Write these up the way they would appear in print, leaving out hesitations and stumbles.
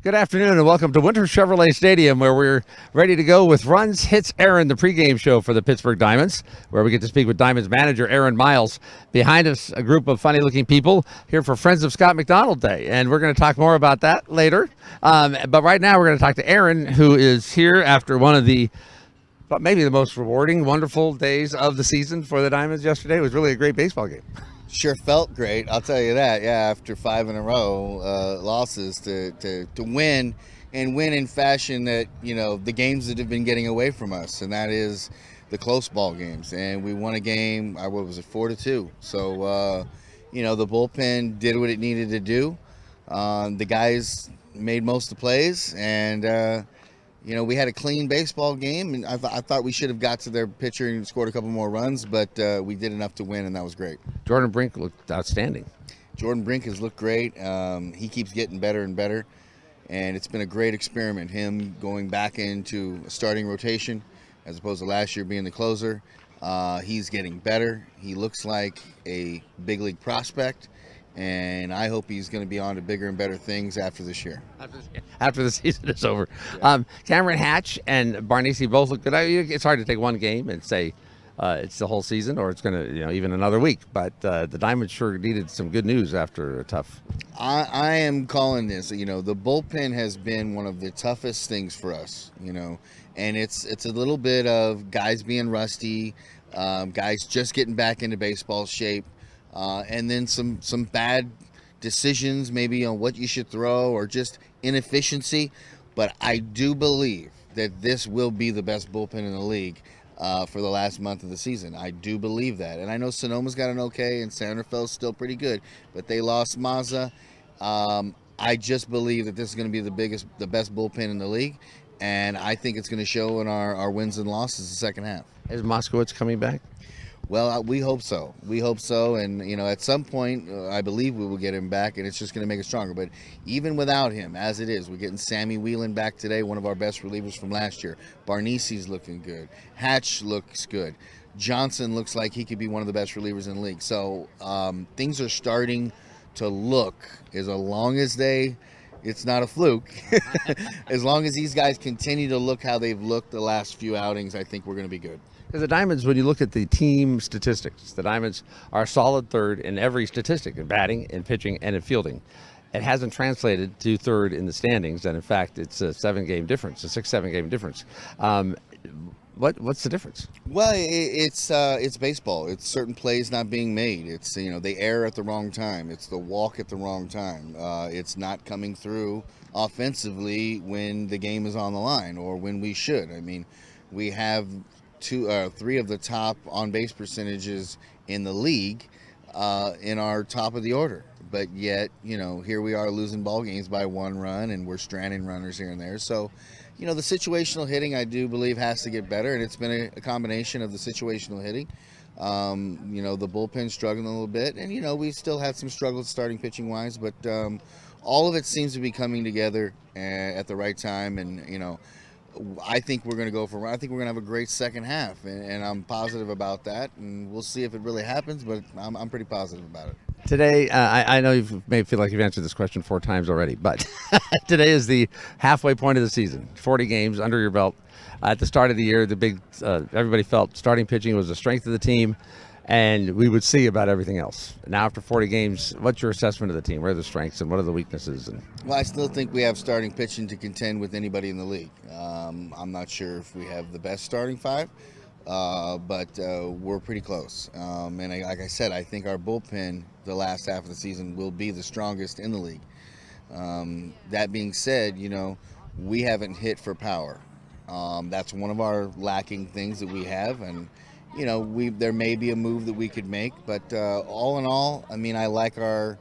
Good afternoon and welcome to Winter Chevrolet Stadium, where we're ready to go with Runs Hits Aaron, the pregame show for the Pittsburgh Diamonds, where we get to speak with Diamonds manager Aaron Miles. Behind us, a group of funny-looking people here for Friends of Scott McDonald Day, and we're going to talk more about that later. But right now, we're going to talk to Aaron, who is here after one of the maybe the most rewarding, wonderful days of the season for the Diamonds yesterday. It was really a great baseball game. Sure felt great, I'll tell you that. Yeah, after 5 in a row losses to win and win in fashion that, the games that have been getting away from us, and that is the close ball games. And we won a game, what was it, 4-2. So, the bullpen did what it needed to do. The guys made most of the plays, and we had a clean baseball game, and I thought we should have got to their pitcher and scored a couple more runs, but we did enough to win, and that was great. Jordan Brink looked outstanding. Jordan Brink has looked great. He keeps getting better and better, and it's been a great experiment, him going back into a starting rotation as opposed to last year being the closer. He's getting better. He looks like a big league prospect, and I hope he's going to be on to bigger and better things after this year. After the season is over. Yeah. Cameron Hatch and Barnesi both look good. It's hard to take one game and say it's the whole season or it's going to, even another week. But the Diamonds sure needed some good news after a tough. I am calling this, the bullpen has been one of the toughest things for us, and it's a little bit of guys being rusty, guys just getting back into baseball shape. And then some bad decisions maybe on what you should throw or just inefficiency. But I do believe that this will be the best bullpen in the league for the last month of the season. I do believe that. And I know Sonoma's got an okay and Sanderfeld's still pretty good, but they lost Mazza. I just believe that this is going to be the best bullpen in the league. And I think it's going to show in our wins and losses the second half. Is Moskowitz coming back? Well, we hope so. We hope so. And, at some point, I believe we will get him back, and it's just going to make us stronger. But even without him, as it is, we're getting Sammy Whelan back today, one of our best relievers from last year. Barnesi's looking good. Hatch looks good. Johnson looks like he could be one of the best relievers in the league. So things are starting to look, as long as it's not a fluke, as long as these guys continue to look how they've looked the last few outings, I think we're going to be good. Because the Diamonds, when you look at the team statistics, the Diamonds are solid third in every statistic, in batting, in pitching, and in fielding. It hasn't translated to third in the standings, and in fact, it's a 7-game difference, a 6-7 game difference. What's the difference? Well, it's baseball. It's certain plays not being made. It's they err at the wrong time. It's the walk at the wrong time. It's not coming through offensively when the game is on the line or when we should. I mean, we have 3 of the top on-base percentages in the league in our top of the order. But yet, here we are losing ball games by 1 run, and we're stranding runners here and there. So, the situational hitting, I do believe, has to get better, and it's been a combination of the situational hitting. The bullpen struggling a little bit, and, we still had some struggles starting pitching-wise, but all of it seems to be coming together at the right time, and, I think we're going to I think we're going to have a great second half, and I'm positive about that, and we'll see if it really happens, but I'm pretty positive about it. Today, I know you may feel like you've answered this question 4 times already, but today is the halfway point of the season. 40 games under your belt. At the start of the year, everybody felt starting pitching was the strength of the team, and we would see about everything else. Now, after 40 games, what's your assessment of the team? Where are the strengths and what are the weaknesses? Well, I still think we have starting pitching to contend with anybody in the league. I'm not sure if we have the best starting 5, but we're pretty close. And like I said, I think our bullpen the last half of the season will be the strongest in the league. That being said, we haven't hit for power. That's one of our lacking things that we have, and there may be a move that we could make, but all in all, I mean, I like our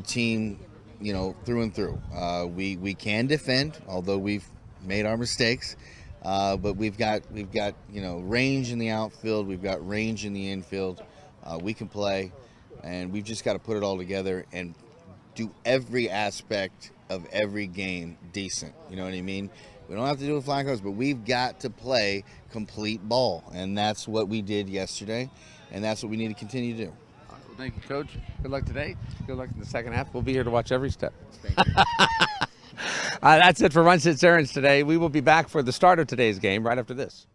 team, through and through. We can defend, although we've made our mistakes, but we've got range in the outfield, we've got range in the infield. We can play, and we've just got to put it all together and do every aspect of every game decent. You know what I mean? We don't have to do it with flying colors, but we've got to play complete ball, and that's what we did yesterday, and that's what we need to continue to do. Well, thank you, Coach. Good luck today. Good luck in the second half. We'll be here to watch every step. Thank you. That's it for Runs Hits Errands today. We will be back for the start of today's game right after this.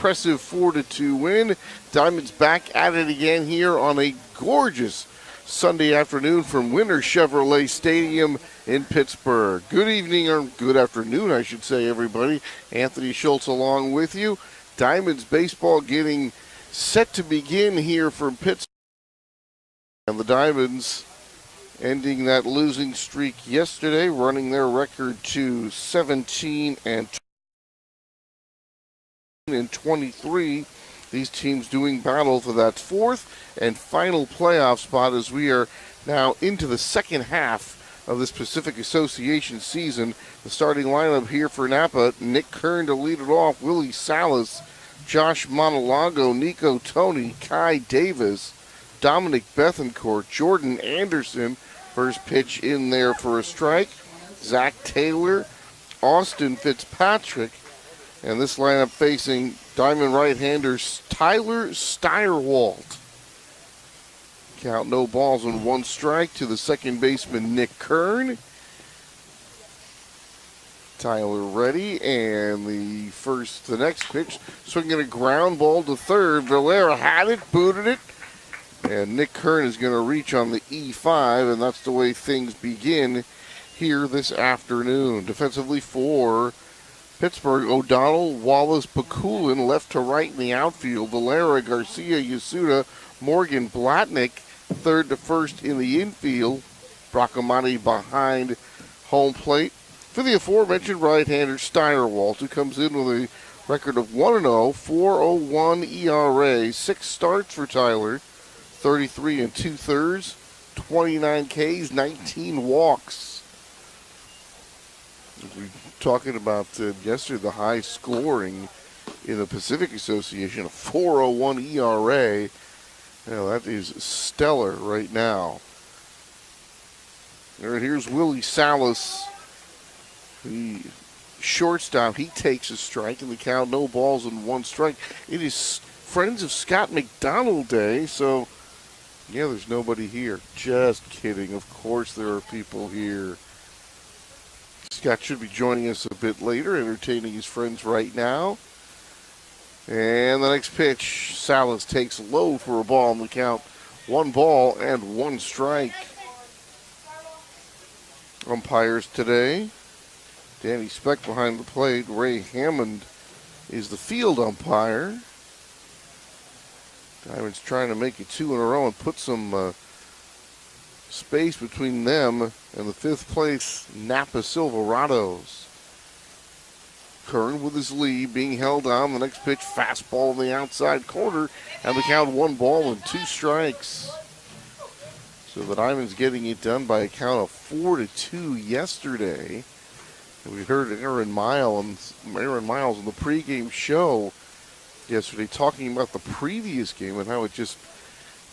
impressive 4-2 win. Diamonds back at it again here on a gorgeous Sunday afternoon from Winter Chevrolet Stadium in Pittsburgh. Good evening, or good afternoon, I should say, everybody. Anthony Schultz along with you. Diamonds baseball getting set to begin here from Pittsburgh. And the Diamonds ending that losing streak yesterday, running their record to 17 and 23. These teams doing battle for that fourth and final playoff spot as we are now into the second half of this Pacific Association season. The starting lineup here for Napa: Nick Kern to lead it off, Willie Salas, Josh Monalago, Nico Tony, Kai Davis, Dominic Bethencourt, Jordan Anderson. First pitch in there for a strike. Zach Taylor, Austin Fitzpatrick, and this lineup facing Diamond right-hander Tyler Steyerwalt. Count no balls and one strike to the second baseman Nick Kern. Tyler ready, and the next pitch, swinging a ground ball to third. Valera had it, booted it, and Nick Kern is going to reach on the E5, and that's the way things begin here this afternoon. Defensively for Pittsburgh: O'Donnell, Wallace, Bakulin, left to right in the outfield. Valera, Garcia, Yasuda, Morgan, Blatnick, third to first in the infield. Bracamani behind home plate. For the aforementioned right-hander Steyerwalt, who comes in with a record of 1-0, 4.01 ERA, 6 starts for Tyler, 33 2/3, 29 Ks, 19 walks. We were talking about yesterday the high scoring in the Pacific Association, a 4.01 ERA. That is stellar right now. And here's Willie Salas, the shortstop. He takes a strike in the count, no balls and one strike. It is Friends of Scott McDonald Day, so yeah, there's nobody here. Just kidding. Of course there are people here. Scott should be joining us a bit later, entertaining his friends right now. And the next pitch, Salas takes low for a ball on the count. 1 ball and 1 strike. Umpires today: Danny Speck behind the plate. Ray Hammond is the field umpire. Diamonds trying to make it 2 in a row and put some space between them and the 5th place Napa Silverados. Kern with his lead being held on. The next pitch, fastball in the outside corner, and the count 1 ball and 2 strikes. So the Diamonds getting it done by a count of 4-2 yesterday. And we heard Aaron Miles in the pregame show yesterday talking about the previous game and how it just,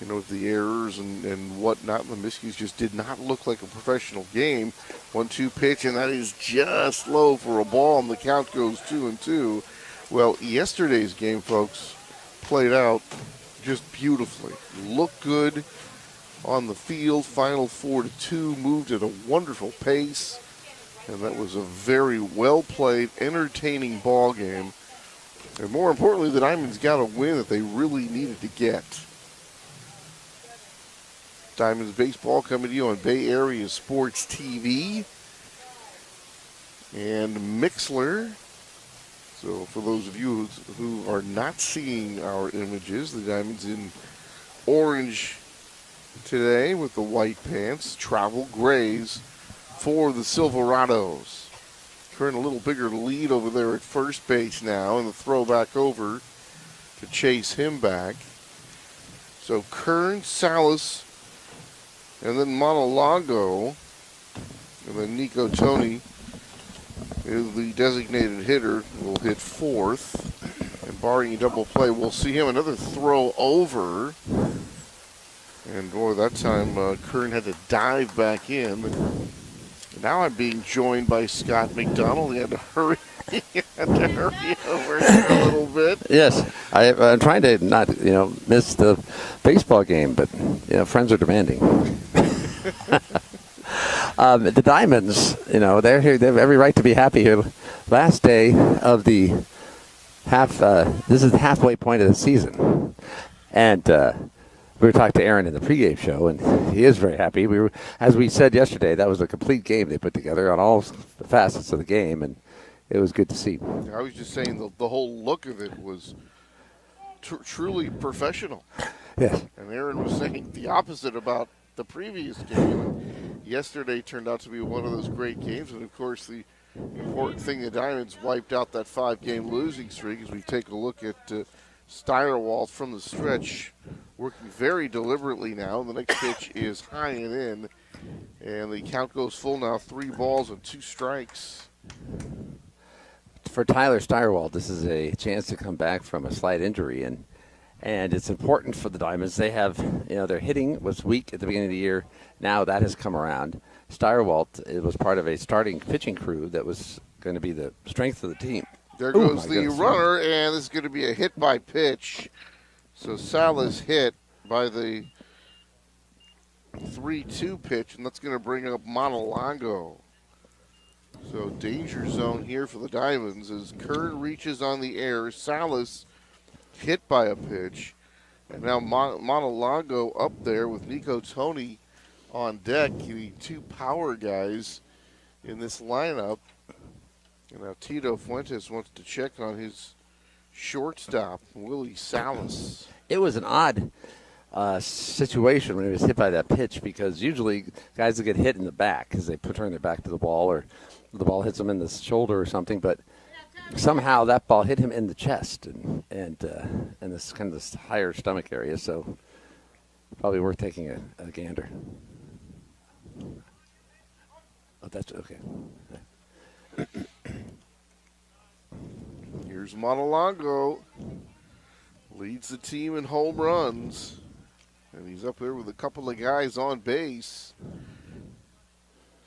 the errors and whatnot, the miscues just did not look like a professional game. 1-2 pitch, and that is just low for a ball, and the count goes 2-2. Well, yesterday's game, folks, played out just beautifully. Looked good on the field. Final 4-2, moved at a wonderful pace, and that was a very well-played, entertaining ball game. And more importantly, the Diamonds got a win that they really needed to get. Diamonds baseball coming to you on Bay Area Sports TV and Mixler. So for those of you who are not seeing our images, the Diamonds in orange today with the white pants, travel grays for the Silverados. Kern a little bigger lead over there at first base now, and the throw back over to chase him back. So Kern, Salas, and then Monalago, and then Nico Tony is the designated hitter, will hit 4th. And barring a double play, we'll see him another throw over. And boy, that time Kern had to dive back in. And now I'm being joined by Scott McDonald. He had to hurry. Over here a little bit. Yes, I'm trying to not, miss the baseball game, but friends are demanding. The Diamonds, they're here. They have every right to be happy here. Last day of the This is the halfway point of the season, and we were talking to Aaron in the pregame show, and he is very happy. As we said yesterday, that was a complete game they put together on all the facets of the game, and it was good to see. I was just saying the whole look of it was truly professional. Yes. And Aaron was saying the opposite about the previous game. Yesterday turned out to be one of those great games, and of course the important thing, the Diamonds wiped out that 5-game losing streak. As we take a look at Steyerwalt from the stretch, working very deliberately now. The next pitch is high and in, and the count goes full now, 3 balls and 2 strikes. For Tyler Steyerwalt, this is a chance to come back from a slight injury, and it's important for the Diamonds. They have, their hitting was weak at the beginning of the year. Now that has come around. Steyerwalt, it was part of a starting pitching crew that was going to be the strength of the team. There goes the runner, and this is going to be a hit by pitch. So Salas hit by the 3-2 pitch, and that's going to bring up Montalongo. So danger zone here for the Diamonds as Kern reaches on the air. Salas hit by a pitch. And now Montalongo up there with Nico Tony on deck. You need 2 power guys in this lineup. And now Tito Fuentes wants to check on his shortstop, Willie Salas. It was an odd situation when he was hit by that pitch, because usually guys will get hit in the back because they turn their back to the ball, or the ball hits them in the shoulder or something. But somehow that ball hit him in the chest and this kind of this higher stomach area. So probably worth taking a gander. Oh, that's okay. Here's Montalongo. Leads the team in home runs. And he's up there with a couple of guys on base.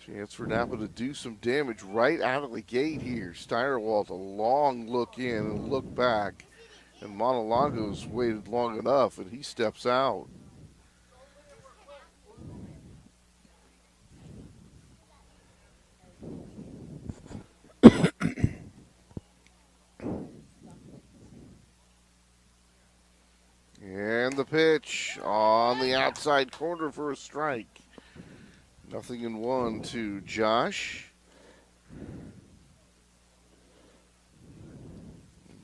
Chance for Napa to do some damage right out of the gate here. Steyerwalt, a long look in and look back. And Montalongo's waited long enough, and he steps out. And the pitch on the outside corner for a strike. 0-1 to Josh.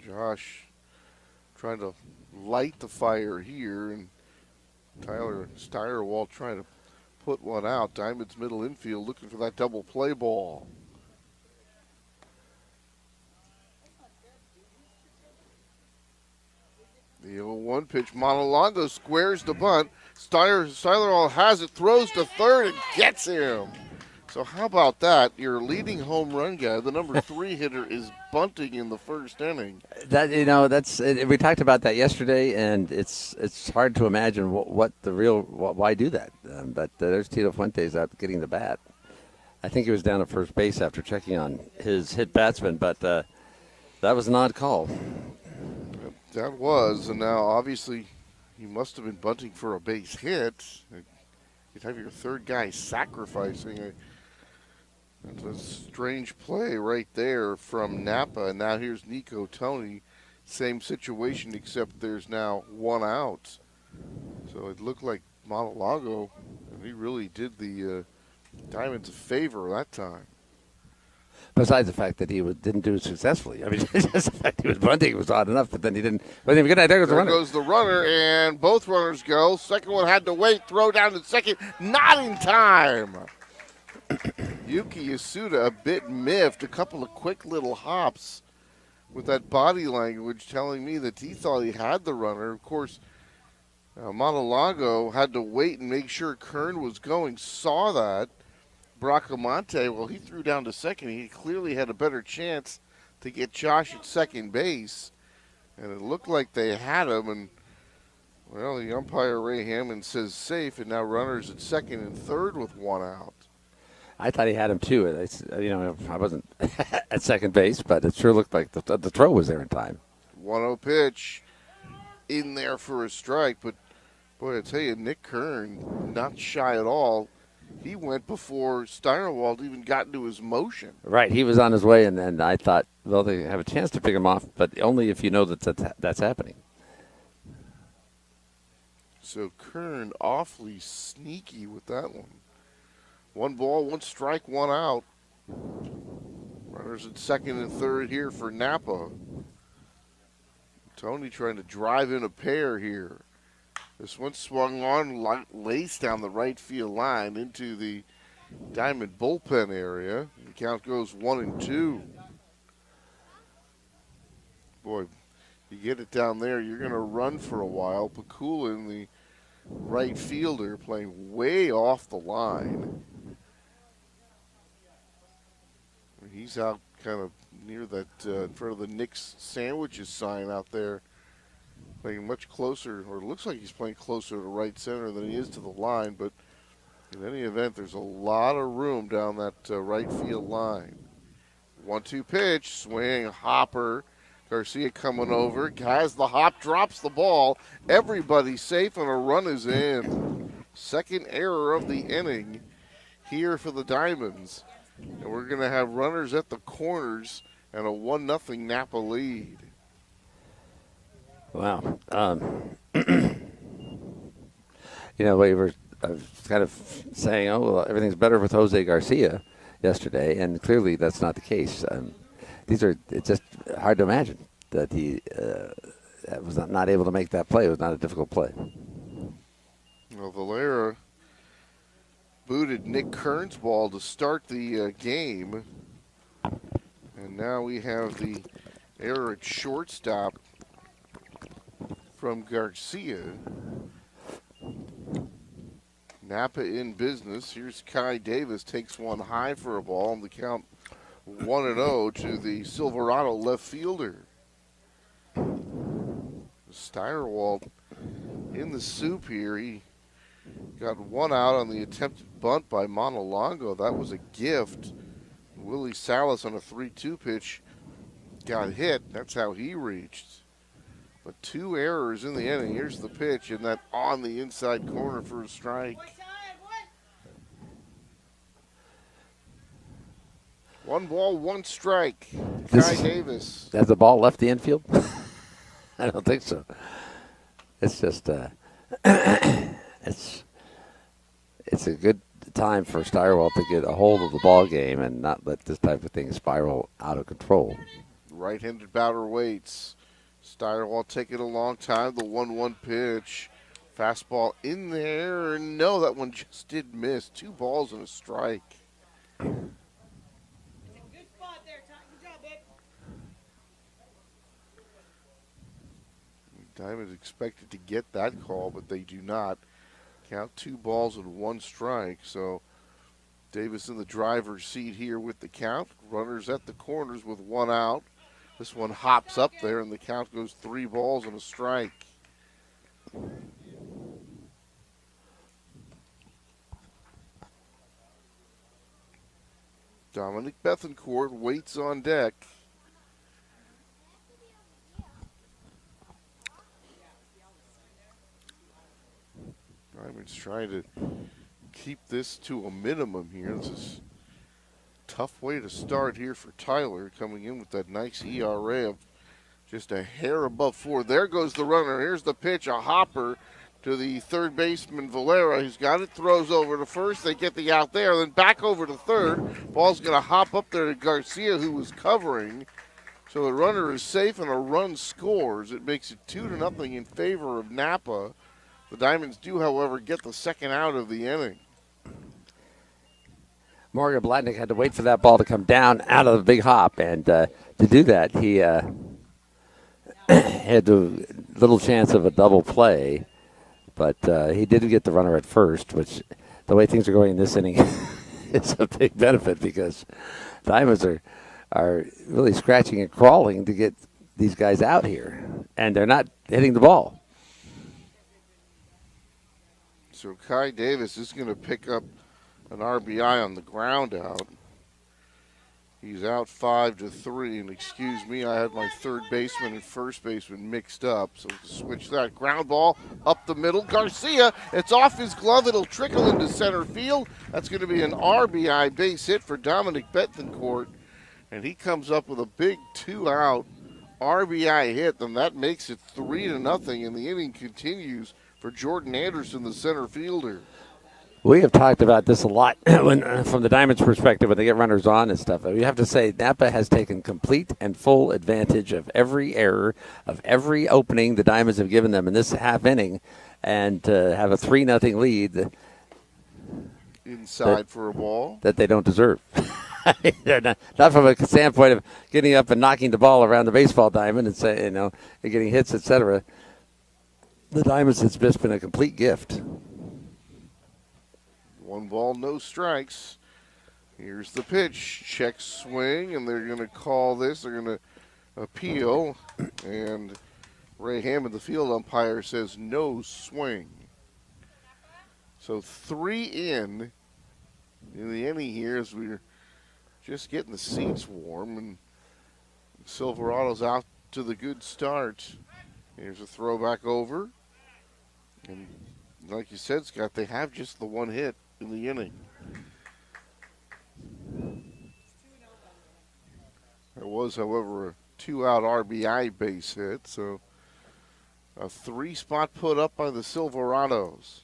Josh trying to light the fire here, and Tyler Steyerwalt trying to put one out. Diamond's middle infield looking for that double play ball. The 0-1 pitch. Montalongo squares the bunt. Steyerwalt has it, throws to third, and gets him. So how about that? Your leading home run guy, the number 3 hitter, is bunting in the first inning. We talked about that yesterday, and it's hard to imagine why do that. But there's Tito Fuentes out getting the bat. I think he was down at first base after checking on his hit batsman, but that was an odd call. That was, and now obviously you must have been bunting for a base hit. You'd have your third guy sacrificing. That's a strange play right there from Napa. And now here's Nico Tony. Same situation, except there's now 1 out. So it looked like Montalongo, and he really did the Diamonds a favor that time. Besides the fact that he didn't do it successfully. I mean, just the fact he was bunting was odd enough, but then he didn't. But anyway, good night. There goes the runner, and both runners go. Second one had to wait, throw down to second, not in time. Yuki Yasuda a bit miffed, a couple of quick little hops with that body language telling me that he thought he had the runner. Of course, Montalongo had to wait and make sure Kern was going, saw that. Bracamonte, well, he threw down to second. He clearly had a better chance to get Josh at second base. And it looked like they had him. And, well, the umpire, Ray Hammond, says safe. And now runners at second and third with 1 out. I thought he had him, too. I wasn't at second base, but it sure looked like the throw was there in time. 1-0 pitch in there for a strike. But, boy, I tell you, Nick Kern, not shy at all. he went before Steinerwald even got into his motion. Right, he was on his way, and then I thought, well, they have a chance to pick him off, but only if you know that's happening. So Kern awfully sneaky with that one. 1 ball, 1 strike, 1 out. Runners at second and third here for Napa. Tony trying to drive in a pair here. This one swung on, laced down the right field line into the Diamond bullpen area. The count goes 1-2. Boy, you get it down there, you're going to run for a while. Pakulin, the right fielder, playing way off the line. He's out kind of near that, in front of the Nick's Sandwiches sign out there. Playing much closer, or it looks like he's playing closer to right center than he is to the line, but in any event, there's a lot of room down that right field line. 1-2 pitch, swing, hopper. Garcia coming over, has the hop, drops the ball. Everybody's safe, and a run is in. Second error of the inning here for the Diamonds. And we're going to have runners at the corners and a 1-0 Napa lead. Wow. We were kind of saying, oh, well, everything's better with Jose Garcia yesterday, and clearly that's not the case. It's just hard to imagine that he was not able to make that play. It was not a difficult play. Well, Valera booted Nick Kern's ball to start the game. And now we have the error at shortstop from Garcia. Napa in business. Here's Kai Davis, takes one high for a ball, and the count 1-0 to the Silverado left fielder. Steinerwald in the soup here. He got 1 out on the attempted bunt by Montelongo. That was a gift. Willie Salas on a 3-2 pitch got hit. That's how he reached. But 2 errors in the inning. Here's the pitch, and that on the inside corner for a strike. 1 ball, 1 strike. Kai Davis. Has the ball left the infield? I don't think so. It's just it's a good time for Steinerwald to get a hold of the ball game and not let this type of thing spiral out of control. Right-handed batter waits. Steinerwald taking a long time. The 1-1 pitch. Fastball in there. No, that one just did miss. 2 balls and a strike. Diamond's expected to get that call, but they do not. Count 2 balls and 1 strike. So Davis in the driver's seat here with the count. Runners at the corners with 1 out. This one hops up there, and the count goes 3 balls and a strike. Dominic Bethencourt waits on deck. Diamond's trying to keep this to a minimum here. This is a tough way to start here for Tyler, coming in with that nice ERA of just a hair above 4. There goes the runner. Here's the pitch, a hopper to the third baseman Valera. He's got it, throws over to first. They get the out there, then back over to third. Ball's going to hop up there to Garcia, who was covering. So the runner is safe and a run scores. It makes it 2-0 in favor of Napa. The Diamonds do, however, get the second out of the inning. Morgan Blatnick had to wait for that ball to come down out of the big hop, and to do that, he had a little chance of a double play, but he didn't get the runner at first, which the way things are going in this inning is a big benefit because Diamonds are really scratching and crawling to get these guys out here, and they're not hitting the ball. So Kai Davis is going to pick up an RBI on the ground out. He's out 5-3, and excuse me, I had my third baseman and first baseman mixed up, so switch that. Ground ball up the middle. Garcia, it's off his glove. It'll trickle into center field. That's going to be an RBI base hit for Dominic Bethencourt, and he comes up with a big 2-out RBI hit, and that makes it 3-0, and the inning continues for Jordan Anderson, the center fielder. We have talked about this a lot when, from the Diamonds' perspective, when they get runners on and stuff. You have to say Napa has taken complete and full advantage of every error, of every opening the Diamonds have given them in this half inning, and have a 3-0 lead. Inside for a ball that they don't deserve. not from a standpoint of getting up and knocking the ball around the baseball diamond and say, and getting hits, etc. The Diamonds, it's just been a complete gift. 1 ball, no strikes. Here's the pitch. Check swing, and they're going to call this. They're going to appeal. And Ray Hammond, the field umpire, says no swing. So 3 in the inning here as we're just getting the seats warm. And Silverados out to the good start. Here's a throw back over. And like you said, Scott, they have just the 1 hit in the inning. There was, however, a 2-out RBI base hit, so a 3-spot put up by the Silverados.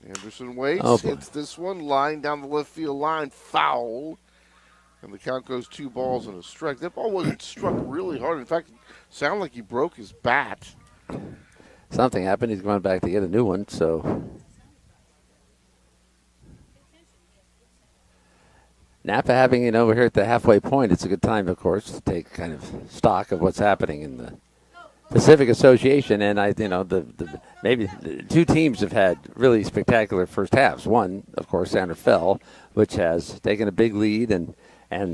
Anderson waits, hits this one, line down the left field line, foul, and the count goes 2 balls and a strike. That ball wasn't struck really hard. In fact, it sounded like he broke his bat. Something happened. He's going back to get a new one, so... Napa having, we're here at the halfway point. It's a good time, of course, to take kind of stock of what's happening in the Pacific Association. And maybe the 2 teams have had really spectacular first halves. One, of course, Santa Fe, which has taken a big lead and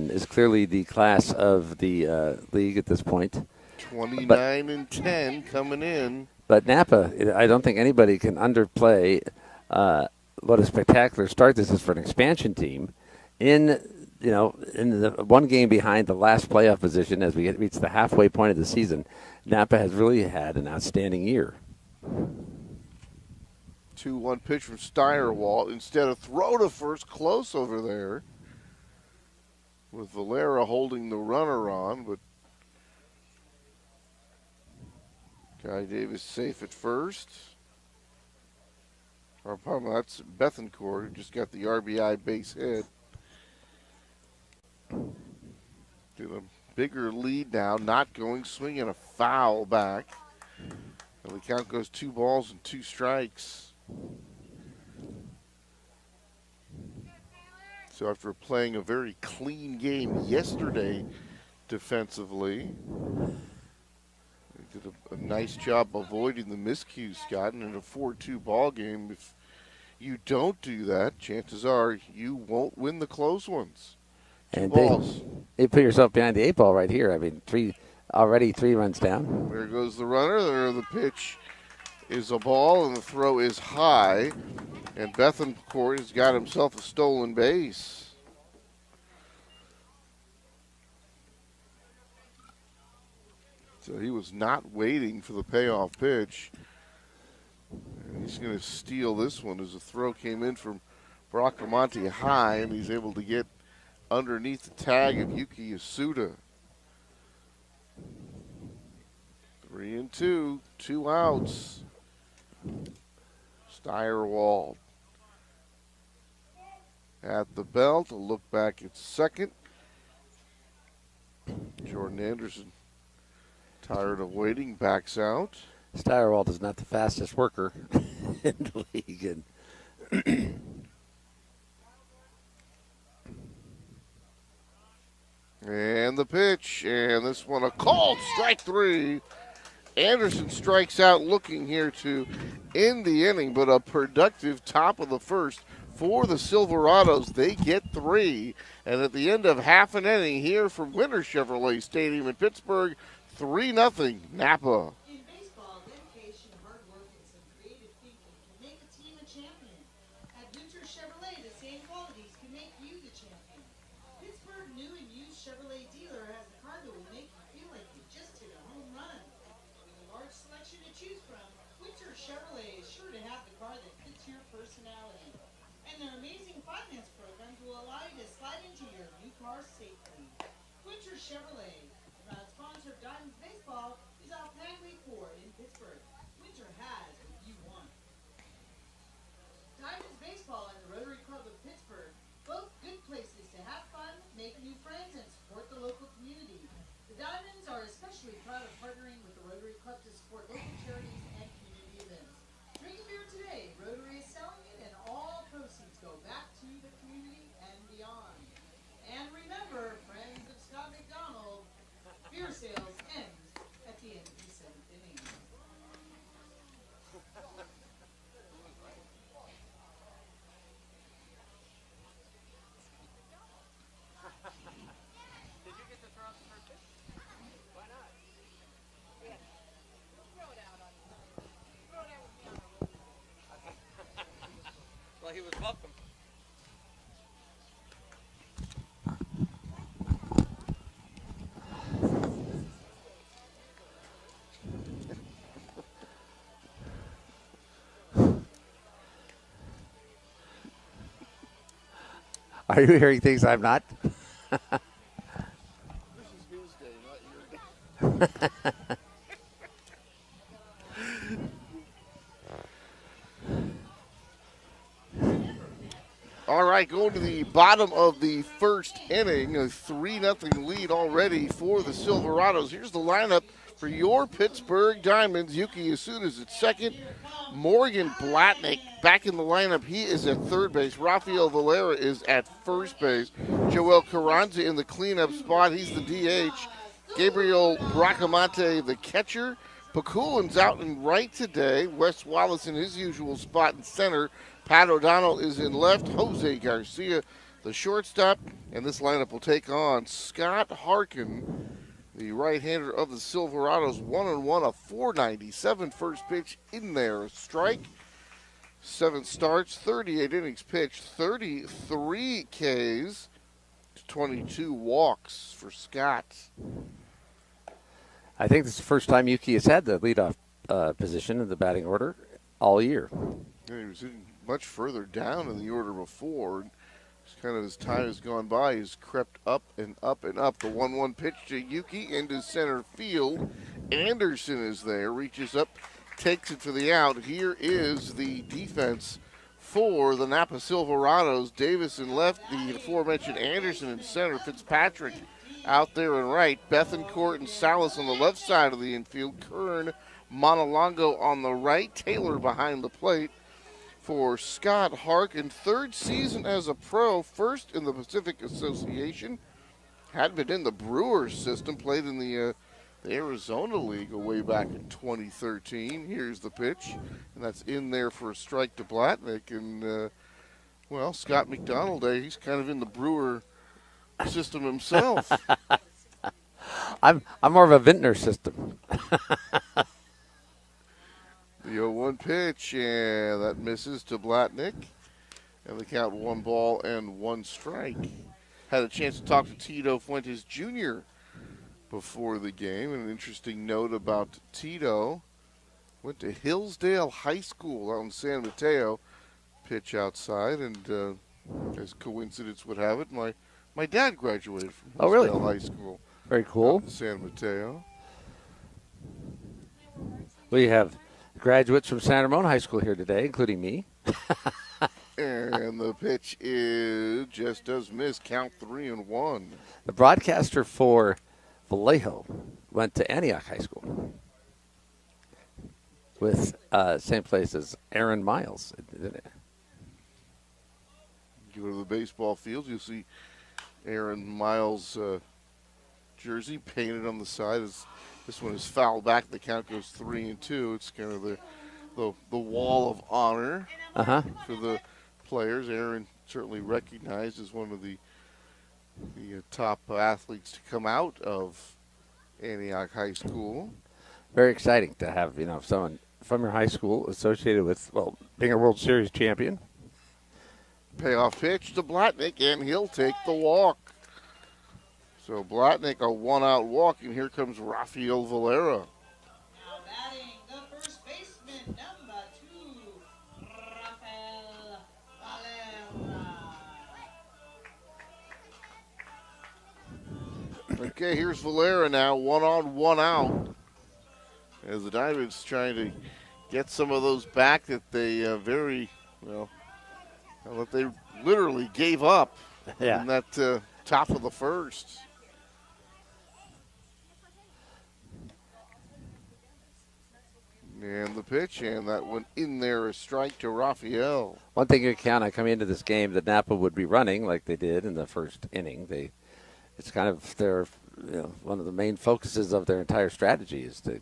is clearly the class of the league at this point. 29-10 coming in. But Napa, I don't think anybody can underplay what a spectacular start this is for an expansion team. In the 1 game behind the last playoff position as we reach the halfway point of the season, Napa has really had an outstanding year. 2-1 pitch from Steyerwalt. Instead of throw to first, close over there. With Valera holding the runner on, but Guy Davis safe at first. Or pardon, that's Bethencourt, who just got the RBI base hit. Get a bigger lead now, not going, swinging a foul back. And the count goes 2 balls and 2 strikes. So after playing a very clean game yesterday defensively, they did a nice job avoiding the miscues, Scott, and in a 4-2 ball game, if you don't do that, chances are you won't win the close ones. And they put yourself behind the 8 ball right here. I mean, already 3 runs down. There goes the runner. There, the pitch is a ball, and the throw is high. And Bethencourt has got himself a stolen base. So he was not waiting for the payoff pitch. And he's going to steal this one as the throw came in from Bracamonte high, and he's able to get underneath the tag of Yuki Yasuda. 3-2, 2 outs. Steyerwalt at the belt. A look back at second. Jordan Anderson, tired of waiting, backs out. Steyerwalt is not the fastest worker in the league. And the pitch, and this one a called strike 3. Anderson strikes out, looking here to end the inning, but a productive top of the first for the Silverados. They get 3, and at the end of half an inning here from Winter Chevrolet Stadium in Pittsburgh, 3-0 Napa. In baseball, dedication, hard work, and some creative thinking can make a team a champion. At Winter Chevrolet, the same qualities can make you the champion. Pittsburgh knew their amazing finance programs will allow you to slide into your new car safely. Winter Chevrolet, the proud sponsor of Diamonds Baseball, is off Hagley Ford in Pittsburgh. Winter has what you want. Diamonds Baseball and the Rotary Club of Pittsburgh, both good places to have fun, make new friends, and support the local community. The Diamonds are especially proud of partnering with the Rotary Club to support local charities and community events. Drink a beer today. Rotary is selling it, and all proceeds go back to the community and beyond. And remember, friends of Scott McDonald, beer sales end at the end of the 7th inning. Well, he was welcome. Are you hearing things I'm not? This is his day, not your day. All right, going to the bottom of the first inning, a 3-0 lead already for the Silverados. Here's the lineup for your Pittsburgh Diamonds. Yuki Yasuda's at second. Morgan Blatnick back in the lineup. He is at third base. Rafael Valera is at first base. Joel Carranza in the cleanup spot. He's the DH. Gabriel Bracamante, the catcher. Pakulin's out in right today. Wes Wallace in his usual spot in center. Pat O'Donnell is in left. Jose Garcia, the shortstop. And this lineup will take on Scott Harkin, the right-hander of the Silverados. 1-1, a 497 first pitch in there. A strike. 7 starts, 38 innings pitched, 33 Ks, 22 walks for Scott. I think this is the first time Yuki has had the leadoff position in the batting order all year. Yeah, he was much further down in the order before. Just kind of as time has gone by, he's crept up and up and up. The 1-1 pitch to Yuki into center field. Anderson is there, reaches up, takes it for the out. Here is the defense for the Napa Silverados. Davis in left, the aforementioned Anderson in center, Fitzpatrick out there in right, Bethencourt and Salas on the left side of the infield, Kern, Monalongo on the right, Taylor behind the plate for Scott Harkin. Third season as a pro, first in the Pacific Association. Had been in the Brewers system, played in the Arizona League way back in 2013. Here's the pitch, and that's in there for a strike to Blatnick. And, well, Scott McDonald, he's kind of in the Brewer system himself. I'm more of a Vintner system. The 0-1 pitch, and that misses to Blatnick. And the count 1 ball and 1 strike. Had a chance to talk to Tito Fuentes Jr. before the game. And an interesting note about Tito. Went to Hillsdale High School out in San Mateo. Pitch outside, and as coincidence would have it, my dad graduated from Hillsdale High School. Very cool. Out in San Mateo. We have graduates from San Ramon High School here today, including me. And the pitch just does miss. Count 3-1. The broadcaster for Vallejo went to Antioch High School with same place as Aaron Miles. You go to the baseball field, you'll see Aaron Miles' jersey painted on the side. This one is fouled back. The count goes 3-2. It's kind of the wall of honor for the players. Aaron certainly recognized as one of the top athletes to come out of Antioch High School. Very exciting to have someone from your high school associated with being a World Series champion. Payoff pitch to Blatnick, and he'll take the walk. So Blatnick, a 1-out walk, and here comes Rafael Valera. Now batting the first baseman, number 2, Rafael Okay, here's Valera now, 1 on, 1 out. As the Diamonds trying to get some of those back that they that they literally gave up in that top of the first. And the pitch, and that went in there, a strike to Raphael. One thing you count on coming into this game that Napa would be running like they did in the first inning. It's kind of their one of the main focuses of their entire strategy is to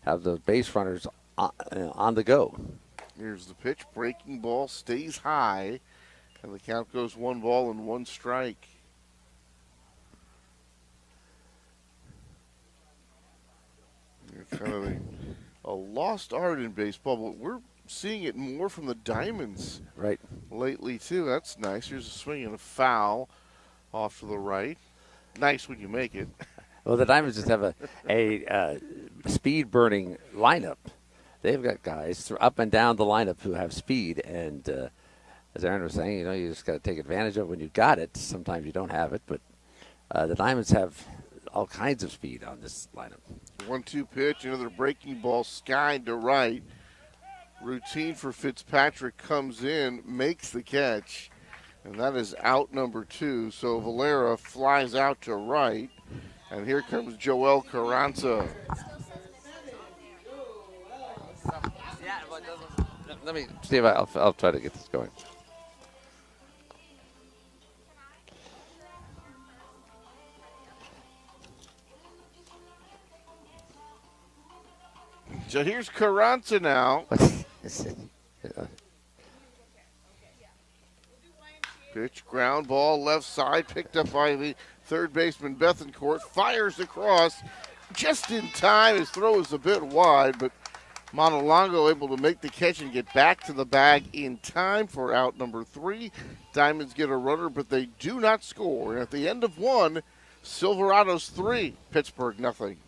have the base runners on the go. Here's the pitch, breaking ball, stays high, and the count goes 1 ball and 1 strike. It's kind of a lost art in baseball, but we're seeing it more from the Diamonds lately, too. That's nice. Here's a swing and a foul off to the right. Nice when you make it. Well, the Diamonds just have a speed-burning lineup. They've got guys up and down the lineup who have speed, and as Aaron was saying, you just got to take advantage of it when you got it. Sometimes you don't have it, but the Diamonds have all kinds of speed on this lineup. 1-2 pitch, another breaking ball, skied to right. Routine for Fitzpatrick comes in, makes the catch, and that is out number 2. So Valera flies out to right, and here comes Joel Carranza. Let me see if I'll try to get this going. So here's Carranza now. Pitch, ground ball, left side, picked up by the third baseman Bethencourt, fires across just in time. His throw is a bit wide, but Montalongo able to make the catch and get back to the bag in time for out number 3. Diamonds get a runner, but they do not score. And at the end of 1, Silverados 3, Pittsburgh nothing.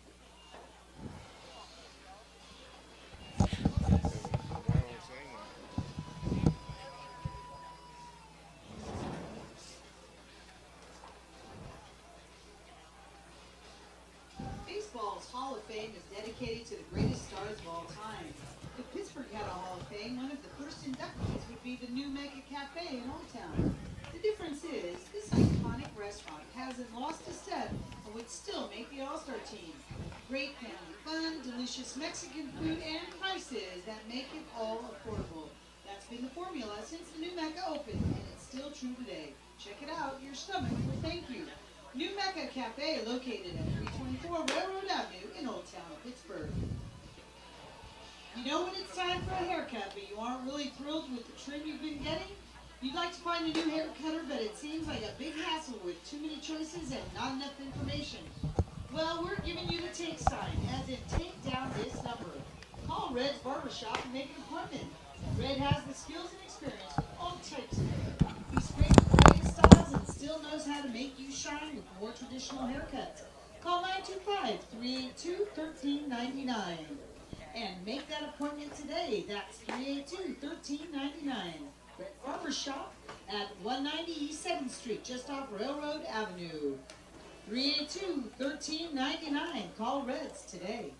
Baseball's Hall of Fame is dedicated to the greatest stars of all time. If Pittsburgh had a Hall of Fame, one of the first inductees would be the New Mecca Cafe in Old Town. The difference is, this iconic restaurant hasn't lost a step and would still make the All-Star team. Great family fun, delicious Mexican food, and prices that make it all affordable. That's been the formula since the New Mecca opened, and it's still true today. Check it out, your stomach will thank you. New Mecca Cafe, located at 324 Railroad Avenue in Old Town, Pittsburgh. You know when it's time for a haircut, but you aren't really thrilled with the trim you've been getting? You'd like to find a new hair cutter, but it seems like a big hassle with too many choices and not enough information. Well, we're giving you the take sign, as in take down this number. Call Red's Barbershop and make an appointment. Red has the skills and experience with all types of hair. He's great with various styles and still knows how to make you shine with more traditional haircuts. Call 925-382-1399 and make that appointment today. That's 382-1399. Red Barbershop at 190 East 7th Street, just off Railroad Avenue. 382-1399. Call Reds today.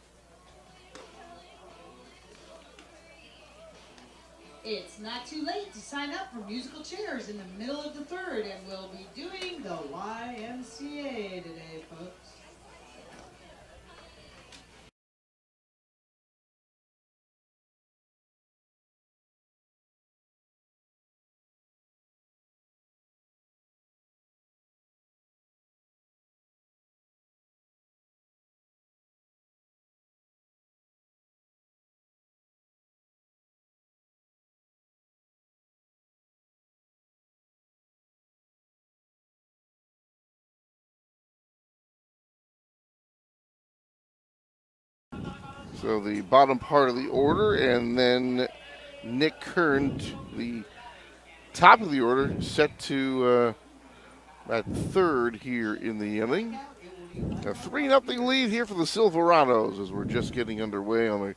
It's not too late to sign up for musical chairs in the middle of the 3rd, and we'll be doing the YMCA today, folks. So the bottom part of the order, and then Nick Kern, the top of the order, set to at 3rd here in the inning. A 3-0 lead here for the Silverados as we're just getting underway on a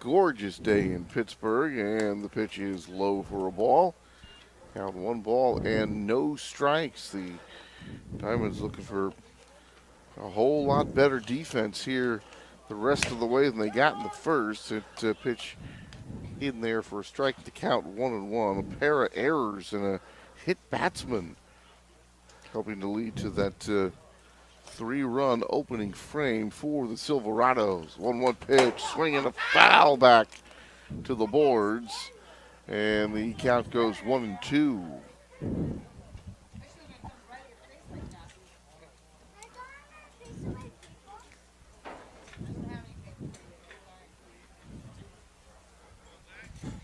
gorgeous day in Pittsburgh, and the pitch is low for a ball. Count 1 ball and no strikes. The Diamonds looking for A whole lot better defense here the rest of the way than they got in the first. Pitch in there for a strike to count 1-1. A pair of errors and a hit batsman helping to lead to that 3-run opening frame for the Silverados. 1-1 pitch, swinging a foul back to the boards, and the count goes 1-2.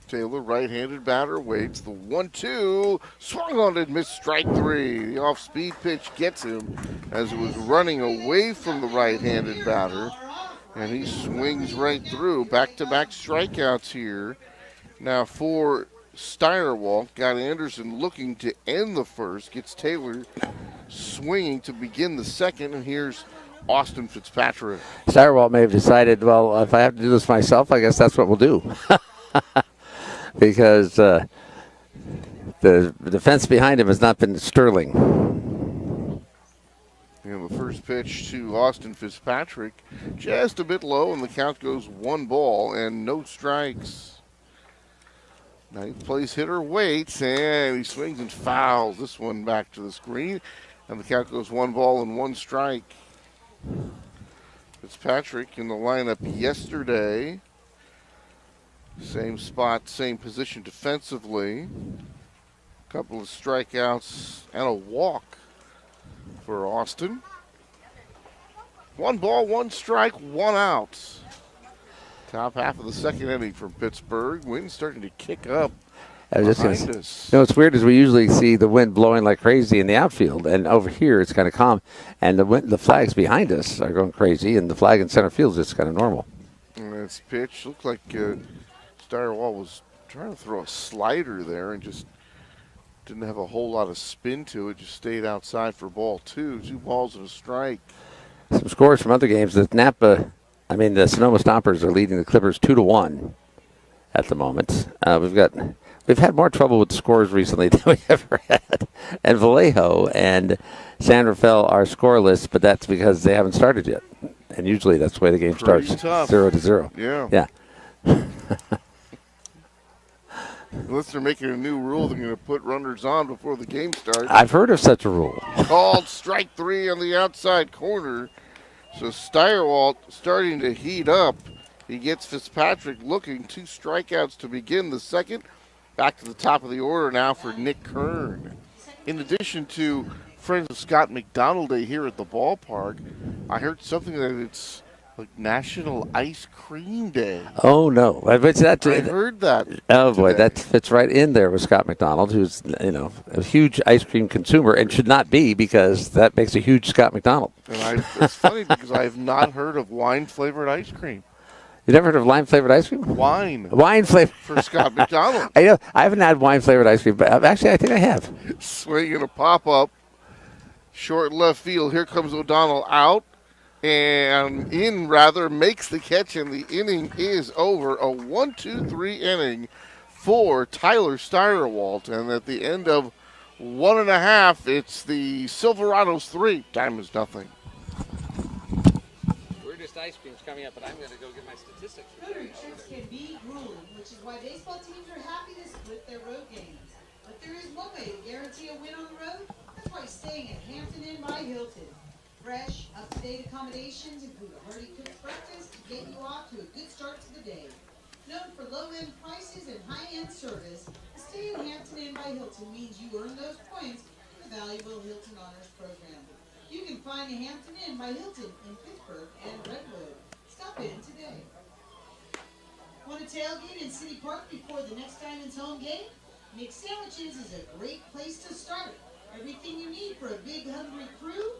Taylor, right-handed batter, waits. The 1-2, swung on it, missed strike 3. The off-speed pitch gets him as it was running away from the right-handed batter, and he swings right through. Back-to-back strikeouts here. Now for Steyerwalt, got Anderson looking to end the first, gets Taylor swinging to begin the second, and here's Austin Fitzpatrick. Steyerwalt may have decided, well, if I have to do this myself, I guess that's what we'll do. Because the defense behind him has not been sterling. And the first pitch to Austin Fitzpatrick, just a bit low, and the count goes 1 ball and no strikes. Ninth place hitter waits, and he swings and fouls this one back to the screen, and the count goes 1 ball and 1 strike. Fitzpatrick in the lineup yesterday. Same spot, same position defensively. Couple of strikeouts and a walk for Austin. 1 ball, 1 strike, 1 out. Top half of the second inning from Pittsburgh. Wind starting to kick up behind us. You know, what's weird is we usually see the wind blowing like crazy in the outfield, and over here it's kind of calm, and the flags behind us are going crazy, and the flag in center field is just kind of normal. And this pitch looked like Steyerwalt was trying to throw a slider there and just didn't have a whole lot of spin to it. Just stayed outside for ball 2. 2 balls and a strike. Some scores from other games. The Sonoma Stompers are leading the Clippers 2-1 at the moment. We've had more trouble with the scores recently than we ever had. And Vallejo and San Rafael are scoreless, but that's because they haven't started yet. And usually that's the way the game starts, 0-0. Yeah. Unless they're making a new rule, they're going to put runners on before the game starts. I've heard of such a rule. Called strike 3 on the outside corner. So Steyerwalt starting to heat up. He gets Fitzpatrick looking. 2 strikeouts to begin the second. Back to the top of the order now for Nick Kern. In addition to Friends of Scott McDonald Day here at the ballpark, I heard something that it's like National Ice Cream Day. Oh, no. I heard that. Oh, boy, today. that fits right in there with Scott McDonald, who's, a huge ice cream consumer and should not be, because that makes a huge Scott McDonald. And it's funny because I have not heard of wine-flavored ice cream. You never heard of lime-flavored ice cream? Wine flavored. for Scott McDonald. I haven't had wine-flavored ice cream, but actually I think I have. Swinging a pop-up. Short left field. Here comes O'Donnell out. And makes the catch, and the inning is over. A 1-2-3 inning for Tyler Steyerwalt. And at the end of 1.5, it's the Silverados 3, Diamonds nothing. Weirdest ice cream's coming up, but I'm going to go get my statistics. Road trips can be grueling, which is why baseball teams are happy to split their road games. But there is one way to guarantee a win on the road. That's why staying at Hampton Inn by Hilton. Fresh, up-to-date accommodations include a hearty cooked breakfast to get you off to a good start to the day. Known for low-end prices and high-end service, a stay at Hampton Inn by Hilton means you earn those points for the valuable Hilton Honors Program. You can find a Hampton Inn by Hilton in Pittsburgh and Redwood. Stop in today. Want to tailgate in City Park before the next Diamonds home game? Nick's Sandwiches is a great place to start. Everything you need for a big, hungry crew.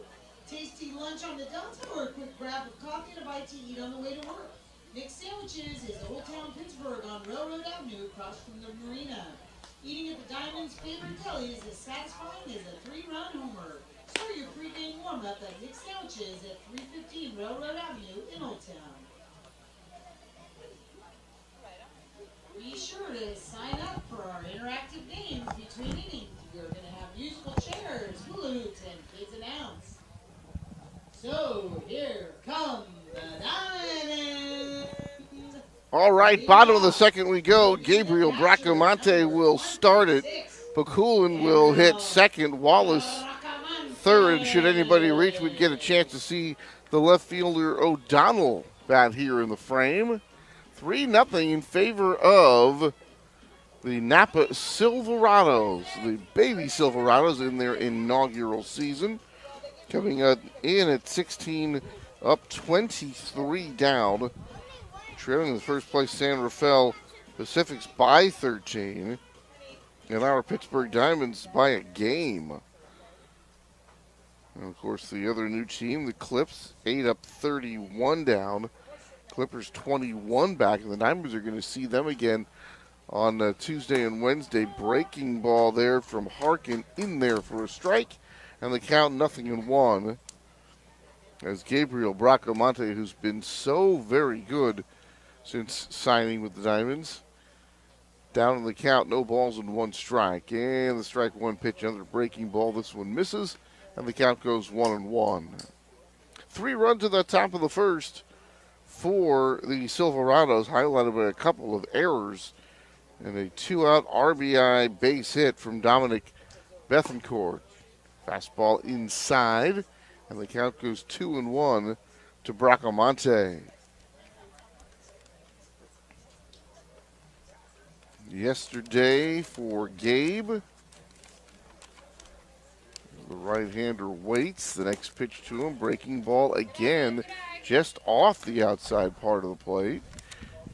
Tasty lunch on the Delta, or a quick grab of coffee and a bite to eat on the way to work. Nick's Sandwiches is Old Town Pittsburgh on Railroad Avenue across from the marina. Eating at the Diamond's favorite deli is as satisfying as a 3-run homer. Start your pregame warm-up at Nick's Sandwiches at 315 Railroad Avenue in Old Town. Be sure to sign up for our interactive games between innings. We're going to have musical chairs, hula hoops, and kids announce. So here come the Diamonds. All right, bottom of the second we go. Gabriel Bracamonte will start it. Pakulin will hit second. Wallace third. And should anybody reach, we'd get a chance to see the left fielder O'Donnell bat here in the frame. 3-0 in favor of the Napa Silverados, the baby Silverados in their inaugural season. Coming in at 16, up 23 down. Trailing the first place San Rafael Pacifics by 13. And our Pittsburgh Diamonds by a game. And of course the other new team, the Clips, 8 up 31 down. Clippers 21 back, and the Diamonds are going to see them again on Tuesday and Wednesday. Breaking ball there from Harkin in there for a strike, and the count 0-1. As Gabriel Bracamonte, who's been so very good since signing with the Diamonds, down in the count, no balls and 1 strike. And the strike 1 pitch, another breaking ball. This one misses, and the count goes 1-1. 3 runs at the top of the first for the Silverados, highlighted by a couple of errors and a 2-out RBI base hit from Dominic Bethencourt. Fastball inside, and the count goes 2-1 to Bracamonte. Yesterday for Gabe, the right-hander waits. The next pitch to him, breaking ball again, just off the outside part of the plate.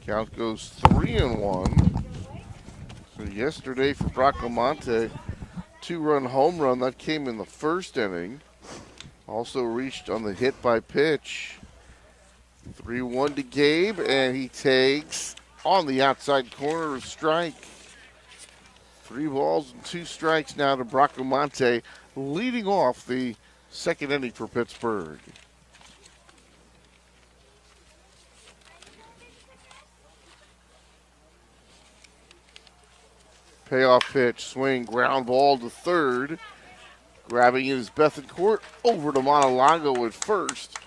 Count goes 3-1. So yesterday for Bracamonte, 2-run home run that came in the first inning. Also reached on the hit by pitch. 3-1 to Gabe, and he takes on the outside corner a strike. 3 balls and 2 strikes now to Bracamonte, leading off the second inning for Pittsburgh. Payoff pitch, swing, ground ball to third. Grabbing it is Bethencourt, over to Monalago at first.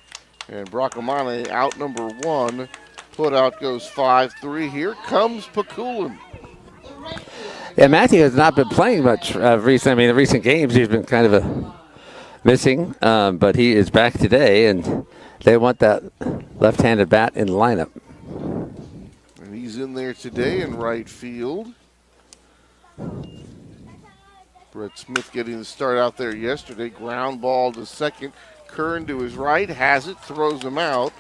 And Bracamonte out number 1. Put out goes 5-3. Here comes Pakulin. Yeah, Matthew has not been playing much recently. I mean, in recent games, he's been kind of missing, but he is back today, and they want that left-handed bat in the lineup. And he's in there today in right field. Brett Smith getting the start out there yesterday. Ground ball to second. Kern to his right, has it, throws him out.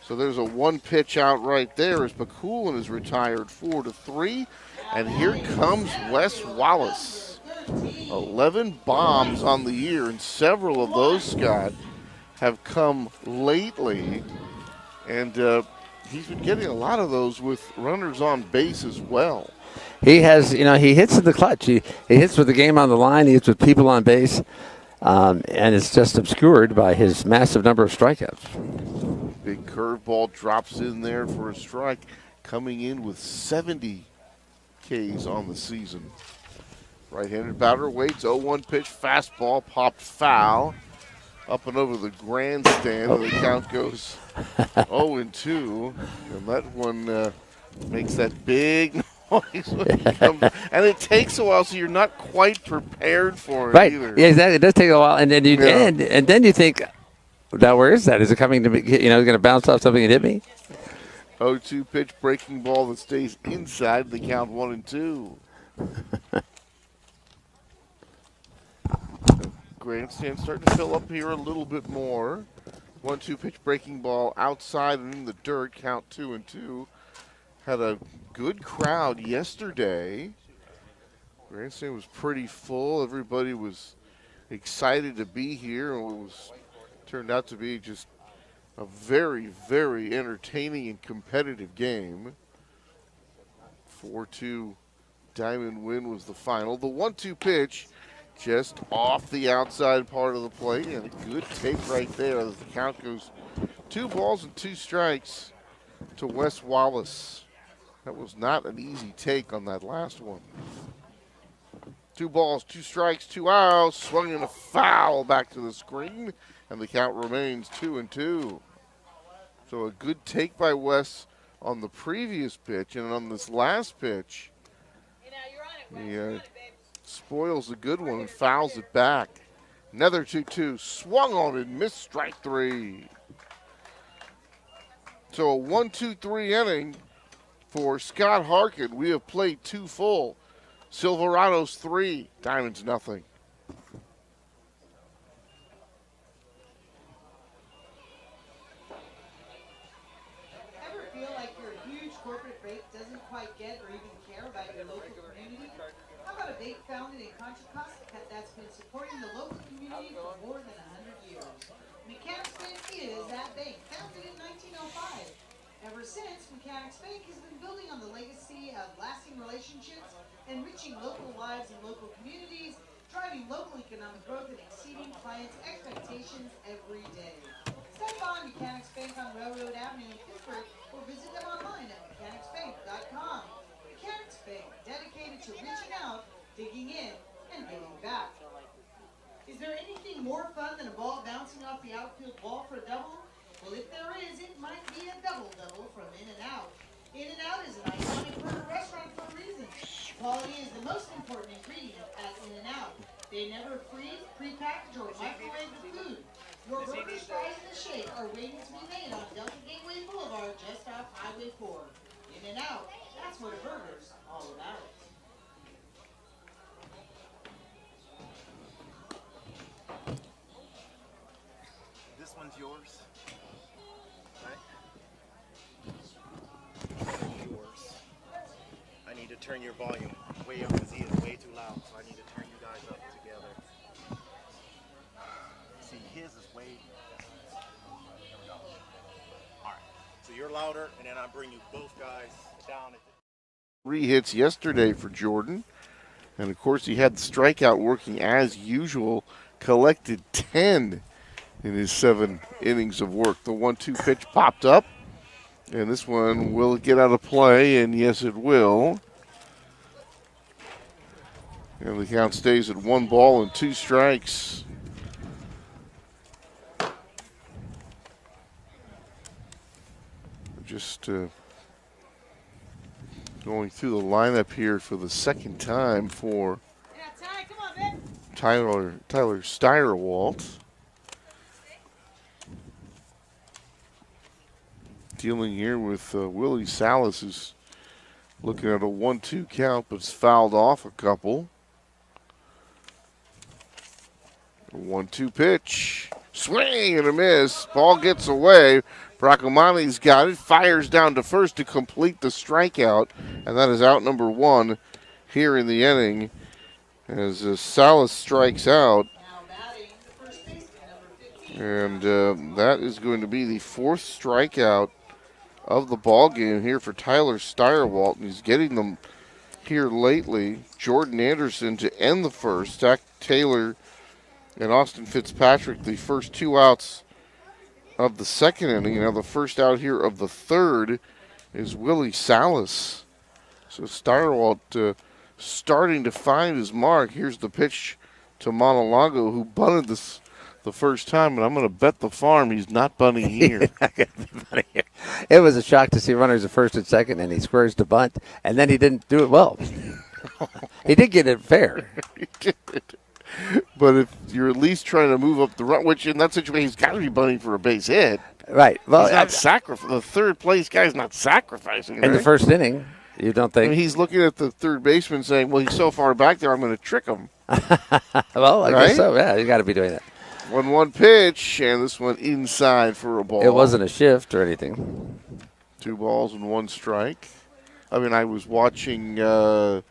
So there's a 1 pitch out right there as Pakulin is retired 4-3. And here comes Wes Wallace. 11 bombs on the year, and several of those, Scott, have come lately. And he's been getting a lot of those with runners on base as well. He has, he hits in the clutch. He hits with the game on the line. He hits with people on base. And it's just obscured by his massive number of strikeouts. Big curveball drops in there for a strike, coming in with 70 Ks on the season. Right-handed batter waits, 0-1 pitch, fastball, popped foul. Up and over the grandstand, and the count goes 0-2. And that one makes that big noise when he comes. And it takes a while, so you're not quite prepared for it either. Yeah, exactly. It does take a while, and then you and then you think, now where is that? Is it coming to me? Going to bounce off something and hit me? 0-2 pitch, breaking ball that stays inside the count 1-2. Grandstand starting to fill up here a little bit more. 1-2 pitch, breaking ball outside and in the dirt, count 2-2. Had a good crowd yesterday. Grandstand was pretty full. Everybody was excited to be here, and it was turned out to be just a very, very entertaining and competitive game. 4-2 Diamond win was the final. The 1-2 pitch just off the outside part of the plate, and a good take right there as the count goes 2 balls and 2 strikes to Wes Wallace. That was not an easy take on that last one. 2 balls, 2 strikes, 2 outs, swung in a foul back to the screen. and the count remains 2-2. So a good take by Wes on the previous pitch, and on this last pitch, he spoils a good one and fouls it back. Another 2-2, swung on and missed strike 3. So a 1-2-3 inning for Scott Harkin. We have played 2 full. Silverados 3, Diamonds nothing. Ever feel like your huge corporate break doesn't quite get or even care about your local community? How about a bank founded in Contra Costa that's been supporting the local community for more than 100 years? Mechanics Bank is that bank, founded in 1905. Ever since, Mechanics Bank has been building on the legacy of lasting relationships, enriching local lives and local communities, driving local economic growth, and exceeding clients' expectations every day. Stop by Mechanics Bank on Railroad Avenue in Pittsburgh or visit them online at mechanicsbank.com. Mechanics Bank, dedicated to reaching out, digging in, and giving back. Is there anything more fun than a ball bouncing off the outfield wall for a double? Well, if there is, it might be a double-double from In-N-Out. In-N-Out is an iconic burger restaurant for a reason. Quality is the most important ingredient at In-N-Out. They never freeze, prepackage, or microwave the food. Your burgers, fries, and a shake are waiting to be made on Delta Gateway Boulevard just off Highway 4. In-N-Out, that's what a burger's all about. This one's yours, right? Yours. I need to turn your volume way up because he is way too loud, so I need to turn you guys up together. See, his is way. There we go. All right. So you're louder, and then I bring you both guys down. 3 hits yesterday for Jordan. And, of course, he had the strikeout working as usual, collected 10 in his 7 innings of work. The 1-2 pitch popped up, and this one will get out of play, and yes, it will. And the count stays at 1 ball and 2 strikes. Just going through the lineup here for the second time for Tyler Steyerwalt. Dealing here with Willie Salas, who's looking at a 1-2 count, but it's fouled off a couple. A 1-2 pitch. Swing and a miss. Ball gets away. Bracomani's got it. Fires down to first to complete the strikeout. And that is out number 1 here in the inning. As Salas strikes out. And that is going to be the 4th strikeout of the ball game here for Tyler Steyerwalt. And he's getting them here lately. Jordan Anderson to end the first. Zach Taylor and Austin Fitzpatrick, the first 2 outs of the second inning. Now the first out here of the third is Willie Salas. So Steyerwalt starting to find his mark. Here's the pitch to Montalongo, who bunted this the first time, and I'm going to bet the farm he's not bunting here. It was a shock to see runners at first and second, and he squares to bunt, and then he didn't do it well. He did get it fair. He did. But if you're at least trying to move up the run, which in that situation he's got to be bunting for a base hit. Right. Well, he's not the third place guy's not sacrificing. In the first inning, you don't think? I mean, he's looking at the third baseman saying, well, he's so far back there, I'm going to trick him. Well, I guess so. Yeah, you got to be doing that. 1-1 pitch, and this one inside for a ball. It wasn't a shift or anything. 2 balls and 1 strike. I mean, I was watching the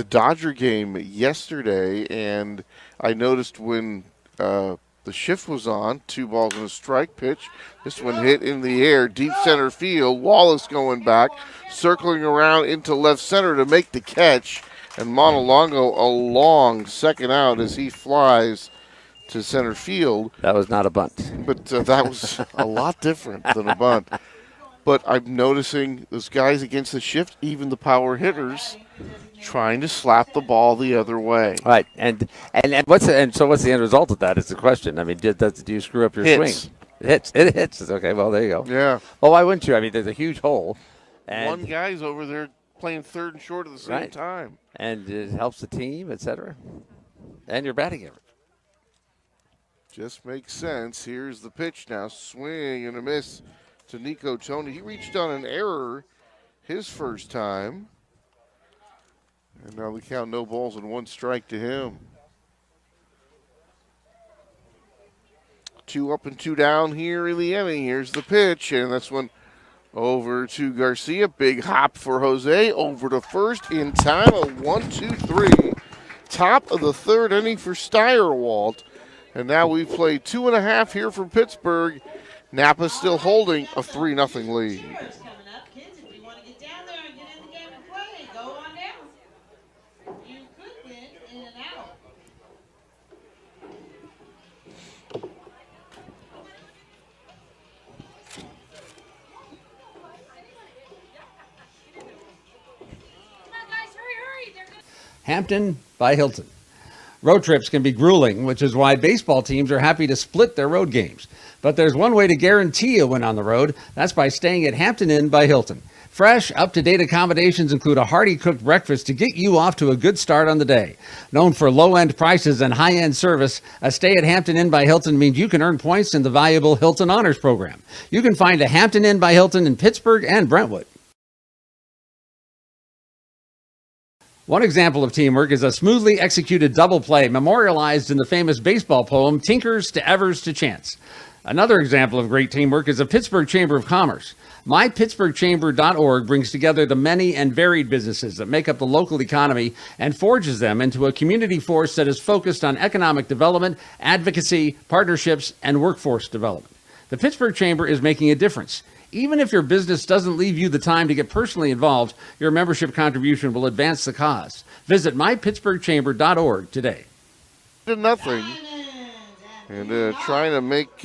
Dodger game yesterday, and I noticed when the shift was on, 2 balls and a strike pitch. This one hit in the air, deep center field. Wallace going back, circling around into left center to make the catch, and Montalongo a long second out as he flies to center field. That was not a bunt. But that was a lot different than a bunt. But I'm noticing those guys against the shift, even the power hitters, trying to slap the ball the other way. All right, and what's the end result of that? Is the question. I mean, do you screw up your Hits. swing? It hits. Okay, well there you go. Yeah. Well, why wouldn't you? I mean, there's a huge hole, and One guy's over there playing third and short at the same Right. time. and it helps the team, etc. And your batting average. Just makes sense. Here's the pitch now. Swing and a miss to Nico Tony. He reached on an error his first time. And now we count no balls and 1 strike to him. 2 up and 2 down here in the inning. Here's the pitch, and this one over to Garcia. Big hop for Jose. Over to first in time. A 1-2-3. Top of the third inning for Steyerwalt. And now we've played 2.5 here from Pittsburgh. Napa still holding a 3-0 lead. Cheers coming up, kids. If you want to get down there and get in the game and play, go on down. You could win in and out. Hampton by Hilton. Road trips can be grueling, which is why baseball teams are happy to split their road games. But there's one way to guarantee a win on the road. That's by staying at Hampton Inn by Hilton. Fresh, up-to-date accommodations include a hearty cooked breakfast to get you off to a good start on the day. Known for low-end prices and high-end service, a stay at Hampton Inn by Hilton means you can earn points in the valuable Hilton Honors Program. You can find a Hampton Inn by Hilton in Pittsburgh and Brentwood. One example of teamwork is a smoothly executed double play memorialized in the famous baseball poem, Tinkers to Evers to Chance. Another example of great teamwork is the Pittsburgh Chamber of Commerce. MyPittsburghChamber.org brings together the many and varied businesses that make up the local economy and forges them into a community force that is focused on economic development, advocacy, partnerships, and workforce development. The Pittsburgh Chamber is making a difference. Even if your business doesn't leave you the time to get personally involved, your membership contribution will advance the cause. Visit mypittsburghchamber.org today. 2-0. And trying to make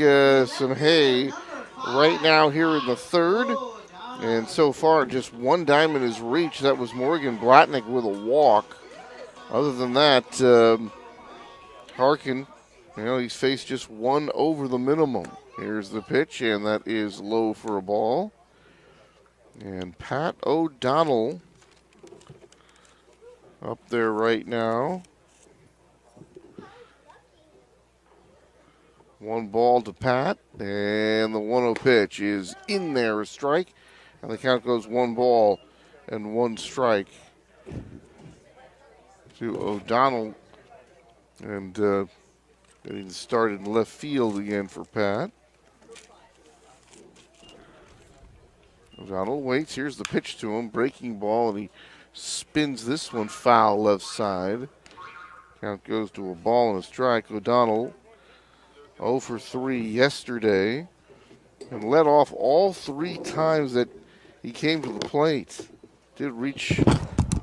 some hay right now here in the third. And so far, just 1 diamond is reached. That was Morgan Blatnick with a walk. Other than that, Harkin, he's faced just 1 over the minimum. Here's the pitch, and that is low for a ball. And Pat O'Donnell up there right now. 1 ball to Pat, and the 1-0 pitch is in there, a strike. And the count goes 1 ball and 1 strike to O'Donnell. And getting started in left field again for Pat. O'Donnell waits. Here's the pitch to him. Breaking ball, and he spins this one foul left side. Count goes to a ball and a strike. O'Donnell 0 for 3 yesterday and led off all 3 times that he came to the plate. Did reach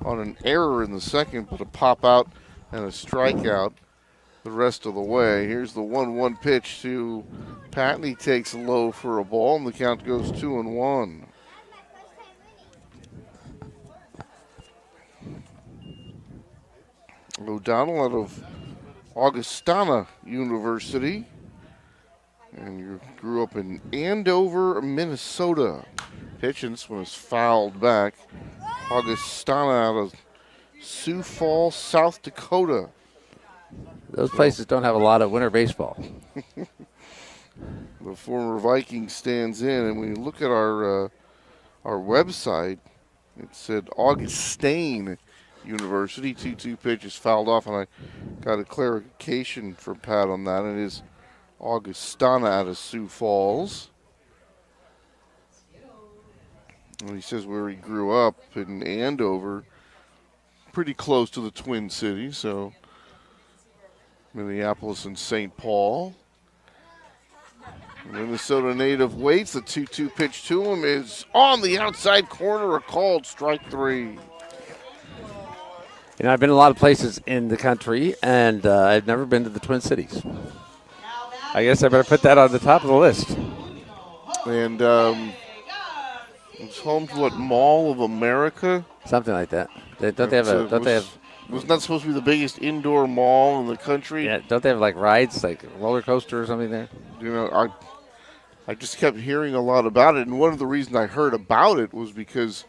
on an error in the second, but a pop out and a strikeout the rest of the way. Here's the 1-1 pitch to Pat, and he takes low for a ball, and the count goes 2-1. O'Donnell out of Augustana University. And you grew up in Andover, Minnesota. Pitch, and this one is fouled back. Augustana out of Sioux Falls, South Dakota. Those places don't have a lot of winter baseball. The former Viking stands in, and when you look at our website, it said Augustine University. 2-2 pitch is fouled off, and I got a clarification from Pat on that. It is Augustana out of Sioux Falls. And he says where he grew up in Andover, pretty close to the Twin Cities, so Minneapolis and St. Paul. Minnesota native waits. The 2-2 pitch to him is on the outside corner, a called strike 3. I've been a lot of places in the country, and I've never been to the Twin Cities. I guess I better put that on the top of the list. And It's home to what, Mall of America? Something like that. Don't they have a? Don't they have? Wasn't that supposed to be the biggest indoor mall in the country? Yeah. Don't they have like rides, like a roller coaster or something there? You know, I just kept hearing a lot about it, and one of the reasons I heard about it was because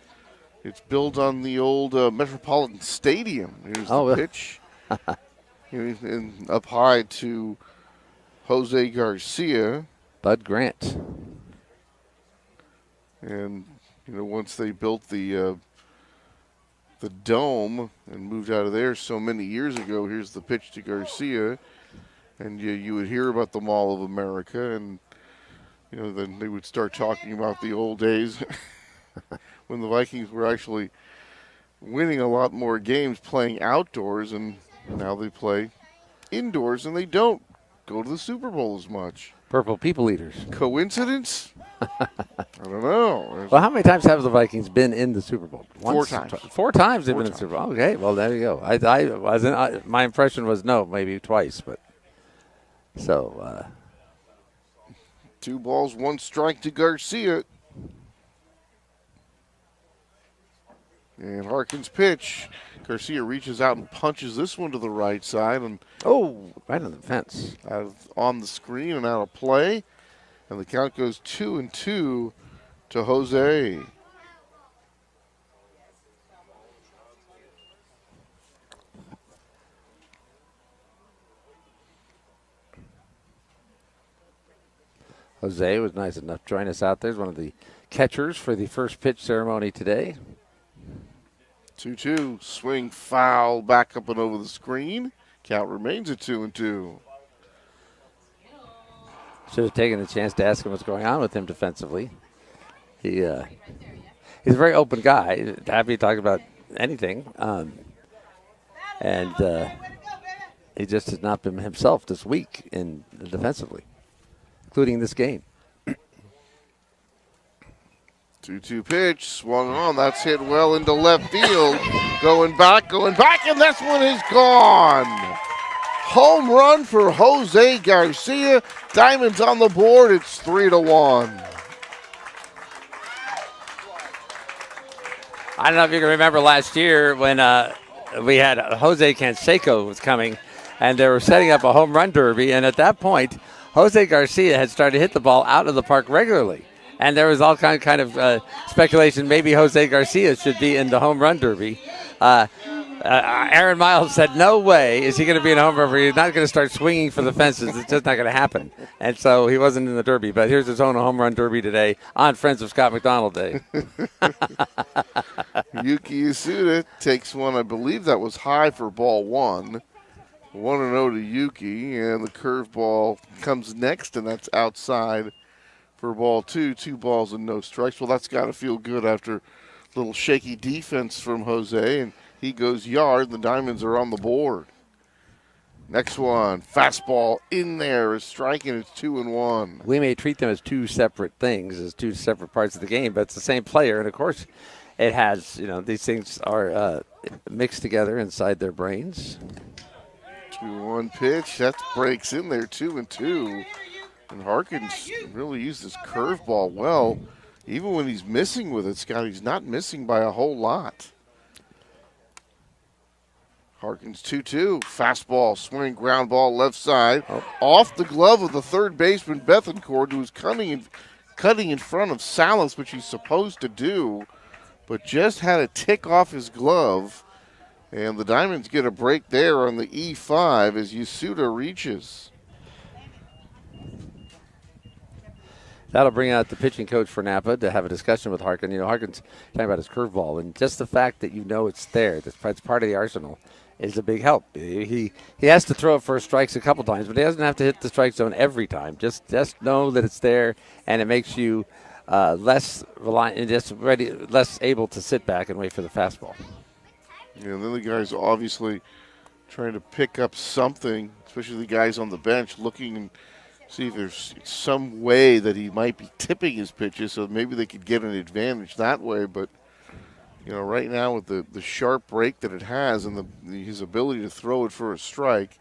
it's built on the old Metropolitan Stadium. Here's the pitch. And up high to Jose Garcia. Bud Grant. And, you know, once they built the dome and moved out of there so many years ago, here's the pitch to Garcia. And you would hear about the Mall of America, and, you know, then they would start talking about the old days when the Vikings were actually winning a lot more games playing outdoors, and now they play indoors and they don't go to the Super Bowl as much. Purple people eaters. Coincidence? I don't know. Well, how many times have the Vikings been in the Super Bowl? Once? 4 times. 4 times they've been in the Super Bowl. Okay, well there you go. My impression was no, maybe twice, but so. 2 balls, 1 strike to Garcia. And Harkin's pitch. Garcia reaches out and punches this one to the right side, and right on the fence, on the screen and out of play. And the count goes 2-2 to Jose. Jose was nice enough to join us out there as one of the catchers for the first pitch ceremony today. 2-2, swing foul back up and over the screen. Count remains at 2-2. Should have taken a chance to ask him what's going on with him defensively. He's a very open guy, happy to talk about anything, and he just has not been himself this week in defensively, including this game. 2-2 pitch, swung on. That's hit well into left field. Going back, and this one is gone. Home run for Jose Garcia. Diamonds on the board. It's 3-1. I don't know if you can remember last year when we had Jose Canseco was coming, and they were setting up a home run derby, and at that point, Jose Garcia had started to hit the ball out of the park regularly. And there was all kind of speculation maybe Jose Garcia should be in the home run derby. Aaron Miles said, no way is he going to be in a home run derby. He's not going to start swinging for the fences. It's just not going to happen. And so he wasn't in the derby. But here's his own home run derby today on Friends of Scott McDonald Day. Yuki Isuda takes one. I believe that was high for ball 1. 1-0 to Yuki. And the curveball comes next, and that's outside for ball 2. 2 balls and no strikes. Well, that's got to feel good after a little shaky defense from Jose, and he goes yard. The Diamonds are on the board. Next one, fastball in there is striking. It's 2-1. We may treat them as 2 separate things, as 2 separate parts of the game, but it's the same player. And, of course, it has, these things are mixed together inside their brains. 2-1 pitch. That breaks in there, 2-2. And Harkins really used his curveball well. Even when he's missing with it, Scott, he's not missing by a whole lot. Harkins 2-2. Fastball, swing, ground ball, left side. Off the glove of the third baseman, Bethencourt, who was cutting in front of Salas, which he's supposed to do, but just had a tick off his glove. And the Diamonds get a break there on the E5 as Yasuda reaches. That'll bring out the pitching coach for Napa to have a discussion with Harkin. Harkin's talking about his curveball, and just the fact that it's there, that's part of the arsenal, is a big help. He has to throw it for strikes a couple times, but he doesn't have to hit the strike zone every time. Just know that it's there, and it makes you less reliant, less able to sit back and wait for the fastball. Yeah, then the guys obviously trying to pick up something, especially the guys on the bench looking and see if there's some way that he might be tipping his pitches, so maybe they could get an advantage that way. But right now with the sharp break that it has and his ability to throw it for a strike,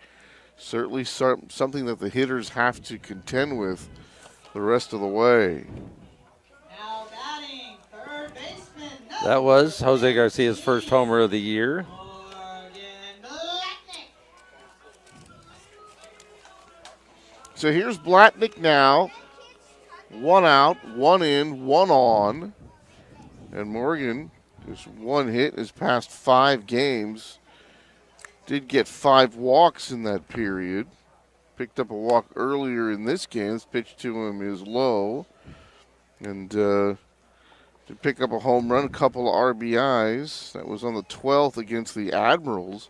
certainly something that the hitters have to contend with the rest of the way. Now batting, third That was Jose Garcia's first homer of the year. So here's Blatnick now. 1 out, 1 in, 1 on. And Morgan, just 1 hit in his past 5 games. Did get 5 walks in that period. Picked up a walk earlier in this game. This pitch to him is low. And did pick up a home run, a couple of RBIs. That was on the 12th against the Admirals.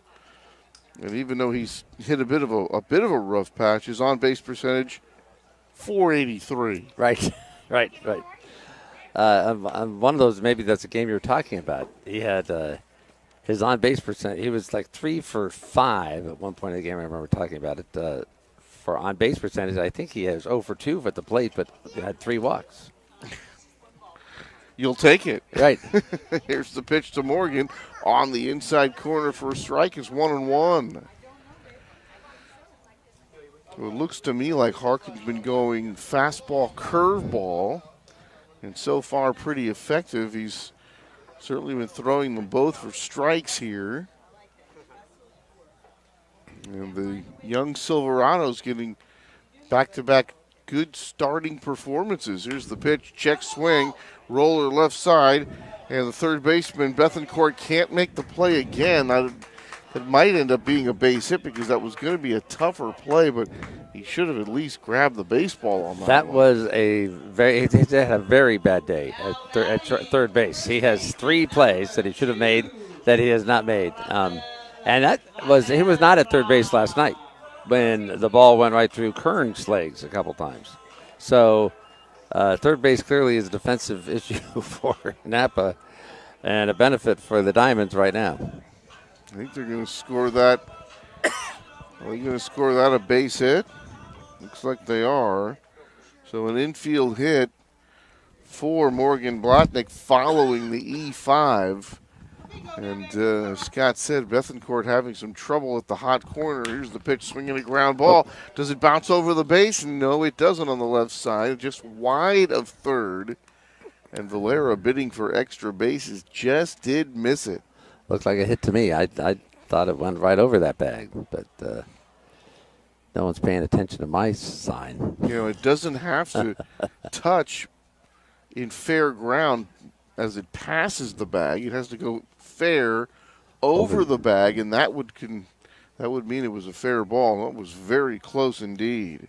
And even though he's hit a bit of a rough patch, his on-base percentage, .483. Right, right. One of those, maybe that's a game you were talking about. He had his on-base percent. He was like 3 for 5 at one point in the game. I remember talking about it. For on-base percentage, I think he has 0 for 2 at the plate, but he had 3 walks. You'll take it. Right. Here's the pitch to Morgan on the inside corner for a strike. It's 1-1. So it looks to me like Harkin's been going fastball, curveball, and so far pretty effective. He's certainly been throwing them both for strikes here. And the young Silverados getting back-to-back good starting performances. Here's the pitch, check swing, roller left side, and the third baseman, Bethencourt, can't make the play again. That might end up being a base hit because that was going to be a tougher play, but he should have at least grabbed the baseball on that. That one. Was he had a very bad day at third base. He has 3 plays that he should have made that he has not made. And he was not at third base last night when the ball went right through Kern's legs a couple times. So third base clearly is a defensive issue for Napa and a benefit for the Diamonds right now. I think they're going to score that. Are they going to score that a base hit? Looks like they are. So an infield hit for Morgan Blatnick following the E5. And Scott said Bethencourt having some trouble at the hot corner. Here's the pitch, swinging a ground ball. Does it bounce over the base? No, it doesn't on the left side. Just wide of third. And Valera bidding for extra bases just did miss it. Looks like a hit to me. I thought it went right over that bag, but no one's paying attention to my sign. You know, it doesn't have to touch in fair ground as it passes the bag. It has to go fair over the bag, and that would mean it was a fair ball. That was very close indeed.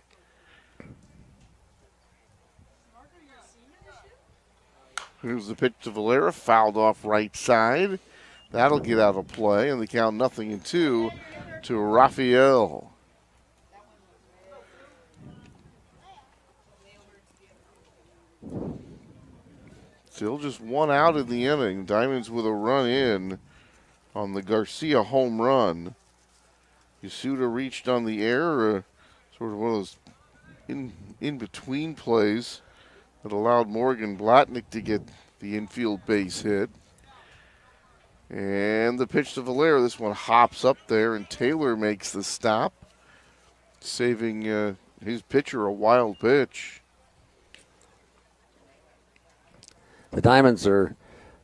Here's the pitch to Valera, fouled off right side. That'll get out of play, and the count 0-2 to Rafael. Still just 1 out in the inning. Diamonds with a run in on the Garcia home run. Yasuda reached on the air, sort of one of those in-between plays that allowed Morgan Blatnick to get the infield base hit. And the pitch to Valera. This one hops up there, and Taylor makes the stop, saving his pitcher a wild pitch. The Diamonds are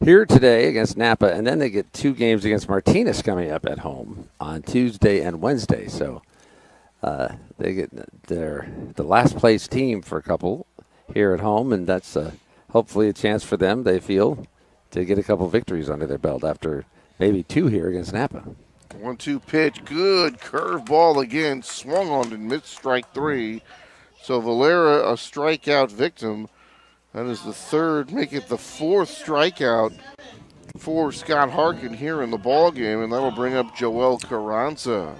here today against Napa, and then they get 2 games against Martinez coming up at home on Tuesday and Wednesday. So they get the last place team for a couple here at home, and that's hopefully a chance for them, they feel, to get a couple victories under their belt after maybe 2 here against Napa. 1-2 pitch, good curveball again, swung on and missed strike 3. So Valera, a strikeout victim. That is the third, make it the 4th strikeout for Scott Harkin here in the ball game, and that'll bring up Joel Carranza.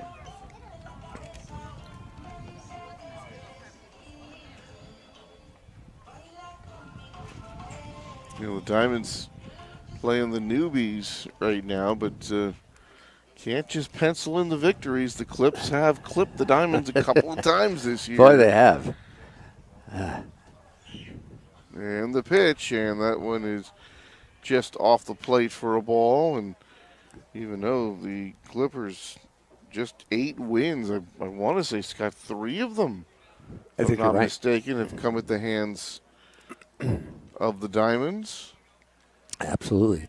You know, the Diamonds playing the newbies right now, but can't just pencil in the victories. The Clips have clipped the Diamonds a couple of times this year. Boy, they have. And the pitch, and that one is just off the plate for a ball. And even though the Clippers just 8 wins, I want to say, Scott, 3 of them, if I'm not mistaken, have come at the hands of the Diamonds. Absolutely.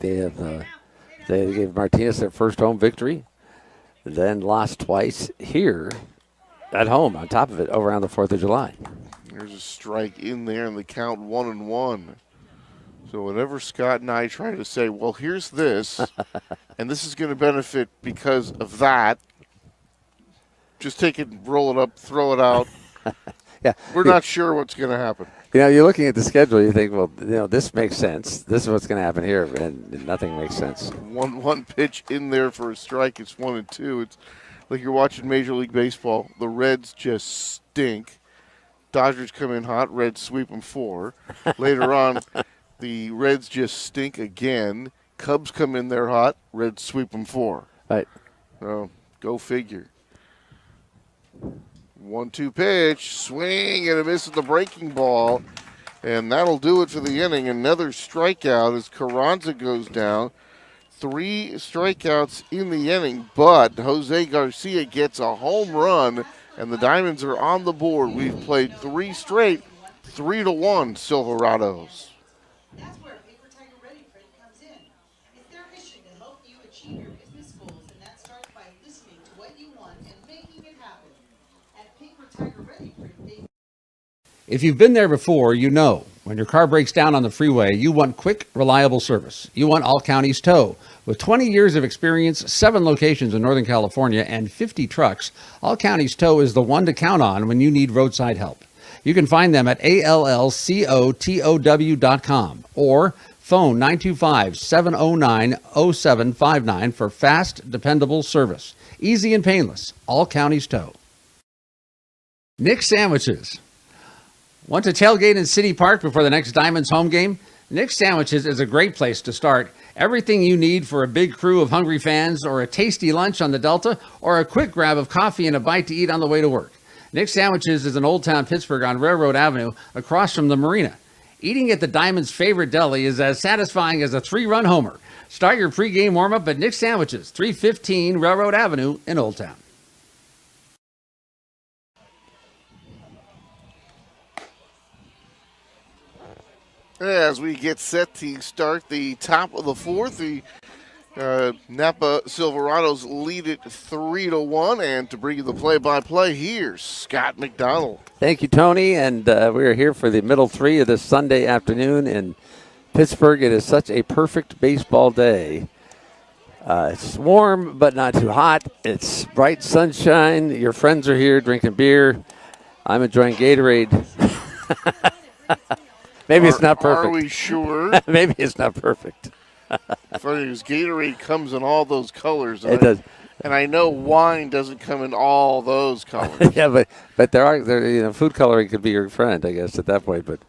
They gave Martinez their first home victory, then lost twice here at home on top of it over on the 4th of July. There's a strike in there, and the count 1-1. So whenever Scott and I try to say, well, here's this, and this is going to benefit because of that, just take it, roll it up, throw it out. Yeah. We're not sure what's going to happen. You're looking at the schedule, you think, well, this makes sense. This is what's going to happen here, and nothing makes sense. One pitch in there for a strike. It's 1-2. It's like you're watching Major League Baseball. The Reds just stink. Dodgers come in hot. Reds sweep them 4. Later on, the Reds just stink again. Cubs come in there hot. Reds sweep them 4. Right. So go figure. 1-2 pitch, swing and a miss at the breaking ball, and that'll do it for the inning. Another strikeout as Carranza goes down. 3 strikeouts in the inning, but Jose Garcia gets a home run, and the Diamonds are on the board. We've played 3 straight, 3-1 Silverados. That's where Paper Tiger Ready Print comes in. It's their mission to help you achieve your business goals, and that starts by listening to what you want and making it happen. At Paper Tiger Ready Print, If you've been there before, you know when your car breaks down on the freeway, you want quick, reliable service. You want All Counties Tow. With 20 years of experience, 7 locations in Northern California, and 50 trucks, All Counties Tow is the one to count on when you need roadside help. You can find them at allcotow.com or phone 925-709-0759 for fast, dependable service. Easy and painless. All Counties Tow. Nick's Sandwiches. Want to tailgate in City Park before the next Diamonds home game? Nick's Sandwiches is a great place to start. Everything you need for a big crew of hungry fans, or a tasty lunch on the Delta, or a quick grab of coffee and a bite to eat on the way to work. Nick's Sandwiches is in Old Town Pittsburgh on Railroad Avenue across from the marina. Eating at the Diamonds' favorite deli is as satisfying as a 3-run homer. Start your pregame warm-up at Nick's Sandwiches, 315 Railroad Avenue in Old Town. As we get set to start the top of the 4th, the Napa Silverados lead it 3-1. And to bring you the play-by-play, here's Scott McDonald. Thank you, Tony. And we are here for the middle 3 of this Sunday afternoon in Pittsburgh. It is such a perfect baseball day. It's warm, but not too hot. It's bright sunshine. Your friends are here drinking beer. I'm enjoying Gatorade. Maybe it's not perfect. Are we sure? Maybe it's not perfect. Funny because Gatorade comes in all those colors. It does. And I know wine doesn't come in all those colors. Yeah, but there food coloring could be your friend, I guess, at that point. But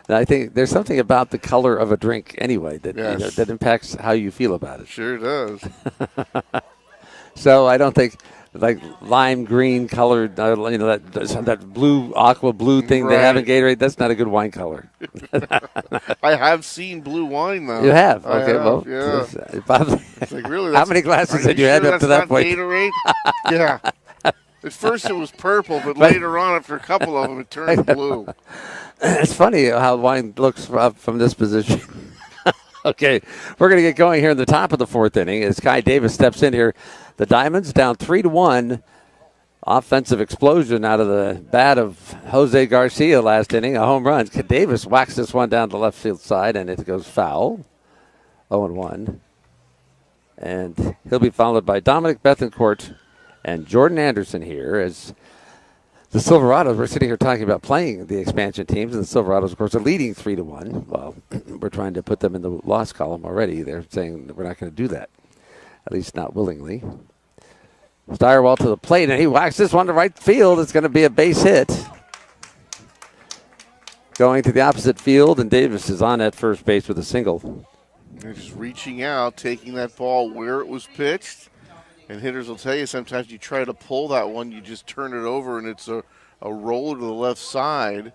I think there's something about the color of a drink anyway that Yes. that impacts how you feel about it. Sure does. So I don't think like lime green colored, that blue aqua blue thing they have in Gatorade. That's not a good wine color. I have seen blue wine though. You have? I Okay, have, well, yeah. It's Like, really, how many glasses had you had up to that point? Gatorade? Yeah. At first it was purple, but later on, after a couple of them, it turned blue. It's funny how wine looks from this position. Okay, we're going to get going here in the top of the 4th inning as Kai Davis steps in here. The Diamonds down 3-1. Offensive explosion out of the bat of Jose Garcia last inning, a home run. Davis whacks this one down the left field side, and it goes foul. 0-1. And he'll be followed by Dominic Bethencourt and Jordan Anderson here as the Silverados, we're sitting here talking about playing the expansion teams, and the Silverados, of course, are leading 3-1. Well, we're trying to put them in the loss column already. They're saying that we're not going to do that, at least not willingly. Steyerwalt to the plate, and he whacks this one to right field. It's going to be a base hit. Going to the opposite field, and Davis is on at first base with a single. They're just reaching out, taking that ball where it was pitched. And hitters will tell you sometimes you try to pull that one, you just turn it over, and it's a roller to the left side.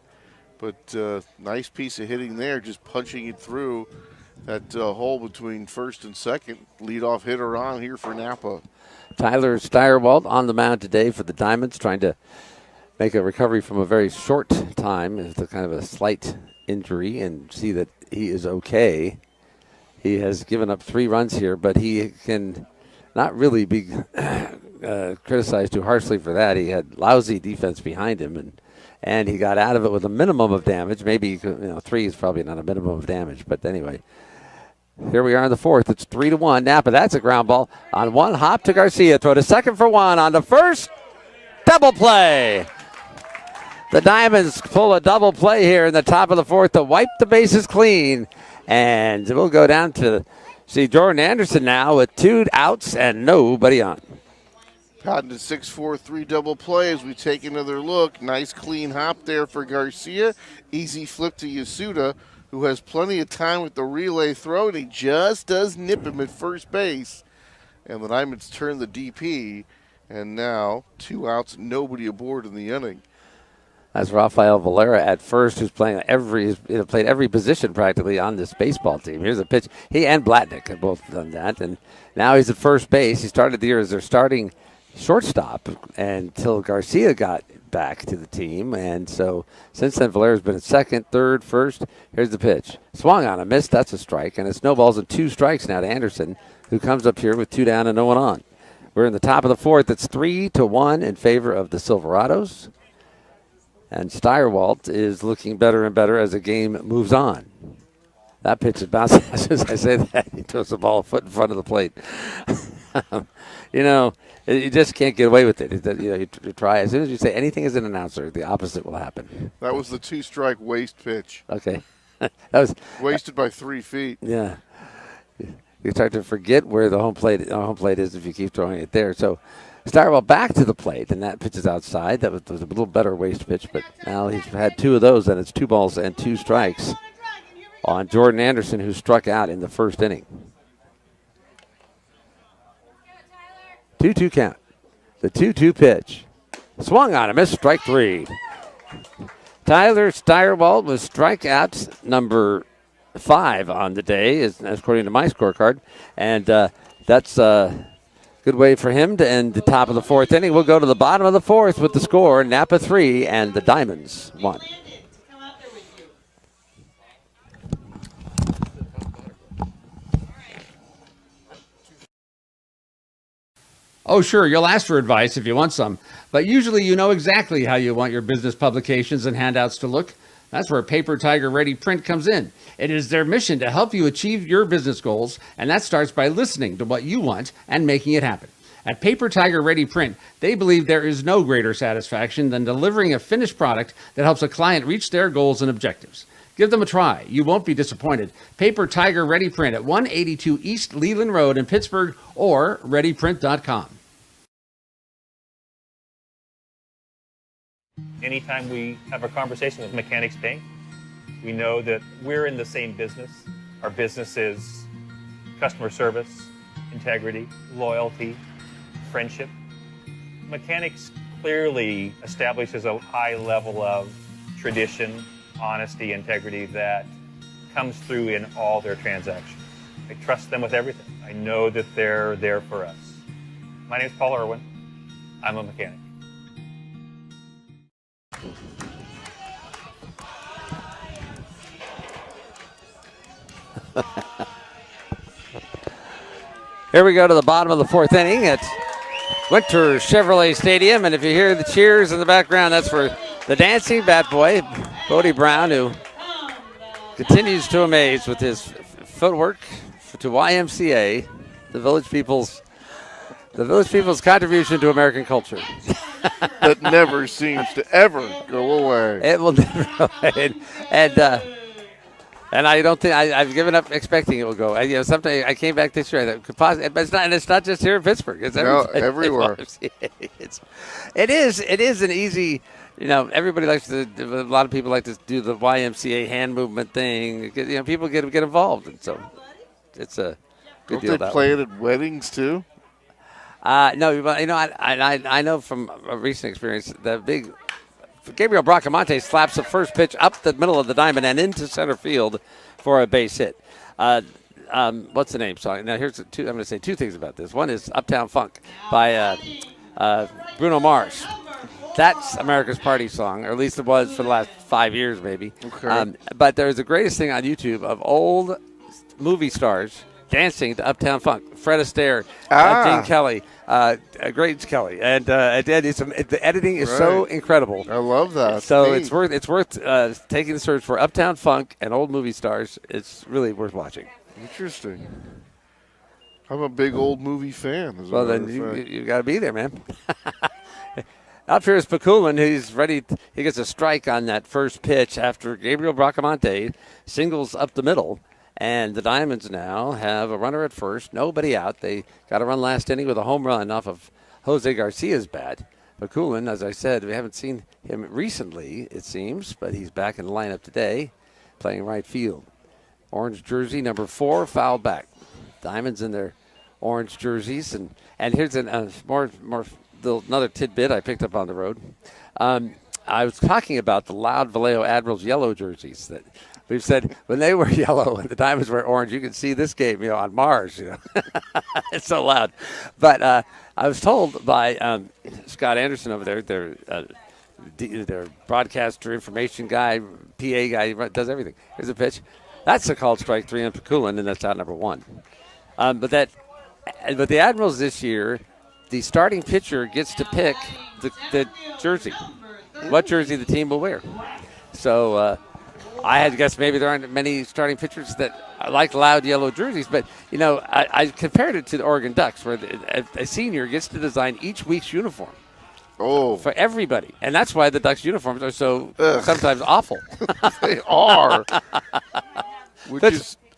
But nice piece of hitting there, just punching it through that hole between first and second. Leadoff hitter on here for Napa. Tyler Steyerwalt on the mound today for the Diamonds, trying to make a recovery from a very short time. It's a kind of a slight injury, and see that he is okay. He has given up 3 runs here, but he can not really be criticized too harshly for that. He had lousy defense behind him, and he got out of it with a minimum of damage. Maybe 3 is probably not a minimum of damage, but anyway. Here we are in the 4th. It's 3-1. Napa, that's a ground ball on one hop to Garcia. Throw to second for 1 on the first. Double play. The Diamonds pull a double play here in the top of the 4th to wipe the bases clean. And we'll go down to see Jordan Anderson now with 2 outs and nobody on. Patented 6-4-3 double play as we take another look. Nice clean hop there for Garcia. Easy flip to Yasuda, who has plenty of time with the relay throw, and he just does nip him at first base. And the Diamonds turn the DP, and now 2 outs, nobody aboard in the inning. That's Rafael Valera at first, who's playing played every position practically on this baseball team. Here's a pitch. He and Blatnick have both done that, and now he's at first base. He started the year as their starting shortstop until Garcia got back to the team, and so since then Valera's been at second, third, first. Here's the pitch. Swung on a miss. That's a strike, and it snowballs in 2 strikes now to Anderson, who comes up here with 2 down and no one on. We're in the top of the 4th. It's 3-1 in favor of the Silverados. And Steyerwalt is looking better and better as the game moves on. That pitch is bouncing. As soon as I say that, he throws the ball a foot in front of the plate. You just can't get away with it. You try. As soon as you say anything as an announcer, the opposite will happen. That was the 2-strike waste pitch. Okay. That was wasted by 3 feet. Yeah. You start to forget where the home plate is if you keep throwing it there. So Steyerwalt back to the plate, and that pitch is outside. That was a little better waste pitch, but now he's had 2 of those, and it's 2 balls and 2 strikes on Jordan Anderson, who struck out in the first inning. 2-2 count. The 2-2 pitch. Swung on a miss, strike 3. Tyler Steyerwalt was strikeout number 5 on the day, as according to my scorecard, and that's good way for him to end the top of the 4th inning. We'll go to the bottom of the 4th with the score, Napa 3 and the Diamonds 1. Oh, sure, you'll ask for advice if you want some, but usually you know exactly how you want your business publications and handouts to look. That's where Paper Tiger Ready Print comes in. It is their mission to help you achieve your business goals, and that starts by listening to what you want and making it happen. At Paper Tiger Ready Print, they believe there is no greater satisfaction than delivering a finished product that helps a client reach their goals and objectives. Give them a try. You won't be disappointed. Paper Tiger Ready Print at 182 East Leland Road in Pittsburgh or readyprint.com. Anytime we have a conversation with Mechanics Paint, we know that we're in the same business. Our business is customer service, integrity, loyalty, friendship. Mechanics clearly establishes a high level of tradition, honesty, integrity that comes through in all their transactions. I trust them with everything. I know that they're there for us. My name is Paul Irwin. I'm a mechanic. Here we go to the bottom of the 4th inning at Winter Chevrolet Stadium, and if you hear the cheers in the background, that's for the dancing bat boy, Bodie Brown, who continues to amaze with his footwork to YMCA, the village people's contribution to American culture. That never seems to ever go away. It will never go away. And I don't think I've given up expecting it will go. Sometimes I came back this year. That could possibly, but it's not. And it's not just here in Pittsburgh. It's everywhere. It is an easy. Everybody likes to. A lot of people like to do the YMCA hand movement thing. People get involved, and so it's a good deal. Don't they play it at weddings too? No, I know from a recent experience the big. Gabriel Bracamonte slaps the first pitch up the middle of the diamond and into center field for a base hit. What's the name song? Now, I'm going to say 2 things about this. One is Uptown Funk by Bruno Mars. That's America's party song, or at least it was for the last 5 years, maybe. Okay. But there's the greatest thing on YouTube of old movie stars dancing to Uptown Funk. Fred Astaire, Gene Kelly, Grace Kelly, and the editing is so incredible. I love that. So it's worth taking the search for Uptown Funk and old movie stars. It's really worth watching. Interesting. I'm a big old movie fan. Well, then you got to be there, man. Up here is Pakulin. He's ready. He gets a strike on that first pitch after Gabriel Bracamonte singles up the middle. And the Diamonds now have a runner at first, nobody out. They got a run last inning with a home run off of Jose Garcia's bat. Pakulin, as I said, we haven't seen him recently, it seems, but he's back in the lineup today, playing right field. Orange jersey, number 4, foul back. Diamonds in their orange jerseys. And here's another tidbit I picked up on the road. I was talking about the Loud Vallejo Admirals yellow jerseys that we've said when they were yellow and the Diamonds were orange, you could see this game, on Mars. It's so loud. But I was told by Scott Anderson over there, their broadcaster, information guy, PA guy, he does everything. Here's a pitch. That's a called strike 3 on Pakulin, and that's out number 1. But the Admirals this year, the starting pitcher gets to pick the jersey, what jersey the team will wear. So I had guessed maybe there aren't many starting pitchers that like loud yellow jerseys, but I compared it to the Oregon Ducks, where a senior gets to design each week's uniform. Oh, for everybody, and that's why the Ducks uniforms are so sometimes awful. They are.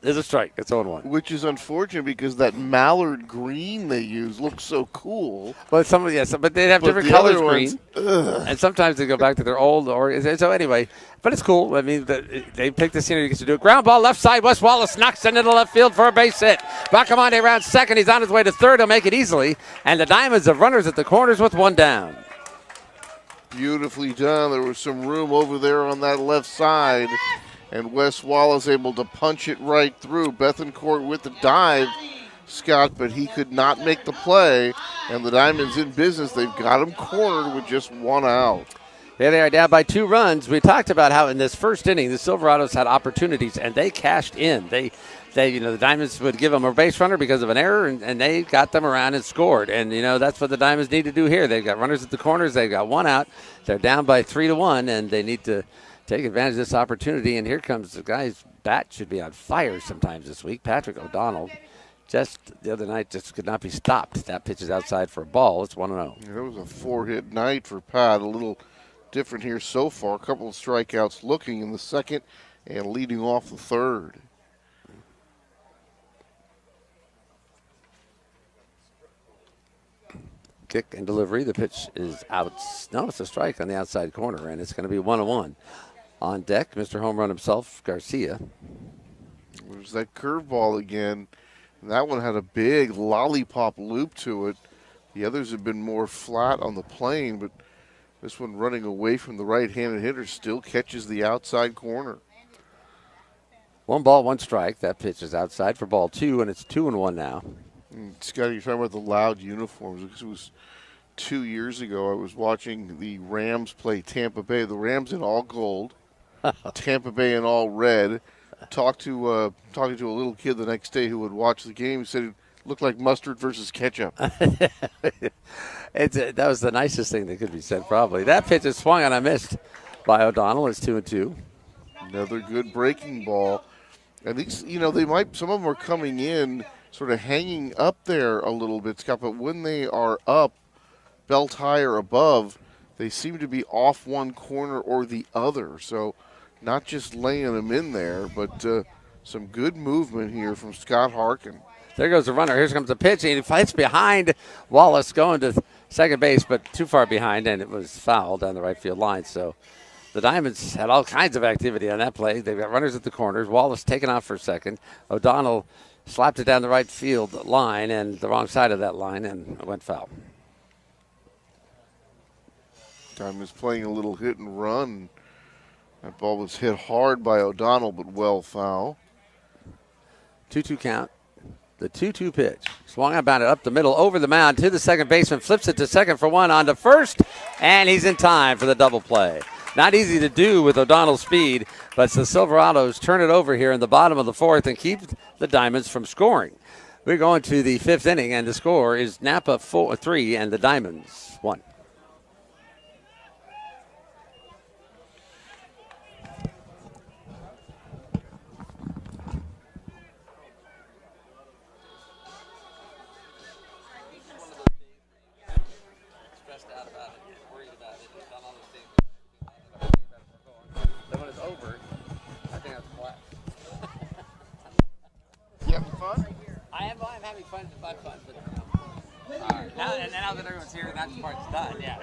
There's a strike. It's 0-1. Which is unfortunate because that mallard green they use looks so cool. But but they have different colors green, and sometimes they go back to their old. So anyway, but it's cool. I mean, they picked the scenery to do it. Ground ball left side. Wes Wallace knocks it into left field for a base hit. Bracamonte around second. He's on his way to third. He'll make it easily. And the Diamonds have runners at the corners with 1 down. Beautifully done. There was some room over there on that left side. And Wes Wallace able to punch it right through. Bethencourt with the dive, Scott, but he could not make the play. And the Diamonds in business. They've got him cornered with just 1 out. There they are, down by 2 runs. We talked about how in this first inning the Silverados had opportunities and they cashed in. The Diamonds would give them a base runner because of an error, and they got them around and scored. And that's what the Diamonds need to do here. They've got runners at the corners. They've got 1 out. They're down by 3-1, and they need to take advantage of this opportunity. And here comes the guy's bat should be on fire sometimes this week. Patrick O'Donnell, just the other night, just could not be stopped. That pitch is outside for a ball. It's 1-0. It was a 4-hit night for Pat. A little different here so far. A couple of strikeouts looking in the second and leading off the third. Kick and delivery. The pitch is out. No, it's a strike on the outside corner, and it's going to be 1-1. On deck, Mr. Home Run himself, Garcia. There's that curveball again. And that one had a big lollipop loop to it. The others have been more flat on the plane, but this one running away from the right-handed hitter still catches the outside corner. 1 ball, 1 strike. That pitch is outside for ball 2, and it's 2-1 now. Scotty, you're talking about the loud uniforms. Because it was 2 years ago, I was watching the Rams play Tampa Bay. The Rams in all gold, Tampa Bay in all red. Talking to a little kid the next day who would watch the game. He said it looked like mustard versus ketchup. That was the nicest thing that could be said, probably. That pitch is swung and I missed by O'Donnell. It's 2-2. Another good breaking ball. And these, some of them are coming in sort of hanging up there a little bit, Scott, but when they are up, belt high or above, they seem to be off one corner or the other. So not just laying them in there, but some good movement here from Scott Harkin. There goes the runner. Here comes the pitch. He fights behind Wallace going to second base, but too far behind, and it was fouled down the right field line. So the Diamonds had all kinds of activity on that play. They've got runners at the corners. Wallace taken off for second. O'Donnell slapped it down the right field line and the wrong side of that line, and it went foul. Diamonds playing a little hit and run. That ball was hit hard by O'Donnell, but well foul. 2-2 count. The 2-2 pitch. Swung about it up the middle, over the mound to the second baseman, flips it to second for 1, on to first, and he's in time for the double play. Not easy to do with O'Donnell's speed, but the Silverados turn it over here in the bottom of the fourth and keep the Diamonds from scoring. We're going to the fifth inning, and the score is Napa 3 and the Diamonds 1. I'm having fun. But, now that everyone's here, that part's done. Yeah.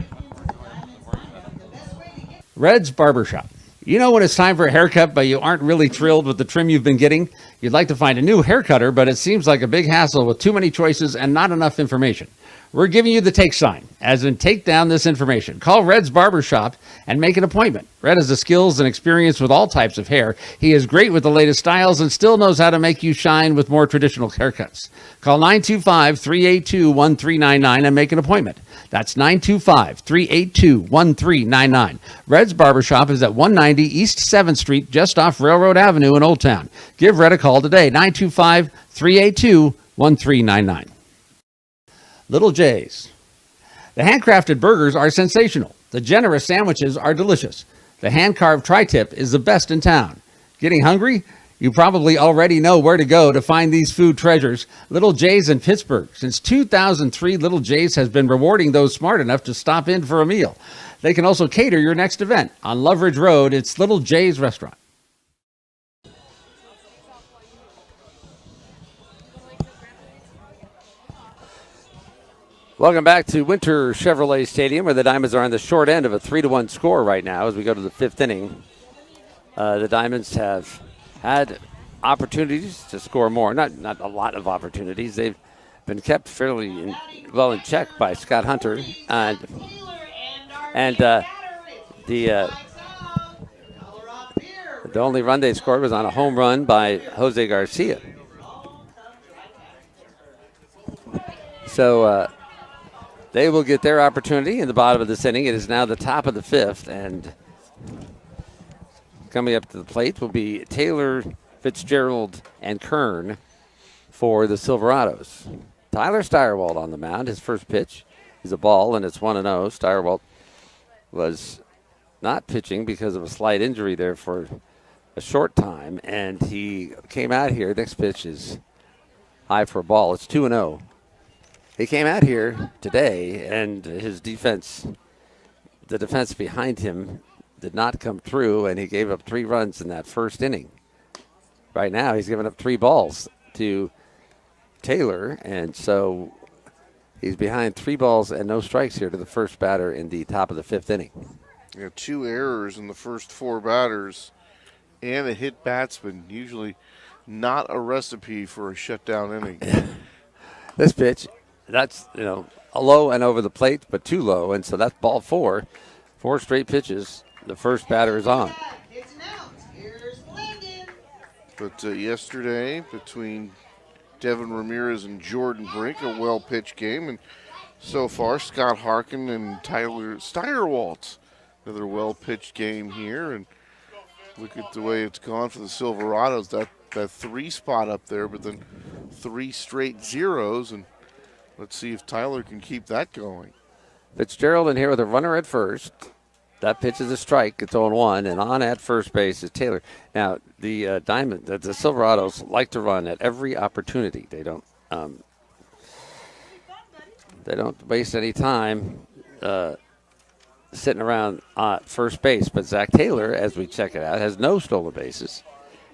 Red's Barbershop. You know when it's time for a haircut, but you aren't really thrilled with the trim you've been getting? You'd like to find a new hair cutter, but it seems like a big hassle with too many choices and not enough information. We're giving you the take sign, as in take down this information. Call Red's Barbershop and make an appointment. Red has the skills and experience with all types of hair. He is great with the latest styles and still knows how to make you shine with more traditional haircuts. Call 925-382-1399 and make an appointment. That's 925-382-1399. Red's Barbershop is at 190 East 7th Street, just off Railroad Avenue in Old Town. Give Red a call today, 925-382-1399. Little J's. The handcrafted burgers are sensational. The generous sandwiches are delicious. The hand-carved tri-tip is the best in town. Getting hungry? You probably already know where to go to find these food treasures. Little J's in Pittsburgh. Since 2003, Little J's has been rewarding those smart enough to stop in for a meal. They can also cater your next event. On Loveridge Road, it's Little J's Restaurant. Welcome back to Winter Chevrolet Stadium, where the Diamonds are on the short end of a 3-1 score right now as we go to the fifth inning. The Diamonds have had opportunities to score more. Not a lot of opportunities. They've been kept fairly well in check by Scott Hunter. The only run they scored was on a home run by Jose Garcia. So they will get their opportunity in the bottom of this inning. It is now the top of the fifth, and coming up to the plate will be Taylor, Fitzgerald, and Kern for the Silverados. Tyler Steyerwalt on the mound. His first pitch is a ball, and it's 1-0. Steyerwalt was not pitching because of a slight injury there for a short time, and he came out here. Next pitch is high for a ball. It's 2-0. He came out here today, and his defense, the defense behind him, did not come through, and he gave up 3 runs in that first inning. Right now, he's given up 3 balls to Taylor, and so he's behind 3 balls and no strikes here to the first batter in the top of the fifth inning. Yeah, 2 errors in the first 4 batters and a hit batsman. Usually not a recipe for a shutdown inning. This pitch, that's, a low and over the plate, but too low, and so that's ball 4. 4 straight pitches. The first batter is on. But yesterday, between Devin Ramirez and Jordan Brink, a well-pitched game, and so far Scott Harkin and Tyler Steyerwalt, another well-pitched game here. And look at the way it's gone for the Silverados. That 3 spot up there, but then 3 straight zeros, and let's see if Tyler can keep that going. Fitzgerald in here with a runner at first. That pitch is a strike. It's 0-1, and on at first base is Taylor. Now, the the Silverados like to run at every opportunity. They don't waste any time sitting around first base. But Zach Taylor, as we check it out, has no stolen bases,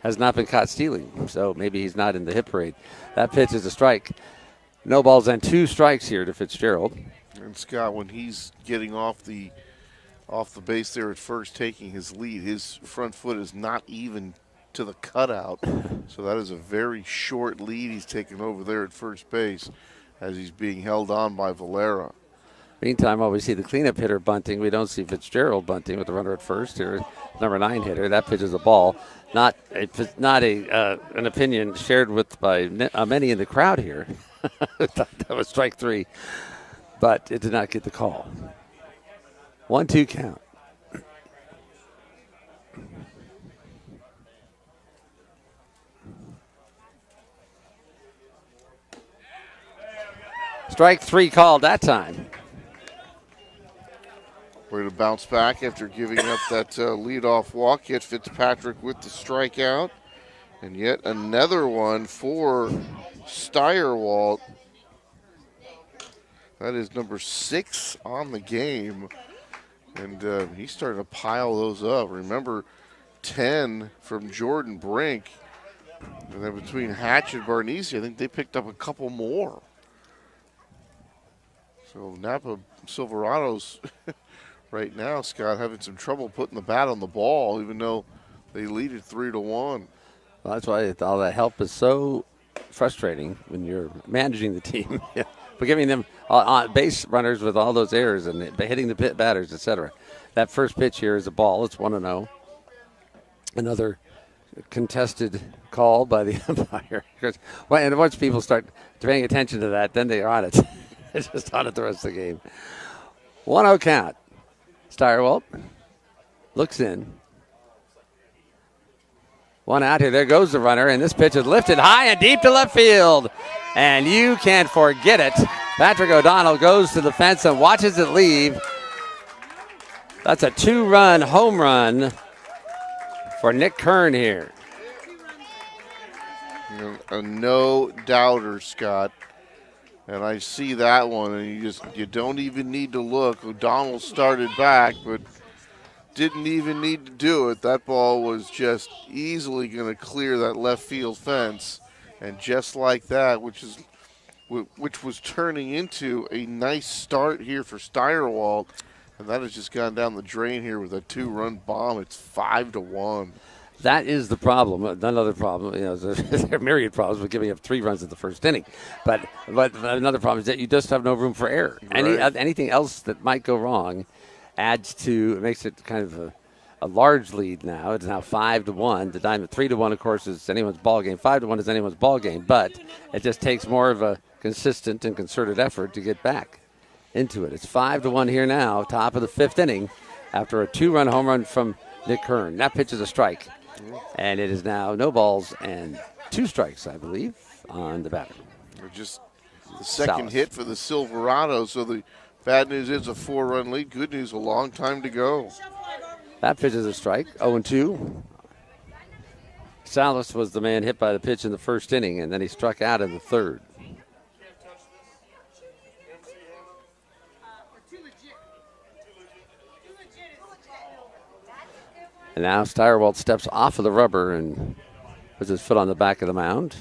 has not been caught stealing. So maybe he's not in the hit parade. That pitch is a strike. No balls and 2 strikes here to Fitzgerald. And Scott, when he's getting off the base there at first, taking his lead, his front foot is not even to the cutout. So that is a very short lead he's taken over there at first base as he's being held on by Valera. Meantime, while we see the cleanup hitter bunting, we don't see Fitzgerald bunting with the runner at first. Here, number 9 hitter. That pitch is a ball. Not an opinion shared by many in the crowd here. That was strike 3, but it did not get the call. 1-2 count. Strike 3 called that time. Way to bounce back after giving up that leadoff walk. Yet Fitzpatrick with the strikeout. And yet another one for Steyerwalt. That is number 6 on the game. And he's starting to pile those up. Remember, 10 from Jordan Brink. And then between Hatch and Barnese, I think they picked up a couple more. So Napa Silverados right now, Scott, having some trouble putting the bat on the ball, even though they lead it 3-1. Well, that's why all that help is so frustrating when you're managing the team. But giving them base runners with all those errors and hitting the pit batters, etc. That first pitch here is a ball. It's 1-0. Another contested call by the umpire. And once people start paying attention to that, then they're on it. They're just on it the rest of the game. 1-0 count. Steyerwalt looks in. One out here. There goes the runner, and this pitch is lifted high and deep to left field. And you can't forget it. Patrick O'Donnell goes to the fence and watches it leave. That's a 2-run home run for Nick Kern here. A no-doubter, Scott. And I see that one, and you don't even need to look. O'Donnell started back, but didn't even need to do it. That ball was just easily going to clear that left field fence. And just like that, which was turning into a nice start here for Steyerwalt, and that has just gone down the drain here with a 2-run bomb. It's 5-1. That is the problem. Another problem, there are myriad problems with giving up 3 runs in the first inning. But another problem is that you just have no room for error. Right. Anything else that might go wrong makes it kind of a large lead now. It's now 5-1. The Diamond 3-1, of course, is anyone's ball game. 5-1 is anyone's ball game. But it just takes more of a consistent and concerted effort to get back into it. It's 5-1 here now, top of the 5th inning, after a 2-run home run from Nick Kern. That pitch is a strike. And it is now no balls and 2 strikes, I believe, on the batter. Just the second hit for the Silverados. So the bad news is a 4-run lead. Good news, a long time to go. That pitch is a strike, 0-2. Salas was the man hit by the pitch in the first inning, and then he struck out in the third. And now Steyerwalt steps off of the rubber and puts his foot on the back of the mound.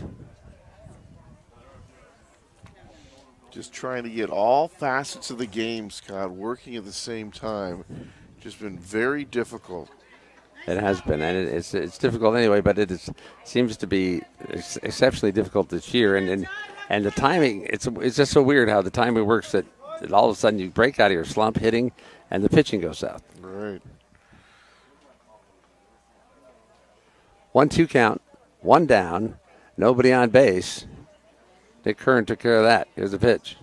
Just trying to get all facets of the game, Scott, working at the same time. Just been very difficult. It has been, and it's difficult anyway, but it seems to be exceptionally difficult this year. And the timing, it's just so weird how the timing works that all of a sudden you break out of your slump hitting and the pitching goes south. Right. 1-2 count, 1 down, nobody on base. Nick Kern took care of that. Here's the pitch.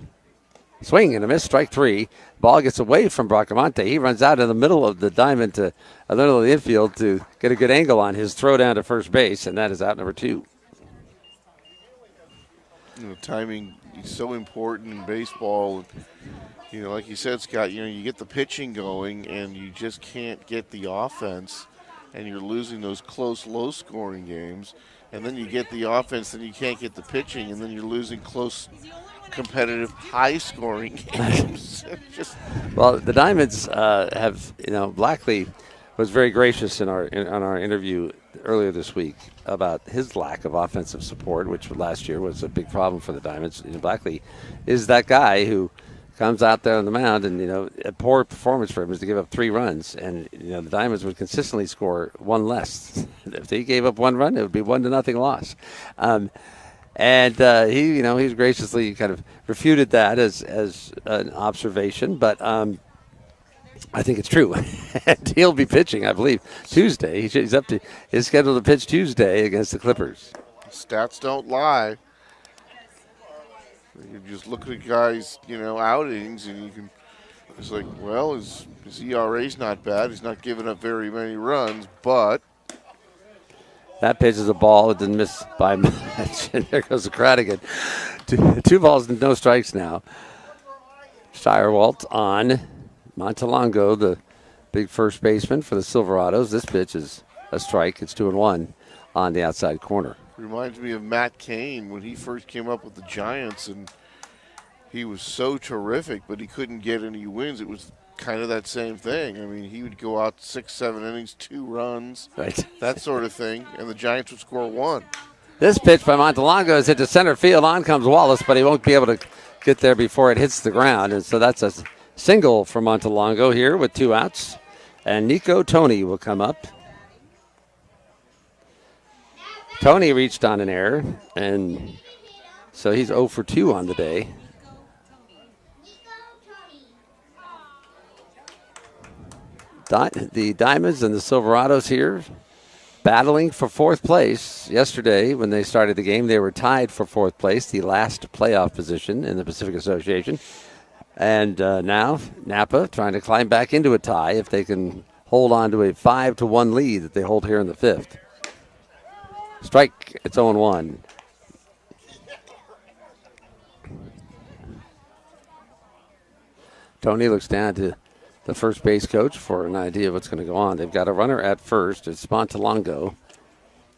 Swing and a miss, strike 3. Ball gets away from Bracamonte. He runs out in the middle of the diamond to a little of the infield to get a good angle on his throw down to first base, and that is out number 2. Timing is so important in baseball. Like you said, Scott, you get the pitching going, and you just can't get the offense, and you're losing those close, low-scoring games. And then you get the offense, and you can't get the pitching, and then you're losing close, competitive, high-scoring games. Well, the Diamonds have, Blackley was very gracious on our interview earlier this week about his lack of offensive support, which last year was a big problem for the Diamonds. Blackley is that guy who comes out there on the mound, and a poor performance for him is to give up 3 runs, and the Diamonds would consistently score 1 less. If they gave up 1 run, it would be 1-0 loss. He he's graciously kind of refuted that as an observation, but I think it's true. And he'll be pitching, I believe, Tuesday. He's scheduled to pitch Tuesday against the Clippers. Stats don't lie. You just look at guys, outings, and you can. It's like, well, his ERA's not bad. He's not giving up very many runs, but That pitch is a ball. It didn't miss by much. And there goes the crowd again. Two balls and no strikes now. Shirewalt on Montalongo, the big first baseman for the Silverados. This pitch is a strike. It's 2-1 on the outside corner. Reminds me of Matt Cain when he first came up with the Giants, and he was so terrific, but he couldn't get any wins. It was kind of that same thing. I mean, he would go out 6-7 innings, 2 runs, Right. that sort of thing, and the Giants would score 1. This pitch by Montalongo is hit to center field. On comes Wallace, but he won't be able to get there before it hits the ground. And so that's a single for Montalongo here with 2 outs. And Nico Tony will come up. Tony reached on an error, and so he's 0 for 2 on the day. The Diamonds and the Silverados here battling for 4th place. Yesterday, when they started the game, they were tied for 4th place, the last playoff position in the Pacific Association. And now Napa trying to climb back into a tie if they can hold on to a 5-1 lead that they hold here in the 5th. Strike, it's 0-1. Tony looks down to the first base coach for an idea of what's going to go on. They've got a runner at first. It's Montalongo.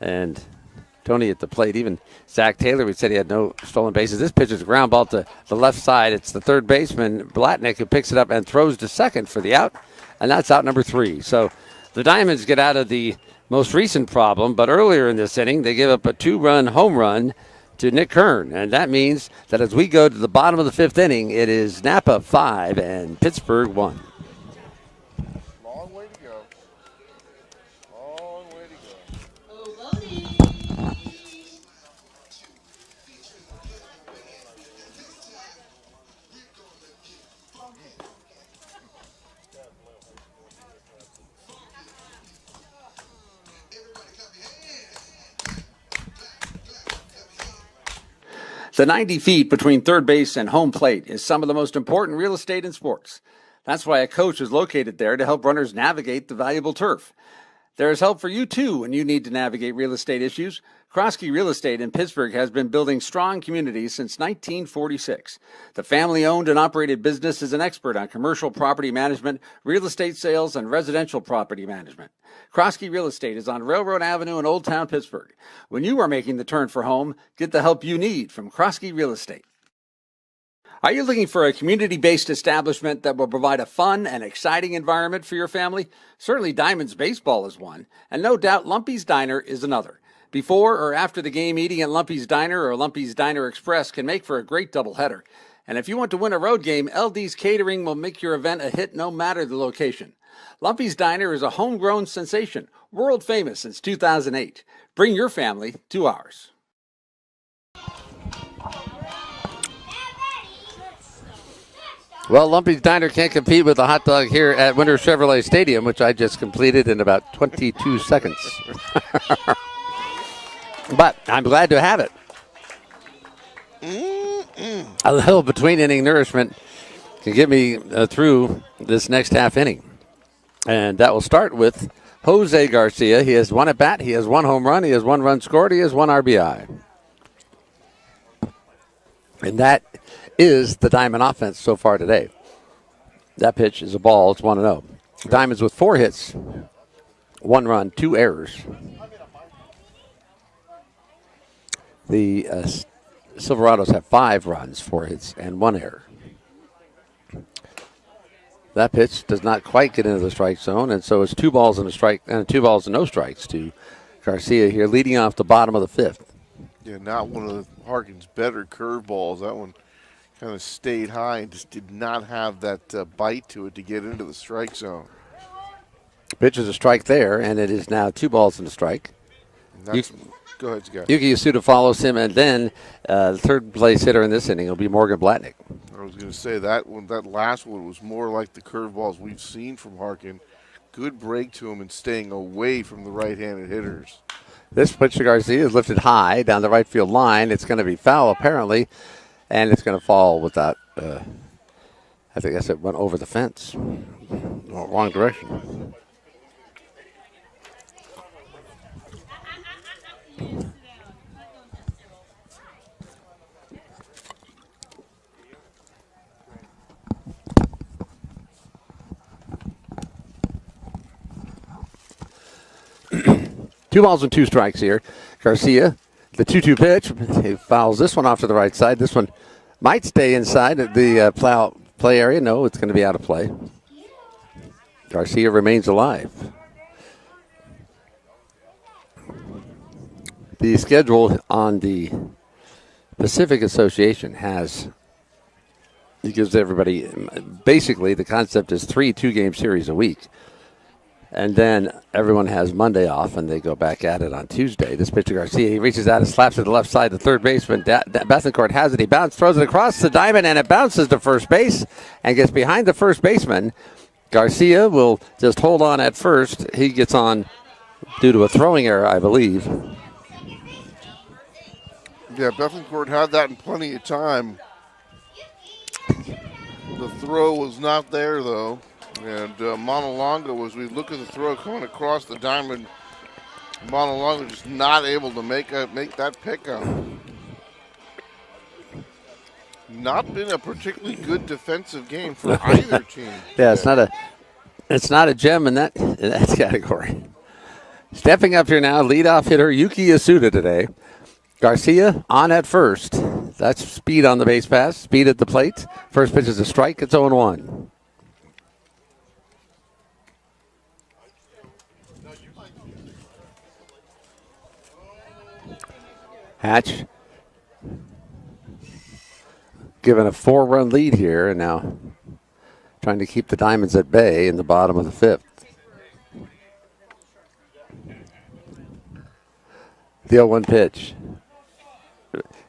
And Tony at the plate. Even Zach Taylor, we said he had no stolen bases. This pitch is a ground ball to the left side. It's the third baseman, Blatnick, who picks it up and throws to second for the out. And that's out number 3. So the Diamonds get out of the most recent problem, but earlier in this inning, they give up a 2-run home run to Nick Kern. And that means that as we go to the bottom of the 5th inning, it is Napa 5 and Pittsburgh 1. Long way to go. Long way to go. Oh, Bodie. The 90 feet between third base and home plate is some of the most important real estate in sports. That's why a coach is located there to help runners navigate the valuable turf. There is help for you, too, when you need to navigate real estate issues. Kroski Real Estate in Pittsburgh has been building strong communities since 1946. The family-owned and operated business is an expert on commercial property management, real estate sales, and residential property management. Kroski Real Estate is on Railroad Avenue in Old Town Pittsburgh. When you are making the turn for home, get the help you need from Kroski Real Estate. Are you looking for a community-based establishment that will provide a fun and exciting environment for your family? Certainly Diamonds Baseball is one, and no doubt Lumpy's Diner is another. Before or after the game, eating at Lumpy's Diner or Lumpy's Diner Express can make for a great doubleheader. And if you want to win a road game, LD's Catering will make your event a hit no matter the location. Lumpy's Diner is a homegrown sensation, world famous since 2008. Bring your family to ours. Well, Lumpy's Diner can't compete with the hot dog here at Winter Chevrolet Stadium, which I just completed in about 22 seconds. But I'm glad to have it. A little between-inning nourishment can get me through this next half inning. And that will start with Jose Garcia. He has 1 at-bat. He has 1 home run. He has 1 run scored. He has 1 RBI. And that is the Diamond offense so far today. That pitch is a ball. It's 1-0. Diamonds with 4 hits, 1 run, 2 errors. The Silverados have 5 runs, 4 hits, and 1 error. That pitch does not quite get into the strike zone, and so it's 2 balls and a strike, and 2 balls and no strikes to Garcia here, leading off the bottom of the 5th. Yeah, not one of Harkin's better curveballs. That one kind of stayed high and just did not have that bite to it to get into the strike zone. Pitch is a strike there, and it is now 2 balls and a strike. Go ahead, Scott. Yuki Yasuda follows him, and then the third place hitter in this inning will be Morgan Blatnick. I was going to say that one, that last one was more like the curveballs we've seen from Harkin. Good break to him and staying away from the right-handed hitters. This pitch to Garcia is lifted high down the right field line. It's going to be foul, apparently, and it's going to fall without, I guess it went over the fence. Wrong direction. Two balls and 2 strikes here. Garcia, the 2-2 pitch. He fouls this one off to the right side. This one might stay inside the play area. No, it's going to be out of play. Garcia remains alive. The schedule on the Pacific Association it gives everybody, basically the concept is 3 2-game series a week. And then everyone has Monday off, and they go back at it on Tuesday. This pitch to Garcia, he reaches out and slaps to the left side. The third baseman, Bethencourt, has it. He throws it across the diamond, and it bounces to first base and gets behind the first baseman. Garcia will just hold on at first. He gets on due to a throwing error, I believe. Yeah, Bethencourt had that in plenty of time. The throw was not there, though. And Monalongo, as we look at the throw coming across the diamond, Monalongo just not able to make that pickup. Not been a particularly good defensive game for either team. Yeah, it's not a gem in that category. Stepping up here now, leadoff hitter Yuki Yasuda today. Garcia on at first. That's speed on the base pass, speed at the plate. First pitch is a strike. It's 0-1. Hatch given a 4-run lead here, and now trying to keep the Diamonds at bay in the bottom of the 5th. The 0-1 pitch.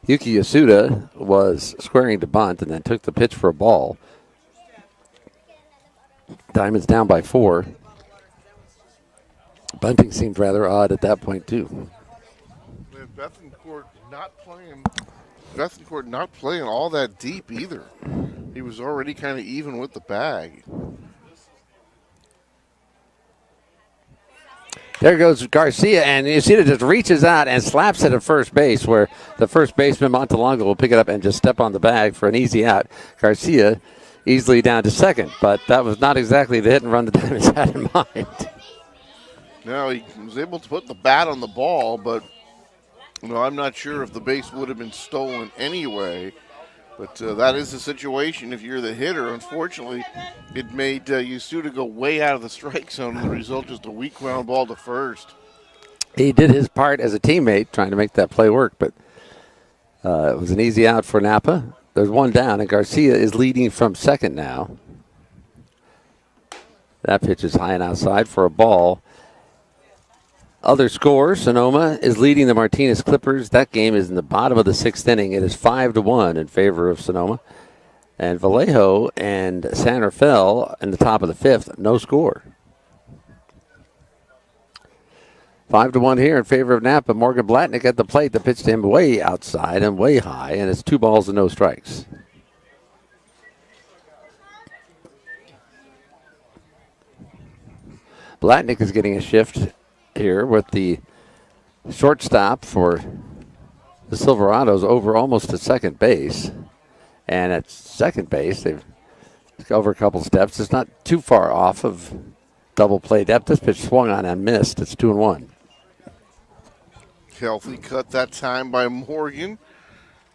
Yuki Yasuda was squaring to bunt and then took the pitch for a ball. Diamonds down by 4. Bunting seemed rather odd at that point, too. Bethencourt not playing all that deep either. He was already kind of even with the bag. There goes Garcia, and Yasuda just reaches out and slaps it at first base, where the first baseman, Montalongo, will pick it up and just step on the bag for an easy out. Garcia easily down to second, but that was not exactly the hit and run the Diamonds had in mind. No, he was able to put the bat on the ball, but I'm not sure if the base would have been stolen anyway. But that is the situation if you're the hitter. Unfortunately, it made Yasuda go way out of the strike zone, and the result just a weak ground ball to first. He did his part as a teammate trying to make that play work, but it was an easy out for Napa. There's one down, and Garcia is leading from second now. That pitch is high and outside for a ball. Other scores, Sonoma is leading the Martinez Clippers. That game is in the bottom of the 6th inning. It is 5-1 in favor of Sonoma. And Vallejo and San Rafael in the top of the 5th, no score. 5-1 here in favor of Napa. Morgan Blatnick at the plate. The pitch to him way outside and way high, and it's 2 balls and no strikes. Blatnick is getting a shift here with the shortstop for the Silverados over almost to second base. And at second base, they've over a couple steps. It's not too far off of double play depth. This pitch swung on and missed. It's 2-1. Healthy cut that time by Morgan.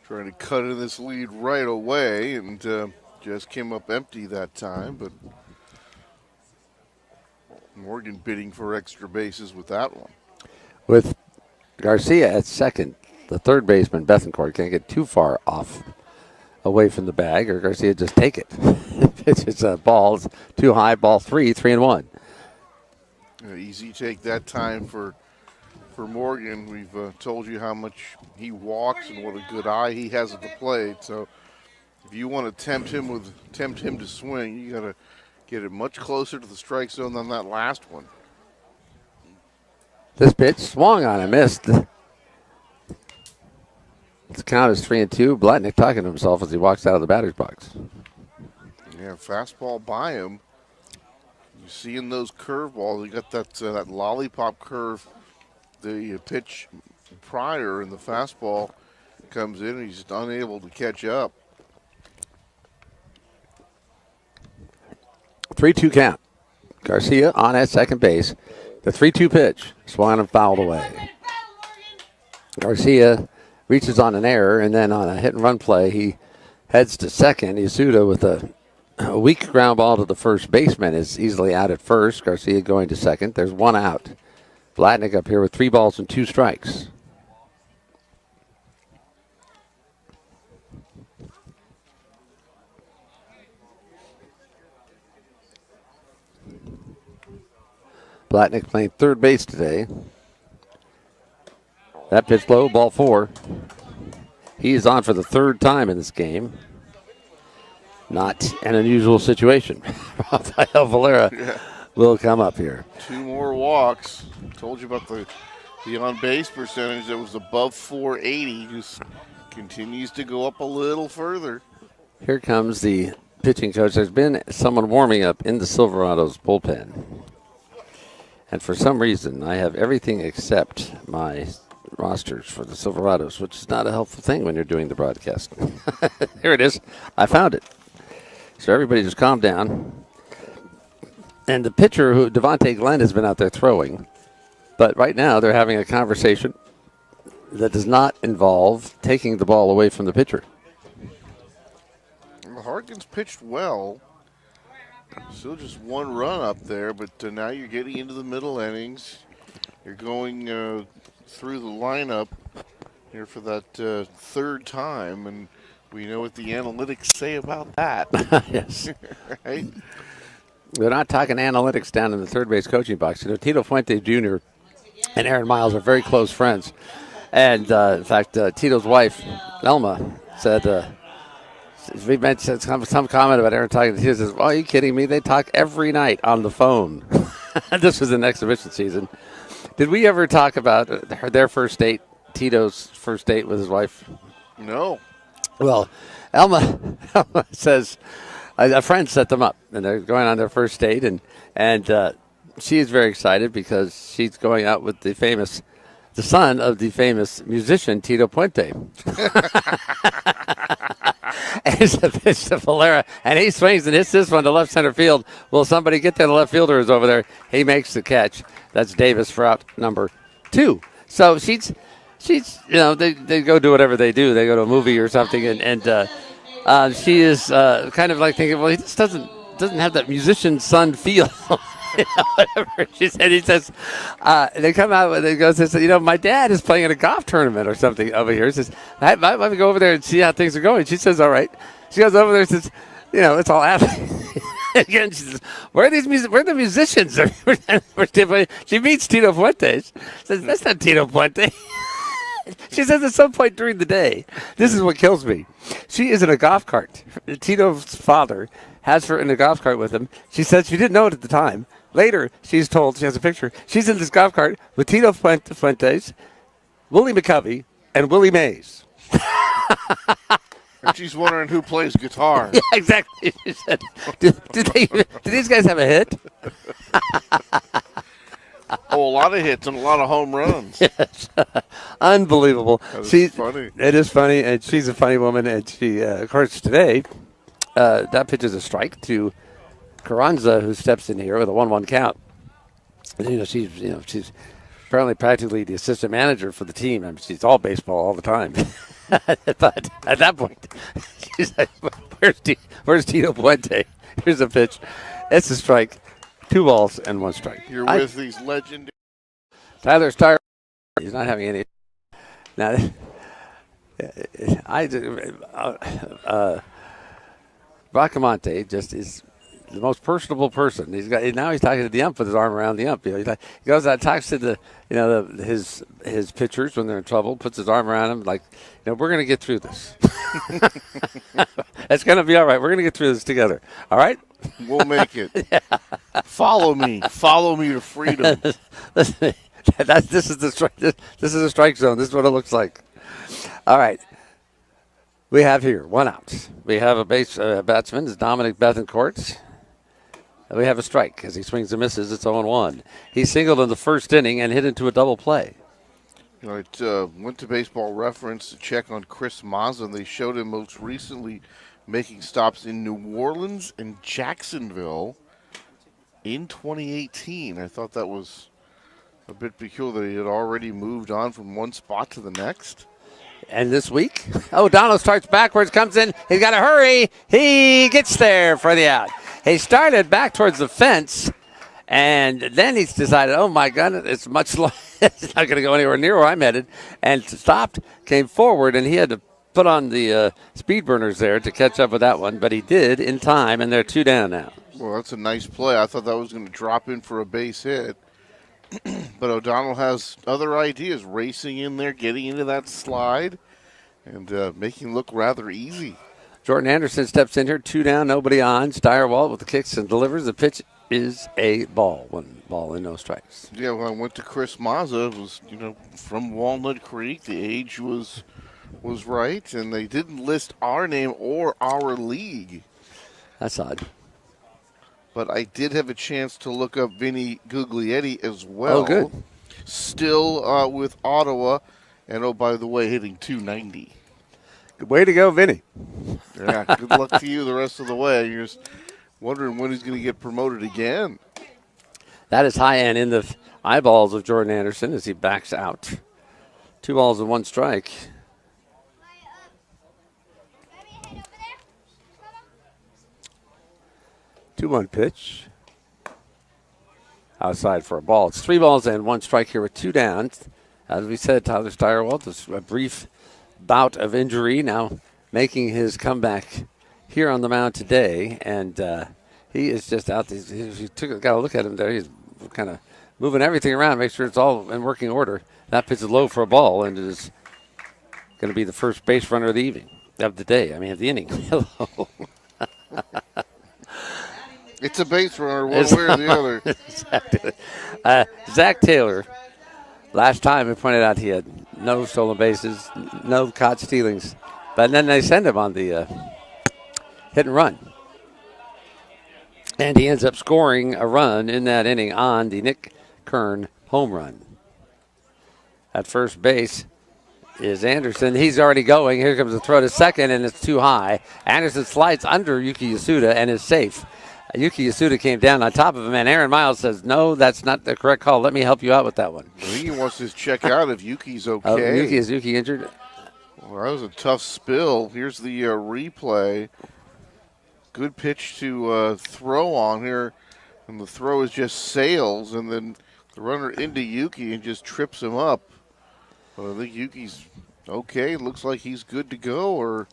Trying to cut in this lead right away, and just came up empty that time, but Morgan bidding for extra bases with that one. With Garcia at second, the third baseman, Bethencourt, can't get too far off away from the bag, or Garcia just take it. It's a ball. It's too high. Ball 3-1. Easy take that time for Morgan. We've told you how much he walks and what a good eye he has at the plate. So if you want to tempt him to swing, you got to get it much closer to the strike zone than that last one. This pitch swung on and missed. The count is 3-2. Blatnick talking to himself as he walks out of the batter's box. Yeah, fastball by him. You see in those curveballs, you got that lollipop curve. The pitch prior, and the fastball comes in, and he's unable to catch up. 3-2 count. Garcia on at second base. The 3-2 pitch. Swung and fouled away. Garcia reaches on an error, and then on a hit-and-run play, he heads to second. Yasuda with a weak ground ball to the first baseman is easily out at first. Garcia going to second. There's one out. Blatnick up here with 3 balls and 2 strikes. Blatnick playing third base today. That pitch low, ball 4. He is on for the 3rd time in this game. Not an unusual situation. Rafael Valera will come up here. 2 more walks. Told you about the on-base percentage that was above 480. Just continues to go up a little further. Here comes the pitching coach. There's been someone warming up in the Silverados bullpen. And for some reason, I have everything except my rosters for the Silverados, which is not a helpful thing when you're doing the broadcast. Here it is. I found it. So everybody just calm down. And the pitcher, who Devontae Glenn, has been out there throwing. But right now, they're having a conversation that does not involve taking the ball away from the pitcher. Well, Harkins pitched well. Still just 1 run up there, but now you're getting into the middle innings. You're going through the lineup here for that 3rd time, and we know what the analytics say about that. Yes. Right? They're not talking analytics down in the third base coaching box. You know, Tito Fuente Jr. and Aaron Miles are very close friends. And, in fact, Tito's wife, Elma, said, we mentioned some comment about Aaron talking to Tito. Says, "Oh, are you kidding me? They talk every night on the phone." This was an exhibition season. Did we ever talk about their first date, Tito's first date with his wife? No. Well, Elma says a friend set them up, and they're going on their first date, and she is very excited because she's going out with the son of the famous musician Tito Puente. And it's a pitch to Valera, and he swings and hits this one to left center field. Will somebody get there? The left fielder is over there. He makes the catch. That's Davis for out number 2. So she's they go do whatever they do. They go to a movie or something, and she is kind of like thinking, well, he just doesn't have that musician son feel. Whatever she said. He says, they come out and they go, says, my dad is playing in a golf tournament or something over here. He says, I might go over there and see how things are going. She says, all right. She goes over there and says, it's all happening. Again, she says, where are the musicians? She meets Tito Fuentes. Says, that's not Tito Fuente. She says at some point during the day, this is what kills me. She is in a golf cart. Tito's father has her in a golf cart with him. She said she didn't know it at the time. Later, she's told, she has a picture, she's in this golf cart with Tito Fuentes, Willie McCovey, and Willie Mays. And she's wondering who plays guitar. Yeah, exactly. She said, did these guys have a hit? A lot of hits and a lot of home runs. Yes. Unbelievable. That's funny. It is funny, and she's a funny woman. And she, of course, today, that pitch is a strike to Carranza, who steps in here with a 1-1 count. And, she's apparently practically the assistant manager for the team. I mean, she's all baseball all the time. But at that point, she's like, where's Tito Puente? Here's a pitch. It's a strike. 2 balls and 1 strike. You're with these legendary. Tyler Starr. He's not having any. Now, Bracamonte just is the most personable person. Now he's talking to the ump with his arm around the ump. He goes out, talks to his pitchers when they're in trouble, puts his arm around them, like, we're going to get through this. It's going to be all right. We're going to get through this together. All right? We'll make it. Yeah. Follow me to freedom. This is the strike zone. This is what it looks like. All right. We have here 1 out. We have a batsman. It's Dominic Bethencourt. We have a strike as he swings and misses. It's 0-1. He singled in the first inning and hit into a double play. You know, it went to Baseball Reference to check on Chris Mazza, and they showed him most recently making stops in New Orleans and Jacksonville in 2018. I thought that was a bit peculiar that he had already moved on from one spot to the next. And this week, O'Donnell starts backwards, comes in. He's got to hurry. He gets there for the out. He started back towards the fence, and then he's decided, oh, my God, it's much longer. It's not going to go anywhere near where I'm headed. And stopped, came forward, and he had to put on the speed burners there to catch up with that one. But he did in time, and they're 2 down now. Well, that's a nice play. I thought that was going to drop in for a base hit. But O'Donnell has other ideas, racing in there, getting into that slide, and making it look rather easy. Jordan Anderson steps in here, 2 down, nobody on. Steyerwalt with the kicks and delivers. The pitch is a ball. 1 ball and no strikes. Yeah, when I went to Chris Mazza, it was, from Walnut Creek. The age was right, and they didn't list our name or our league. That's odd. But I did have a chance to look up Vinny Guglietti as well. Oh, good. Still with Ottawa, and oh, by the way, hitting .290. Good way to go, Vinny. Yeah, good luck to you the rest of the way. You're just wondering when he's going to get promoted again. That is high and in the eyeballs of Jordan Anderson as he backs out. 2 balls and 1 strike. 2-1 pitch. Outside for a ball. It's 3 balls and 1 strike here with 2 down. As we said, Tyler Steyerwalt, this a brief bout of injury, now making his comeback here on the mound today. And he is just out. Got a look at him there. He's kind of moving everything around, make sure it's all in working order. That pitch is low for a ball, and it is going to be the first base runner of the evening, of the day. I mean, of the inning. Hello. It's a base runner, one way or the other. Exactly. Zach Taylor, last time we pointed out he had no stolen bases, no caught stealings, but then they send him on the hit and run. And he ends up scoring a run in that inning on the Nick Kern home run. At first base is Anderson. He's already going. Here comes the throw to second, and it's too high. Anderson slides under Yuki Yasuda and is safe. Yuki Yasuda came down on top of him, and Aaron Miles says, no, that's not the correct call. Let me help you out with that one. I think he wants to check out if Yuki's okay. Oh, is Yuki injured? Well, that was a tough spill. Here's the replay. Good pitch to throw on here, and the throw is just sails, and then the runner into Yuki and just trips him up. But I think Yuki's okay. It looks like he's good to go, or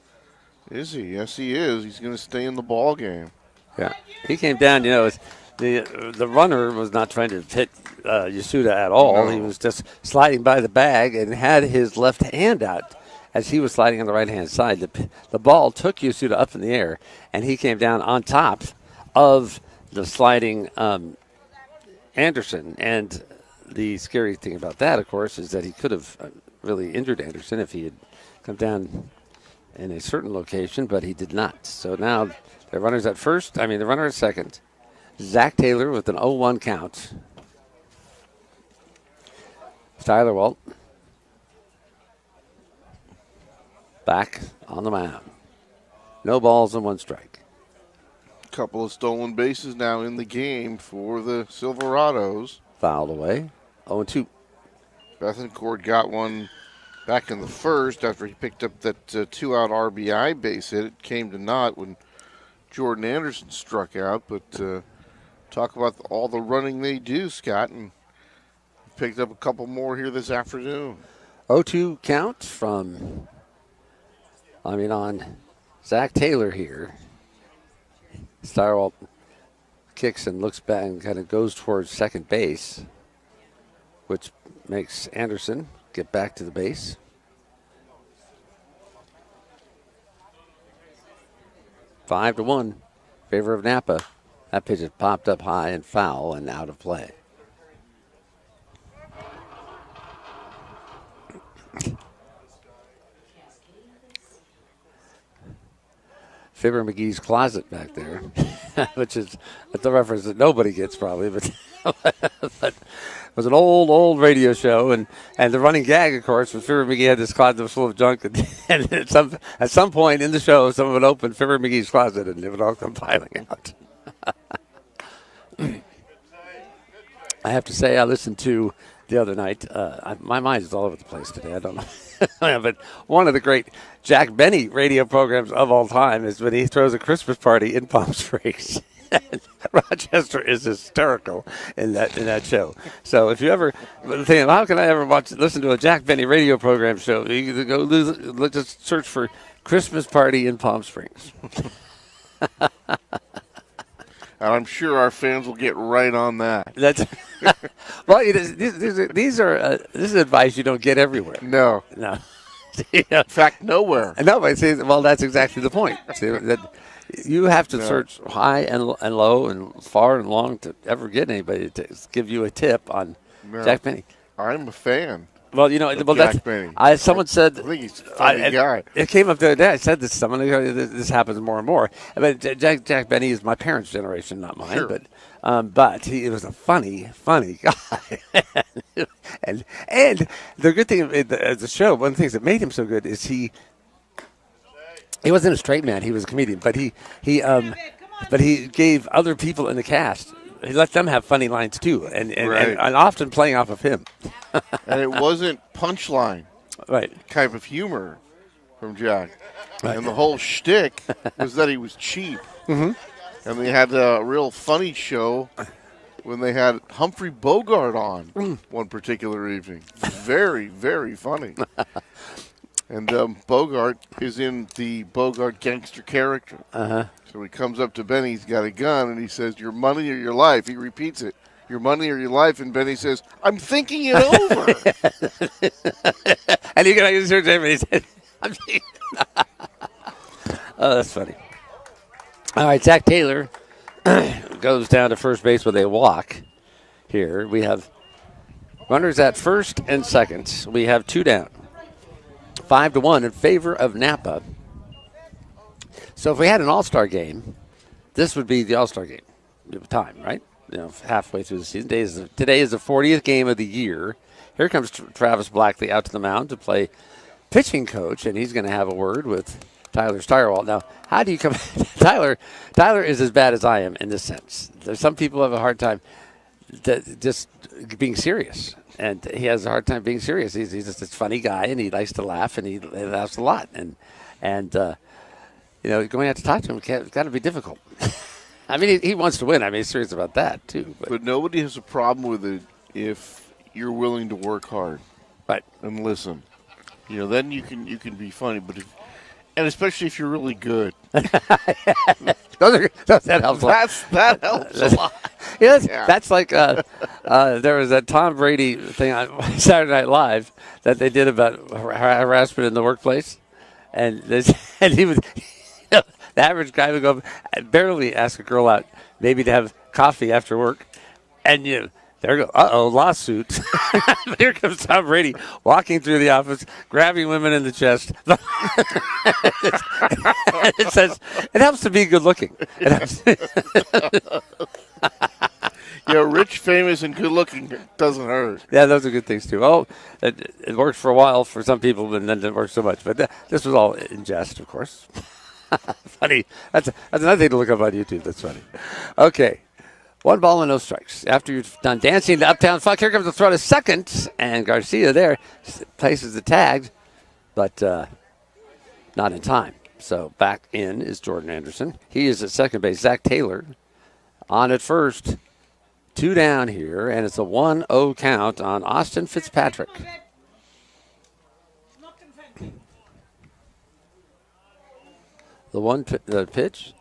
is he? Yes, he is. He's going to stay in the ball game. Yeah, he came down. The runner was not trying to hit Yasuda at all. No. He was just sliding by the bag and had his left hand out as he was sliding on the right-hand side. The ball took Yasuda up in the air, and he came down on top of the sliding Anderson. And the scary thing about that, of course, is that he could have really injured Anderson if he had come down in a certain location, but he did not. So now the runner's at first. The runner at second. Zach Taylor with an 0-1 count. Steyerwalt back on the mound. No balls and 1 strike. Couple of stolen bases now in the game for the Silverados. Fouled away. 0-2. Bethencourt got one back in the first after he picked up that 2-out RBI base hit. It came to naught when Jordan Anderson struck out, but talk about all the running they do, Scott, and picked up a couple more here this afternoon. 0-2 count on Zach Taylor here. Steyerwalt kicks and looks back and kind of goes towards second base, which makes Anderson get back to the base. Five to 1, favor of Napa. That pitch is popped up high and foul and out of play. Fibber McGee's closet back there, which is the reference that nobody gets probably, but But it was an old radio show, and the running gag, of course, was Fibber McGee had this closet that was full of junk, and at some point in the show, someone would open Fibber McGee's closet, and it would all come piling out. I have to say, I listened to the other night. My mind is all over the place today. I don't know. But one of the great Jack Benny radio programs of all time is when he throws a Christmas party in Palm Springs. Rochester is hysterical in that show. So if you ever think, how can I ever listen to a Jack Benny radio program show? You can go just search for Christmas party in Palm Springs. And I'm sure our fans will get right on that. That's well. This is advice you don't get everywhere. No. In fact, nowhere. No, but see, well, that's exactly the point. See, that you have to search high and low and far and long to ever get anybody to give you a tip on Jack Benny. I'm a fan. Well, Jack Benny. Someone said, I think he's a funny guy. It came up the other day. I said this to someone. This happens more and more. But Jack Benny is my parents' generation, not mine. Sure. But he was a funny guy. and the good thing of the show, one of the things that made him so good is he wasn't a straight man. He was a comedian, but he gave other people in the cast. He let them have funny lines too, and often playing off of him. And it wasn't punchline type of humor from Jack. Right. And the whole shtick was that he was cheap. Mm-hmm. And they had a real funny show when they had Humphrey Bogart on one particular evening. Very, very funny. And Bogart is in the Bogart gangster character. Uh-huh. So he comes up to Benny, he's got a gun, and he says, "Your money or your life." He repeats it, "Your money or your life." And Benny says, "I'm thinking it over." And you can use your name, and he said, "I'm thinking." Oh, that's funny. All right, Zach Taylor goes down to first base with a walk here. We have runners at first and second. We have two down. 5-1 in favor of Napa. So if we had an all-star game, this would be the all-star game time, right? Halfway through the season. Today is the 40th game of the year. Here comes Travis Blackley out to the mound to play pitching coach, and he's going to have a word with Tyler Steyerwalt. Now, how do you come? Tyler is as bad as I am in this sense. There's some people have a hard time just being serious, and he has a hard time being serious. He's just a funny guy, and he likes to laugh, and he laughs a lot, and going out to talk to him it's got to be difficult. I mean, he wants to win. I mean, he's serious about that too. But nobody has a problem with it if you're willing to work hard, right, and listen. Then you can be funny, but and especially if you're really good. that helps a lot. That helps a lot. Yeah. That's like there was that Tom Brady thing on Saturday Night Live that they did about harassment in the workplace, and he would. The average guy would go barely ask a girl out, maybe to have coffee after work, and there you go. Lawsuit. Here comes Tom Brady walking through the office, grabbing women in the chest. It says, it helps to be good looking. Rich, famous, and good looking doesn't hurt. Yeah, those are good things too. Oh, it worked for a while for some people, and then it didn't work so much. But this was all in jest, of course. Funny. That's another thing to look up on YouTube. That's funny. Okay. 1 ball and no strikes. After you've done dancing the uptown funk, here comes the throw to second, and Garcia there places the tag, but not in time. So back in is Jordan Anderson. He is at second base. Zach Taylor on at first. 2 down here, and it's a 1-0 count on Austin Fitzpatrick. The pitch.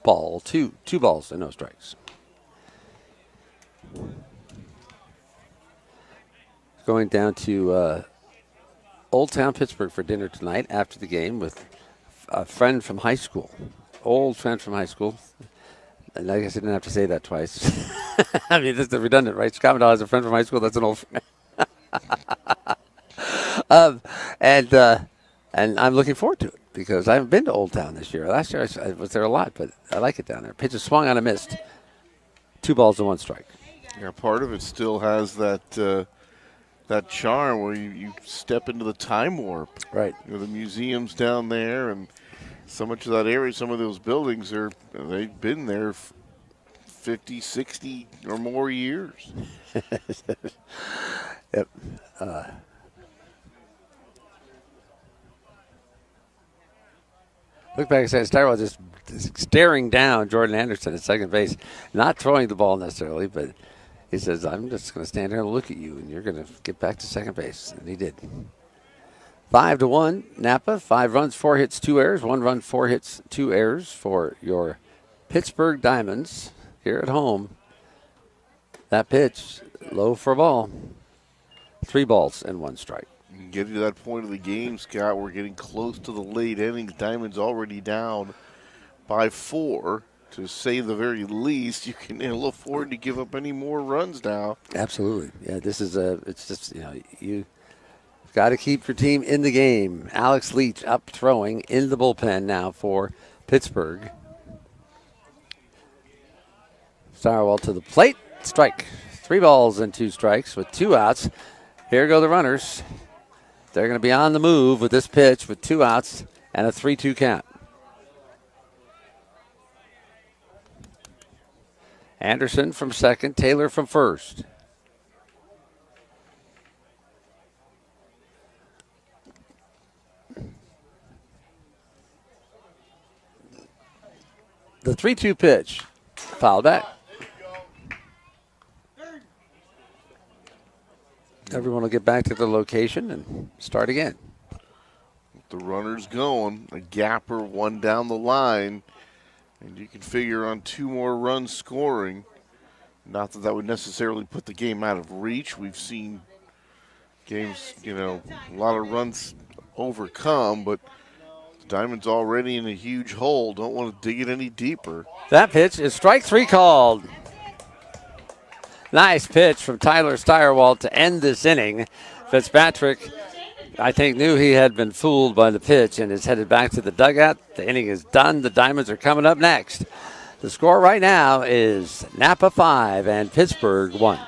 Ball, two balls and no strikes. Going down to Old Town Pittsburgh for dinner tonight after the game with a friend from high school, old friend from high school. And I guess I didn't have to say that twice. I mean, this is redundant, right? Scott Madal has a friend from high school. That's an old friend. And I'm looking forward to it because I haven't been to Old Town this year. Last year I was there a lot, but I like it down there. Pitch is swung on a missed. 2 balls and 1 strike. Yeah, part of it still has that that charm where you step into the time warp. Right. You know, the museums down there and so much of that area, some of those buildings they've been there 50, 60 or more years. Yep. Look back and say, Styrewell just staring down Jordan Anderson at second base, not throwing the ball necessarily, but he says, I'm just going to stand here and look at you, and you're going to get back to second base. And he did. 5-1, Napa. 5 runs, 4 hits, 2 errors. 1 run, 4 hits, 2 errors for your Pittsburgh Diamonds here at home. That pitch, low for a ball. 3 balls and 1 strike. Getting to that point of the game, Scott, we're getting close to the late innings. Diamonds already down by 4. To say the very least, you can ill afford to give up any more runs now. Absolutely. Yeah, this is it's just, you got to keep your team in the game. Alex Leach up throwing in the bullpen now for Pittsburgh. Styrewell to the plate. Strike. 3 balls and 2 strikes with 2 outs. Here go the runners. They're going to be on the move with this pitch with 2 outs and a 3-2 count. Anderson from second, Taylor from first. The 3-2 pitch. Fouled back. Everyone will get back to the location and start again. The runner's going. A gapper, 1 down the line. And you can figure on 2 more runs scoring. Not that would necessarily put the game out of reach. We've seen games, a lot of runs overcome, but the Diamonds already in a huge hole. Don't want to dig it any deeper. That pitch is strike 3 called. Nice pitch from Tyler Styrewall to end this inning. Fitzpatrick, I think, knew he had been fooled by the pitch and is headed back to the dugout. The inning is done. The Diamonds are coming up next. The score right now is Napa 5 and Pittsburgh 1.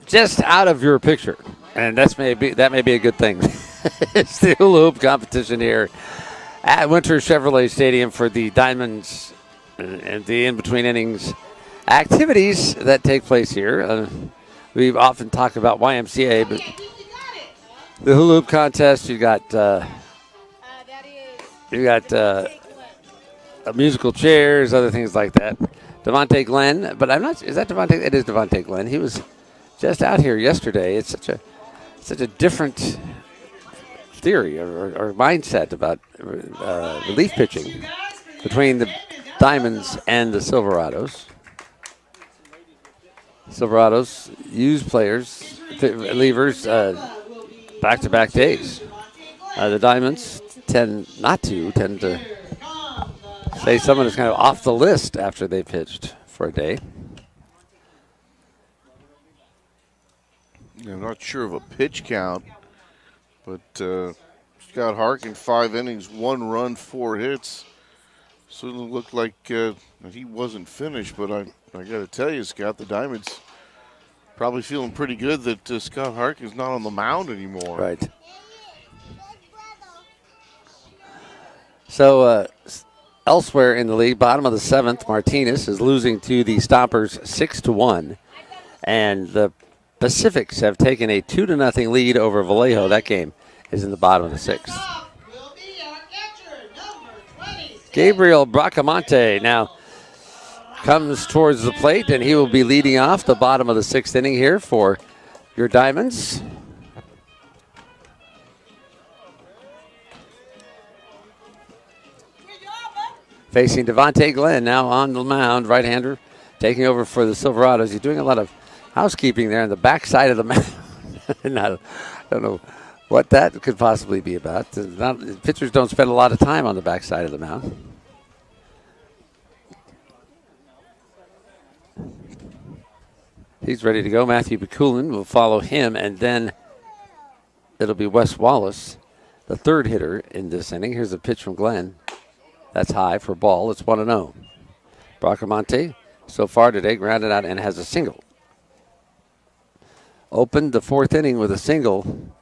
Just out of your picture, and that may be a good thing. It's the hula hoop competition here at Winter Chevrolet Stadium for the Diamonds and the in-between innings activities that take place here. We've often talked about YMCA, but the hula hoop contest, you got musical chairs, other things like that. Devontae Glenn, but I'm not. Is that Devontae? It is Devontae Glenn. He was just out here yesterday. It's such a different theory or mindset about relief pitching between the Diamonds and the Silverados. Silverados use players, relievers, back-to-back days. The Diamonds tend to say someone is kind of off the list after they pitched for a day. I'm not sure of a pitch count, but Scott Harkin, 5 innings, 1 run, 4 hits. Certainly looked like he wasn't finished, but I got to tell you, Scott, the Diamonds probably feeling pretty good that Scott Harkin's not on the mound anymore. Right. So elsewhere in the league, bottom of the 7th, Martinez is losing to the Stompers 6-1, and the Pacifics have taken a 2-0 lead over Vallejo. That game is in the bottom of the 6th. Gabriel Bracamonte now comes towards the plate, and he will be leading off the bottom of the 6th inning here for your Diamonds. Facing Devontae Glenn now on the mound, right-hander, taking over for the Silverados. He's doing a lot of housekeeping there on the backside of the mound. And I don't know what that could possibly be about. Pitchers don't spend a lot of time on the backside of the mound. He's ready to go. Matthew Bakulin will follow him, and then it'll be Wes Wallace, the third hitter in this inning. Here's a pitch from Glenn. That's high for a ball. It's 1-0. Bracamonte, so far today, grounded out and has a single. Opened the fourth inning with a single.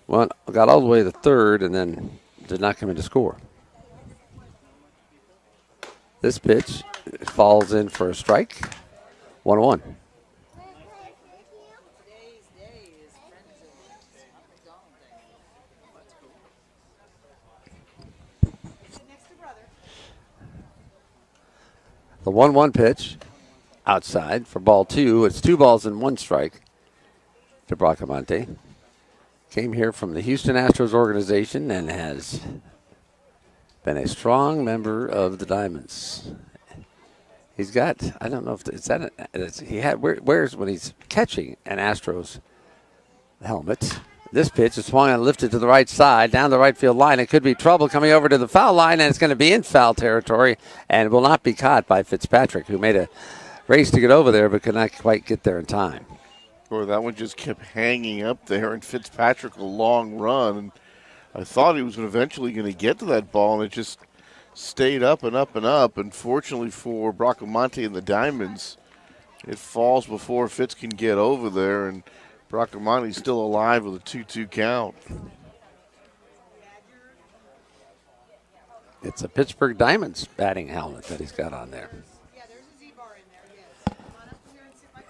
Got all the way to the third and then did not come in to score. This pitch falls in for a strike. 1-1. The 1-1 pitch outside for ball 2. It's 2 balls and 1 strike to Bracamonte. Came here from the Houston Astros organization and has been a strong member of the Diamonds. He's got, I don't know if it's that, he wears when he's catching an Astros helmet. This pitch is swung and lifted to the right side, down the right field line. It could be trouble coming over to the foul line, and it's going to be in foul territory and will not be caught by Fitzpatrick, who made a race to get over there but could not quite get there in time. Boy, that one just kept hanging up there, and Fitzpatrick a long run. And I thought he was eventually going to get to that ball, and it just stayed up and up and up. Unfortunately for Bracamonte and the Diamonds, it falls before Fitz can get over there, and Bracamonte's still alive with a 2-2 count. It's a Pittsburgh Diamonds batting helmet that he's got on there. Yeah, there's a Z-bar in there, yes. Come on up here and sit by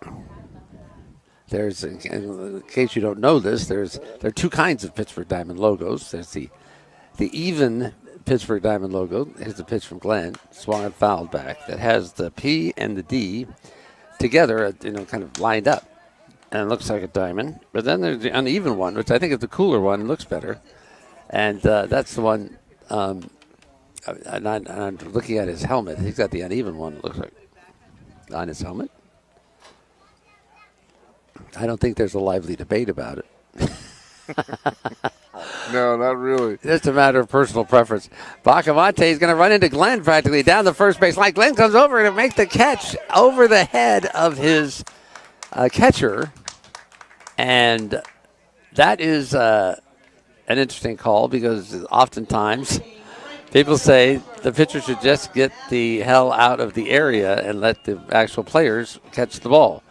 your There's, in case you don't know this, there are 2 kinds of Pittsburgh Diamond logos. There's the even Pittsburgh Diamond logo. Here's the pitch from Glenn, swung and fouled back. That has the P and the D together, kind of lined up, and it looks like a diamond. But then there's the uneven one, which I think is the cooler one, looks better, and that's the one. And I'm looking at his helmet. He's got the uneven one. It looks like on his helmet. I don't think there's a lively debate about it. No, not really. Just a matter of personal preference. Bracamonte is going to run into Glenn practically down the first base line. Glenn comes over to make the catch over the head of his catcher. And that is an interesting call because oftentimes people say the pitcher should just get the hell out of the area and let the actual players catch the ball.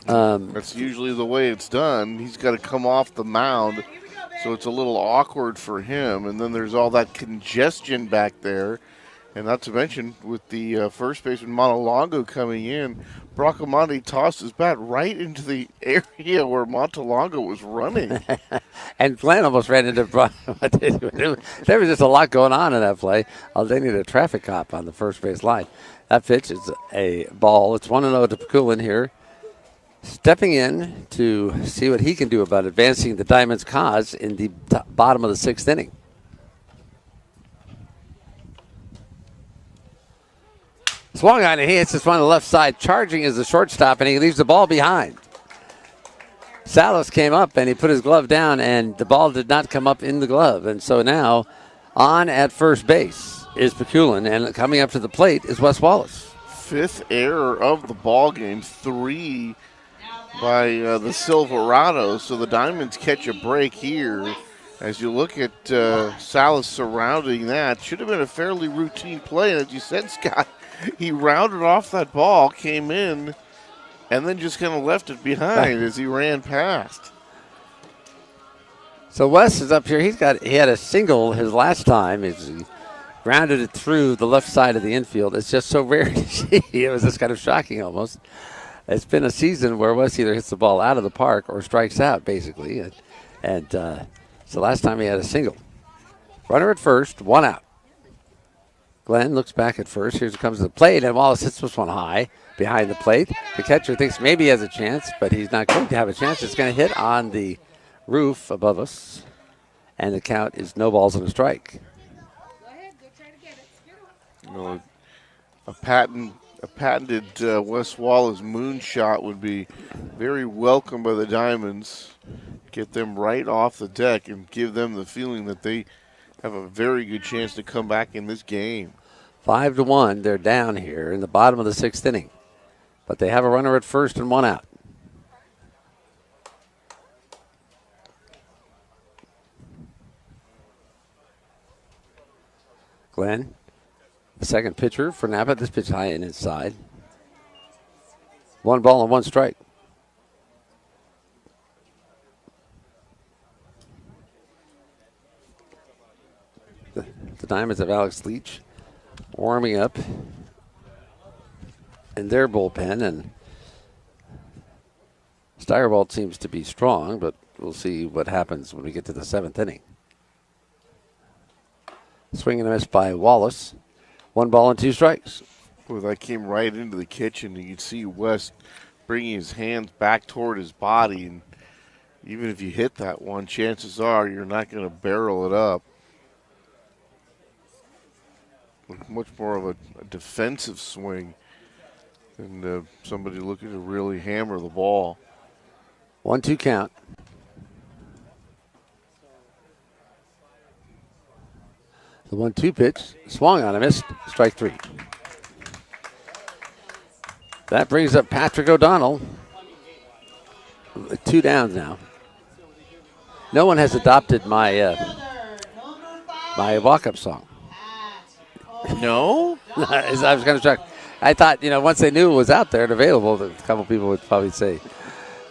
That's usually the way it's done. He's got to come off the mound, so it's a little awkward for him. And then there's all that congestion back there. And not to mention, with the first baseman Montalongo coming in, Bracamonte tossed his bat right into the area where Montalongo was running. And Glenn almost ran into Bracamonte. There was just a lot going on in that play. They need a traffic cop on the first base line. That pitch is a ball. It's 1-0 to Bakulin here. Stepping in to see what he can do about advancing the Diamonds' cause in the bottom of the 6th inning. Swung on it. He hits this one on the left side. Charging is the shortstop, and he leaves the ball behind. Salas came up, and he put his glove down, and the ball did not come up in the glove. And so now on at first base is Bakulin, and coming up to the plate is Wes Wallace. 5th error of the ball game, 3 by the Silverados. So the Diamonds catch a break here. As you look at Salas surrounding that, should have been a fairly routine play. And as you said, Scott, he rounded off that ball, came in, and then just kind of left it behind as he ran past. So Wes is up here. He had a single his last time. He grounded it through the left side of the infield. It's just so rare to see. It was just kind of shocking almost. It's been a season where Wes either hits the ball out of the park or strikes out, basically. And so last time he had a single. Runner at first, 1 out. Glenn looks back at first. Here comes the plate, and Wallace hits this one high behind the plate. The catcher thinks maybe he has a chance, but he's not going to have a chance. It's going to hit on the roof above us, and the count is no balls and a strike. You know, a patented Wes Wallace moonshot would be very welcome by the Diamonds. Get them right off the deck and give them the feeling that they have a very good chance to come back in this game. 5-1. They're down here in the bottom of the 6th inning, but they have a runner at first and one out. Glenn, the second pitcher for Napa. This pitch high and inside. 1 ball and 1 strike. The Diamonds of Alex Leach warming up in their bullpen, and Steyerwald seems to be strong, but we'll see what happens when we get to the 7th inning. Swing and a miss by Wallace. 1 ball and 2 strikes. Boy, that came right into the kitchen. You could see West bringing his hands back toward his body, and even if you hit that one, chances are you're not going to barrel it up. Much more of a defensive swing than somebody looking to really hammer the ball. 1-2 count. The 1-2 pitch swung on a missed. Strike 3. That brings up Patrick O'Donnell. 2 downs now. No one has adopted my my walk-up song. No? I was kind of shocked. I thought, once they knew it was out there and available, a couple people would probably say,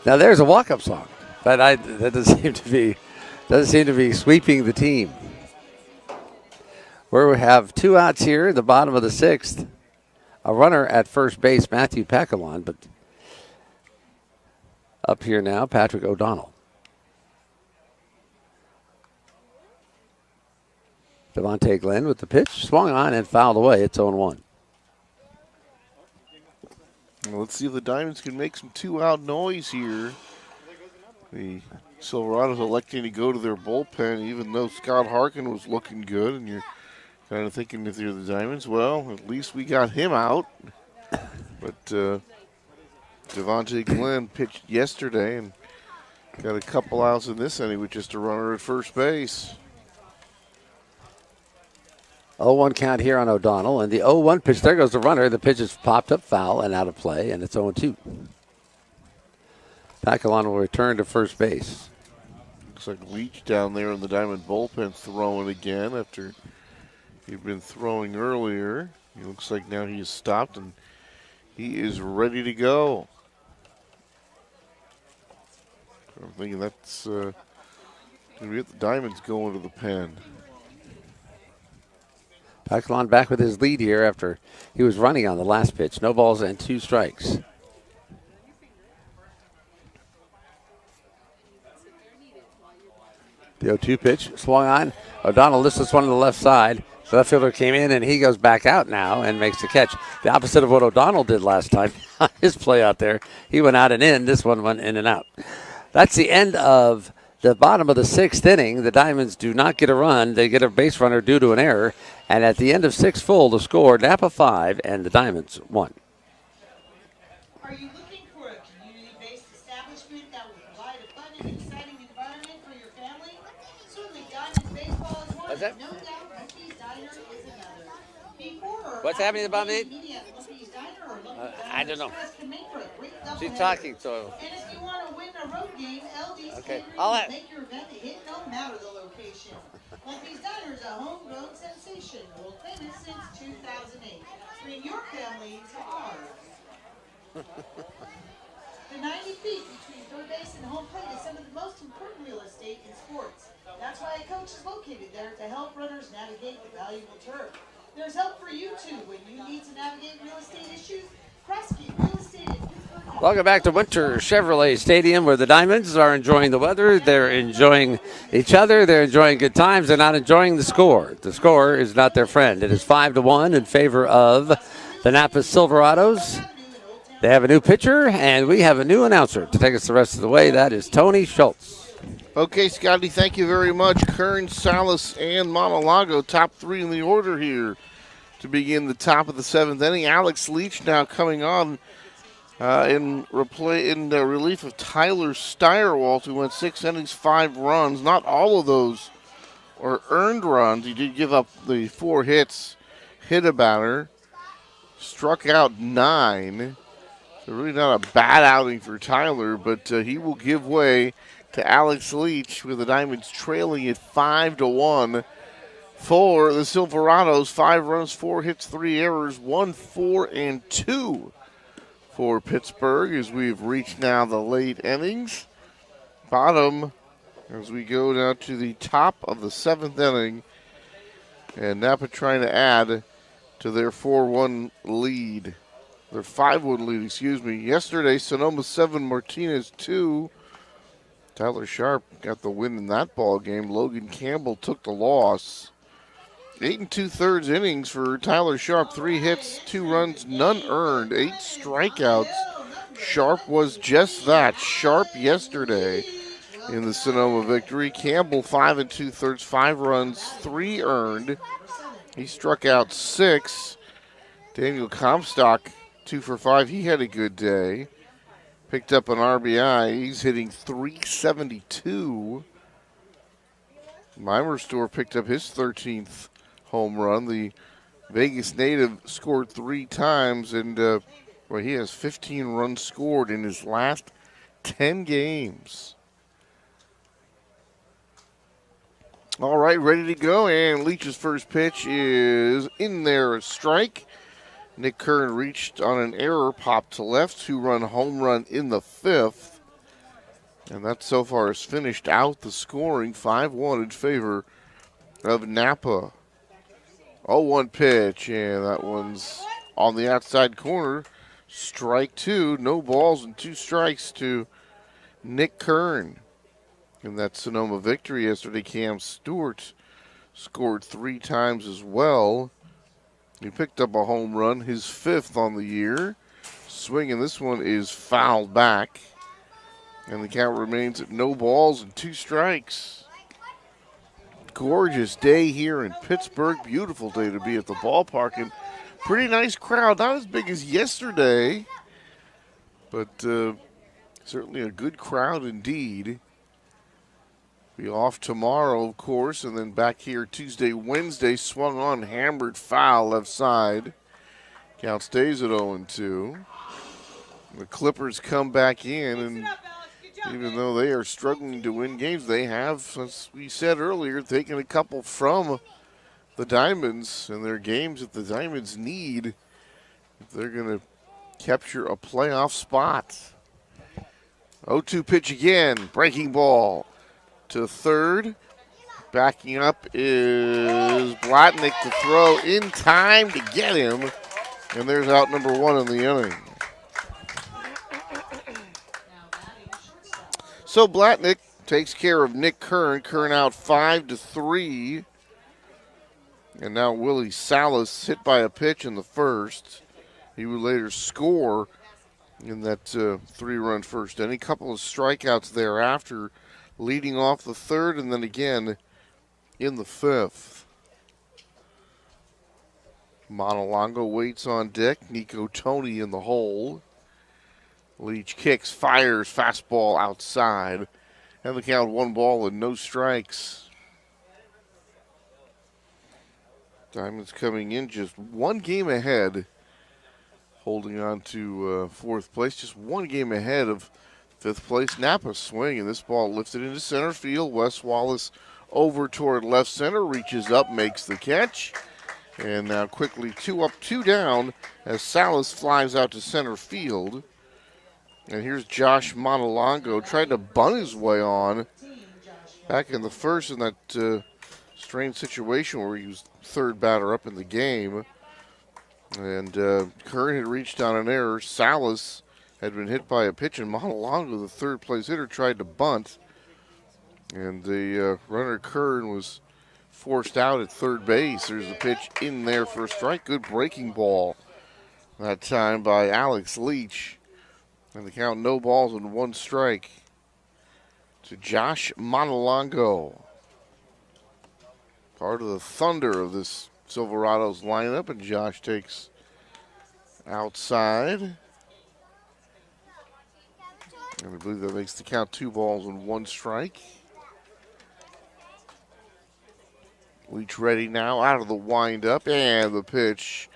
"Now there's a walk-up song," but that doesn't seem to be sweeping the team. Where we have 2 outs here in the bottom of the 6th. A runner at first base, Matthew Paquilon, but up here now, Patrick O'Donnell. Devontae Glenn with the pitch, swung on and fouled away. It's 0-1. Well, let's see if the Diamonds can make some 2-out noise here. The Silverados electing to go to their bullpen, even though Scott Harkin was looking good, and you're kind of thinking if you're the Diamonds, well, at least we got him out. But Devontae Glenn pitched yesterday and got a couple outs in this inning with just a runner at first base. 0-1 count here on O'Donnell, and the 0-1 pitch, there goes the runner. The pitch is popped up foul and out of play, and it's 0-2. Paquilon will return to first base. Looks like Leach down there in the Diamond bullpen throwing again after he'd been throwing earlier. He looks like now he has stopped and he is ready to go. I'm thinking that's going to be the Diamonds going to the pen. Paquilon back with his lead here after he was running on the last pitch. No balls and 2 strikes. The 0-2 pitch swung on. O'Donnell lifts this one to the left side. The left fielder came in, and he goes back out now and makes the catch. The opposite of what O'Donnell did last time. His play out there, he went out and in. This one went in and out. That's the end of the bottom of the 6th inning. The Diamonds do not get a run. They get a base runner due to an error. And at the end of 6 full, the score, Napa 5 and the Diamonds 1. Are you looking for a community-based establishment that will provide a fun and exciting environment for your family? Certainly Diamonds Baseball is one. What's that? No doubt Lumpy's Diner is another. Before or What's happening about me? media at Lumpy's Diner or Lumpy's I don't know. Express can make for a great She's doubleheader. talking, so. And if you want to win a road game, LD's Okay. Catering I'll will let- make your event a hit no matter the location. Lumpy's Diner is a homegrown sensation, world famous since 2008. Bring your family to ours. The 90 feet between third base and home plate is some of the most important real estate in sports. That's why a coach is located there to help runners navigate the valuable turf. There's help for you too when you need to navigate real estate issues. Kresge Real Estate in Pittsburgh. Welcome back to Winter Chevrolet Stadium, where the Diamonds are enjoying the weather. They're enjoying each other. They're enjoying good times. They're not enjoying the score. The score is not their friend. It is 5-1 in favor of the Napa Silverados. They have a new pitcher, and we have a new announcer to take us the rest of the way. That is Tony Schultz. Okay, Scotty, thank you very much. Kern, Salas, and Monalago, top 3 in the order here to begin the top of the 7th inning. Alex Leach now coming on in relief of Tyler Steyerwalt, who went 6 innings, 5 runs. Not all of those are earned runs. He did give up the 4 hits, hit a batter, struck out 9. So really not a bad outing for Tyler, but he will give way to Alex Leach with the Diamonds trailing at 5-1 for the Silverados. 5 runs, 4 hits, 3 errors, 1, 4, and 2 for Pittsburgh as we've reached now the late innings. Bottom as we go down to the top of the 7th inning. And Napa trying to add to their 4-1 lead. Their 5-1 lead, excuse me. Yesterday, Sonoma 7, Martinez 2. Tyler Sharp got the win in that ball game. Logan Campbell took the loss. 8 2/3 innings for Tyler Sharp. 3 hits, 2 runs, none earned, 8 strikeouts. Sharp was just that. Sharp yesterday in the Sonoma victory. Campbell 5 2/3, 5 runs, 3 earned. He struck out 6. Daniel Comstock 2 for 5. He had a good day. Picked up an RBI. He's hitting .372. Mimerstor picked up his 13th home run. The Vegas native scored 3 times, and he has 15 runs scored in his last 10 games. All right, ready to go, and Leach's first pitch is in there, a strike. Nick Kern reached on an error, popped to left, 2-run home run in the 5th. And that so far has finished out the scoring, 5-1 in favor of Napa. 0-1 pitch, and that one's on the outside corner. Strike 2, no balls and 2 strikes to Nick Kern. In that Sonoma victory yesterday, Cam Stewart scored 3 times as well. He picked up a home run, his 5th on the year. Swinging this one is fouled back. And the count remains at no balls and 2 strikes. Gorgeous day here in Pittsburgh. Beautiful day to be at the ballpark. And pretty nice crowd. Not as big as yesterday, but certainly a good crowd indeed. Be off tomorrow, of course, and then back here Tuesday, Wednesday. Swung on, hammered foul left side. Count stays at 0-2. The Clippers come back in, and even though they are struggling to win games, they have, as we said earlier, taken a couple from the Diamonds, and their games that the Diamonds need if they're going to capture a playoff spot. 0-2 pitch again, breaking ball to third. Backing up is Blatnick to throw in time to get him. And there's out number 1 in the inning. So Blatnick takes care of Nick Kern. Kern out 5-3. And now Willie Salas hit by a pitch in the first. He would later score in that 3-run first inning. A couple of strikeouts thereafter, leading off the 3rd and then again in the 5th. Montalongo waits on deck. Nico Tony in the hole. Leach kicks, fires, fastball outside. And the count 1 ball and no strikes. Diamonds coming in just 1 game ahead. Holding on to 4th place. Just 1 game ahead of 5th place. Napa swing, and this ball lifted into center field. Wes Wallace over toward left center. Reaches up, makes the catch. And now quickly 2 up, 2 down as Salas flies out to center field. And here's Josh Montalongo trying to bunt his way on back in the first in that strange situation where he was 3rd batter up in the game. And Kern had reached on an error. Salas had been hit by a pitch, and Montalongo, the 3rd place hitter, tried to bunt. And the runner Kern was forced out at 3rd base. There's a pitch in there for a strike. Good breaking ball that time by Alex Leach. And the count no balls and 1 strike to Josh Montalongo. Part of the thunder of this Silverados lineup, and Josh takes outside. And I believe that makes the count 2 balls and 1 strike. Leach ready now out of the windup, and the pitch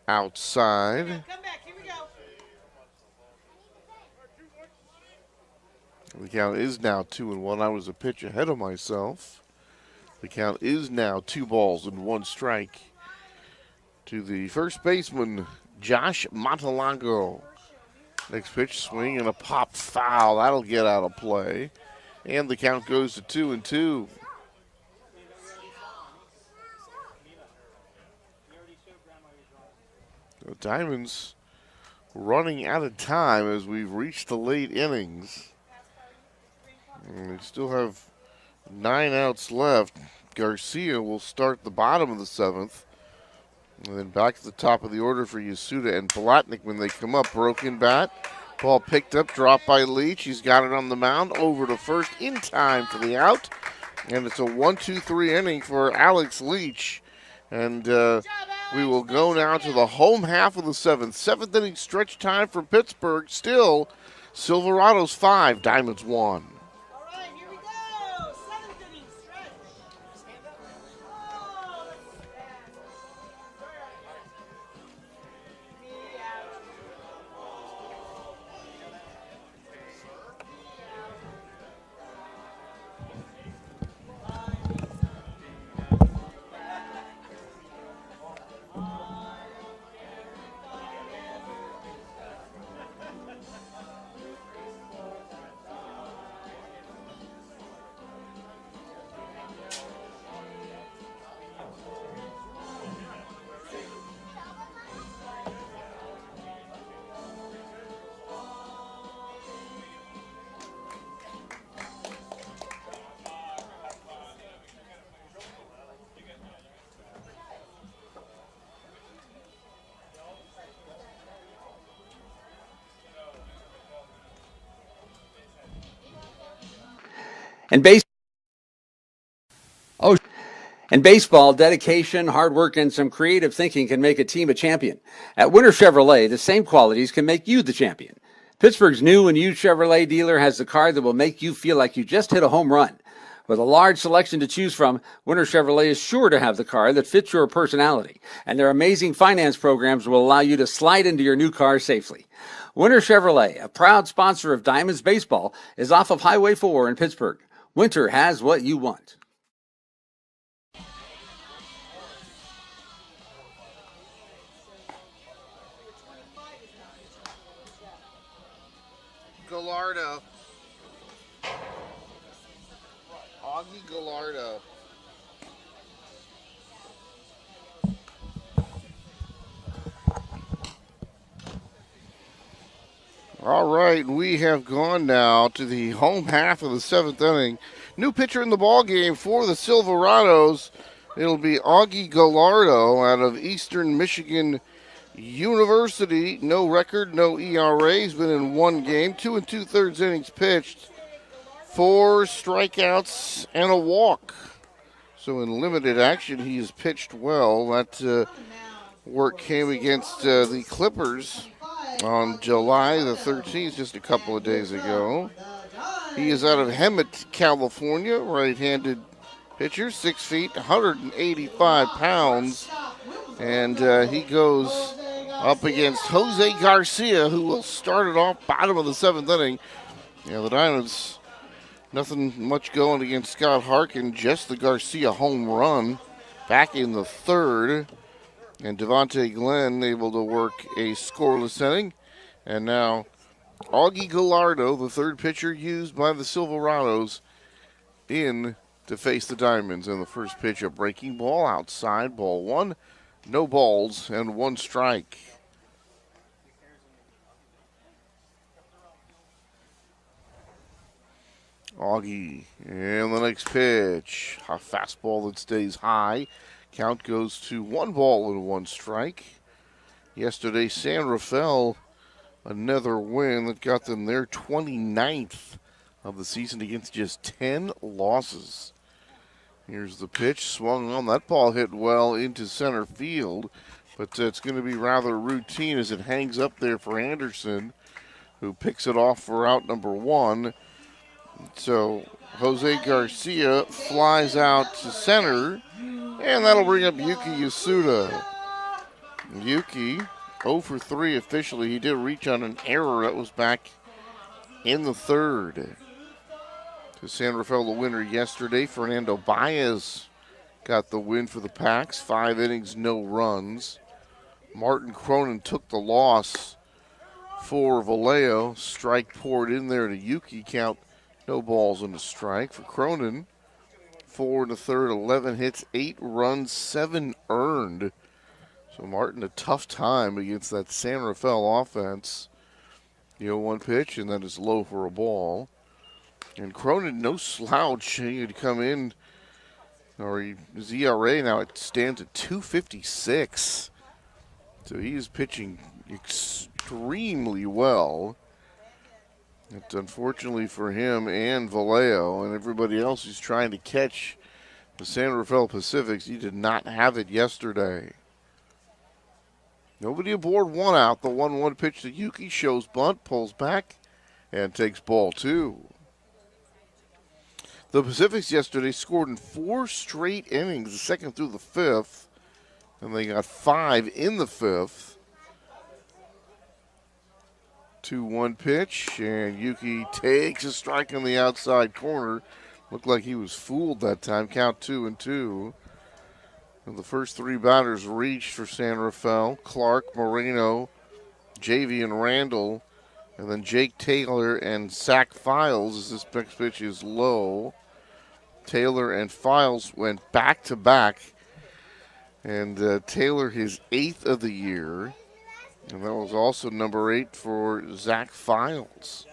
outside. Come back, here we go. The count is now 2-1. I was a pitch ahead of myself. The count is now 2 balls and 1 strike to the first baseman, Josh Montalago. Next pitch, swing and a pop foul. That'll get out of play. And the count goes to 2-2. The Diamonds running out of time as we've reached the late innings. And they still have 9 outs left. Garcia will start the bottom of the 7th. And then back to the top of the order for Yasuda and Blatnick when they come up. Broken bat. Ball picked up, dropped by Leach. He's got it on the mound. Over to first in time for the out. And it's a 1-2-3 inning for Alex Leach. And we will go now to the home half of the 7th. 7th inning stretch time for Pittsburgh. Still, Silverados 5, Diamonds 1. All right, here we go. 7th inning stretch. Oh, that's bad. Me out. And baseball, dedication, hard work, and some creative thinking can make a team a champion. At Winter Chevrolet, the same qualities can make you the champion. Pittsburgh's new and used Chevrolet dealer has the car that will make you feel like you just hit a home run. With a large selection to choose from, Winter Chevrolet is sure to have the car that fits your personality. And their amazing finance programs will allow you to slide into your new car safely. Winter Chevrolet, a proud sponsor of Diamonds Baseball, is off of Highway 4 in Pittsburgh. Winter has what you want. Gallardo. Augie Gallardo. All right, we have gone now to the home half of the 7th inning. New pitcher in the ball game for the Silverados. It'll be Augie Gallardo out of Eastern Michigan University. No record, no ERA. He's been in 1 game, 2 2/3 innings pitched, 4 strikeouts and a walk. So in limited action, he has pitched well. That work came against the Clippers on July the 13th, just a couple of days ago. He is out of Hemet, California, right-handed pitcher, 6 feet, 185 pounds. And he goes up against Jose Garcia, who will start it off bottom of the 7th inning. The Diamonds, nothing much going against Scott Harkin, just the Garcia home run back in the 3rd. And Devontae Glenn able to work a scoreless inning. And now Augie Gallardo, the 3rd pitcher used by the Silverados, in to face the Diamonds. And the first pitch, a breaking ball outside, ball 1. No balls and 1 strike. Augie, and the next pitch, a fastball that stays high. Count goes to 1 ball and 1 strike. Yesterday, San Rafael, another win that got them their 29th of the season against just 10 losses. Here's the pitch, swung on. That ball hit well into center field, but it's going to be rather routine as it hangs up there for Anderson, who picks it off for out number 1. So Jose Garcia flies out to center, and that'll bring up Yuki Yasuda. Yuki 0 for 3 officially. He did reach on an error that was back in the third. To San Rafael, the winner yesterday. Fernando Baez got the win for the Packs. 5 innings, no runs. Martin Cronin took the loss for Vallejo. Strike poured in there to Yuki. Count no balls and a strike for Cronin. 4 in the third, 11 hits, 8 runs, 7 earned. So Martin a tough time against that San Rafael offense. 0-1 pitch, and that is low for a ball. And Cronin, no slouch. He had come in, his ERA now it stands at 2.56. So he is pitching extremely well. It's unfortunately for him and Vallejo and everybody else who's trying to catch the San Rafael Pacifics. He did not have it yesterday. Nobody aboard, 1 out. The 1-1 pitch to Yuki shows bunt, pulls back, and takes ball 2. The Pacifics yesterday scored in 4 straight innings, the second through the 5th, and they got 5 in the 5th. 2-1 pitch, and Yuki takes a strike on the outside corner. Looked like he was fooled that time. Count 2-2. And the first 3 batters reached for San Rafael. Clark, Moreno, JV, and Randall. And then Jake Taylor and Zach Files as this next pitch is low. Taylor and Files went back-to-back. And Taylor his 8th of the year. And that was also number 8 for Zach Files.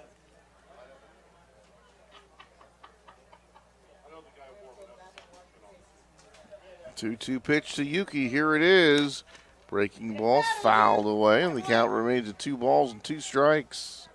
Two-two pitch to Yuki. Here it is. Breaking ball fouled away, and the count remains at 2 balls and 2 strikes.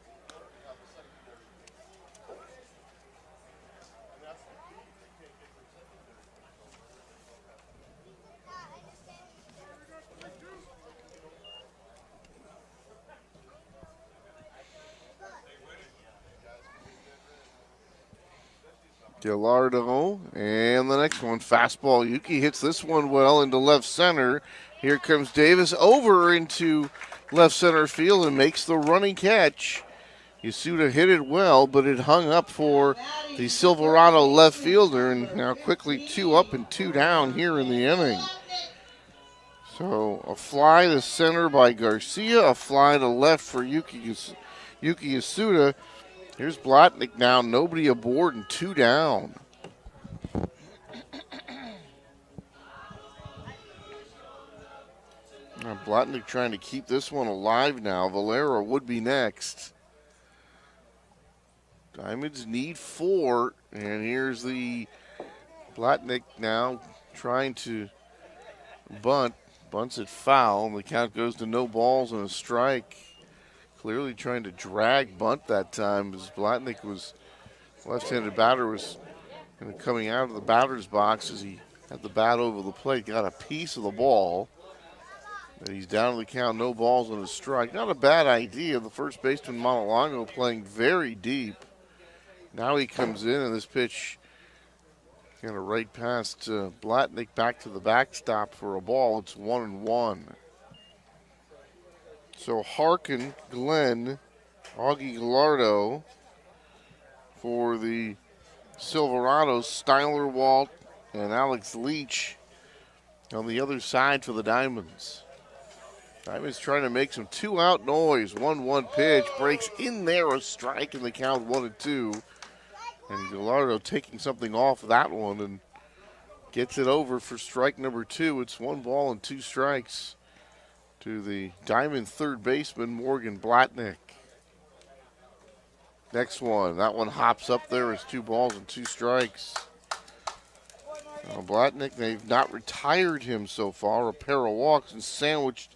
Gallardo, and the next one, fastball. Yuki hits this one well into left center. Here comes Davis over into left center field and makes the running catch. Yasuda hit it well, but it hung up for the Silverado left fielder, and now quickly 2 up and 2 down here in the inning. So a fly to center by Garcia, a fly to left for Yuki Yasuda. Here's Blatnick now, nobody aboard and 2 down. Now Blatnick trying to keep this one alive now. Valera would be next. Diamonds need 4, and here's the Blatnick now trying to bunt. Bunts it foul, and the count goes to no balls and a strike. Clearly trying to drag bunt that time as Blatnick was, left-handed batter was coming out of the batter's box as he had the bat over the plate, got a piece of the ball. And he's down to the count, no balls and a strike. Not a bad idea. The first baseman Montalongo playing very deep. Now he comes in, and this pitch kind of right past Blatnick back to the backstop for a ball. It's 1-1. So Harkin, Glenn, Augie Gallardo for the Silverados, Styler Walt, and Alex Leach on the other side for the Diamonds. Diamonds trying to make some 2-out noise. 1-1 pitch, breaks in there, a strike, and the count 1-2. And Gallardo taking something off that one and gets it over for strike number 2. It's 1 ball and 2 strikes to the Diamond third baseman, Morgan Blatnick. Next one, that one hops up there. It's 2 balls and 2 strikes. Now Blatnick, they've not retired him so far. A pair of walks, and sandwiched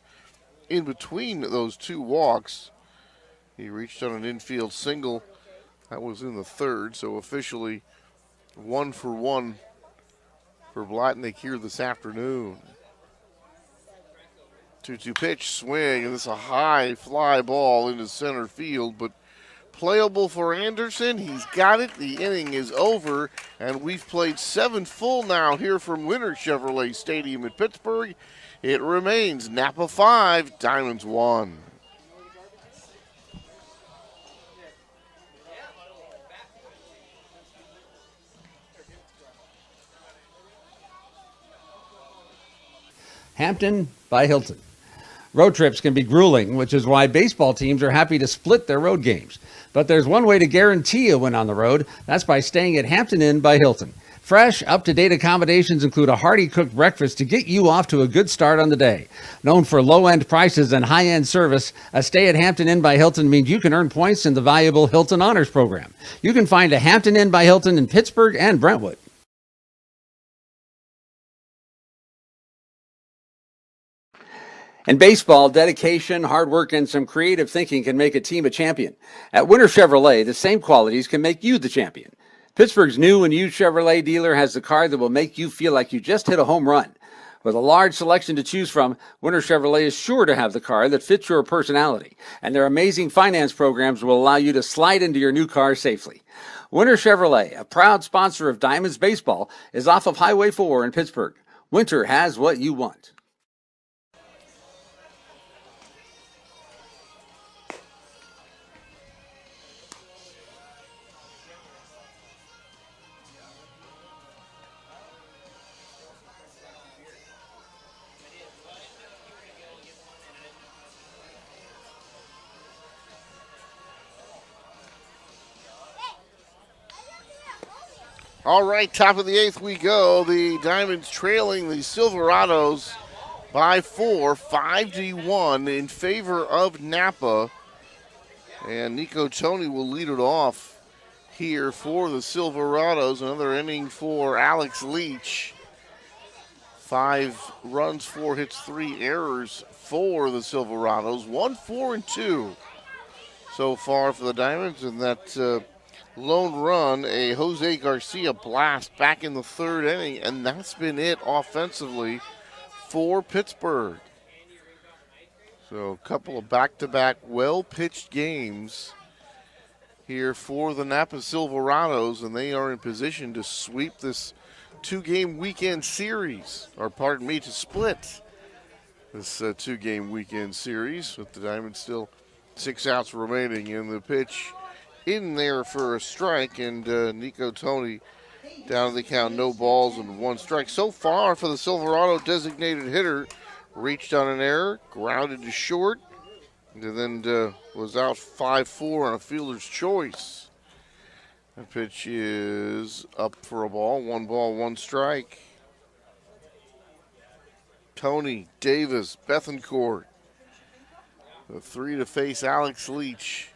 in between those 2 walks, he reached on an infield single. That was in the third, so officially 1 for 1 for Blatnick here this afternoon. 2-2 pitch, swing, and this is a high fly ball into center field, but playable for Anderson. He's got it. The inning is over, and we've played 7 full now here from Winter Chevrolet Stadium in Pittsburgh. It remains Napa 5, Diamonds 1. Hampton by Hilton. Road trips can be grueling, which is why baseball teams are happy to split their road games. But there's one way to guarantee a win on the road. That's by staying at Hampton Inn by Hilton. Fresh, up-to-date accommodations include a hearty cooked breakfast to get you off to a good start on the day. Known for low-end prices and high-end service, a stay at Hampton Inn by Hilton means you can earn points in the valuable Hilton Honors Program. You can find a Hampton Inn by Hilton in Pittsburgh and Brentwood. In baseball, dedication, hard work, and some creative thinking can make a team a champion. At Winter Chevrolet, the same qualities can make you the champion. Pittsburgh's new and used Chevrolet dealer has the car that will make you feel like you just hit a home run. With a large selection to choose from, Winter Chevrolet is sure to have the car that fits your personality, and their amazing finance programs will allow you to slide into your new car safely. Winter Chevrolet, a proud sponsor of Diamonds Baseball, is off of Highway 4 in Pittsburgh. Winter has what you want. All right, top of the 8th we go. The Diamonds trailing the Silverados by 4, 5-1 in favor of Napa. And Nico Tony will lead it off here for the Silverados. Another inning for Alex Leach. 5 runs, 4 hits, 3 errors for the Silverados. 1-4-2 so far for the Diamonds, and that lone run, a Jose Garcia blast back in the 3rd inning, and that's been it offensively for Pittsburgh. So a couple of back-to-back well-pitched games here for the Napa Silverados, and they are in position to sweep this 2-game weekend series, or pardon me, to split this 2-game weekend series with the Diamonds still 6 outs remaining in the pitch. In there for a strike, and Nico Tony down to the count, no balls and 1 strike. So far for the Silverado designated hitter, reached on an error, grounded to short, and then was out 5-4 on a fielder's choice. The pitch is up for a ball, 1 ball, 1 strike. Tony, Davis, Bethencourt, the 3 to face Alex Leach.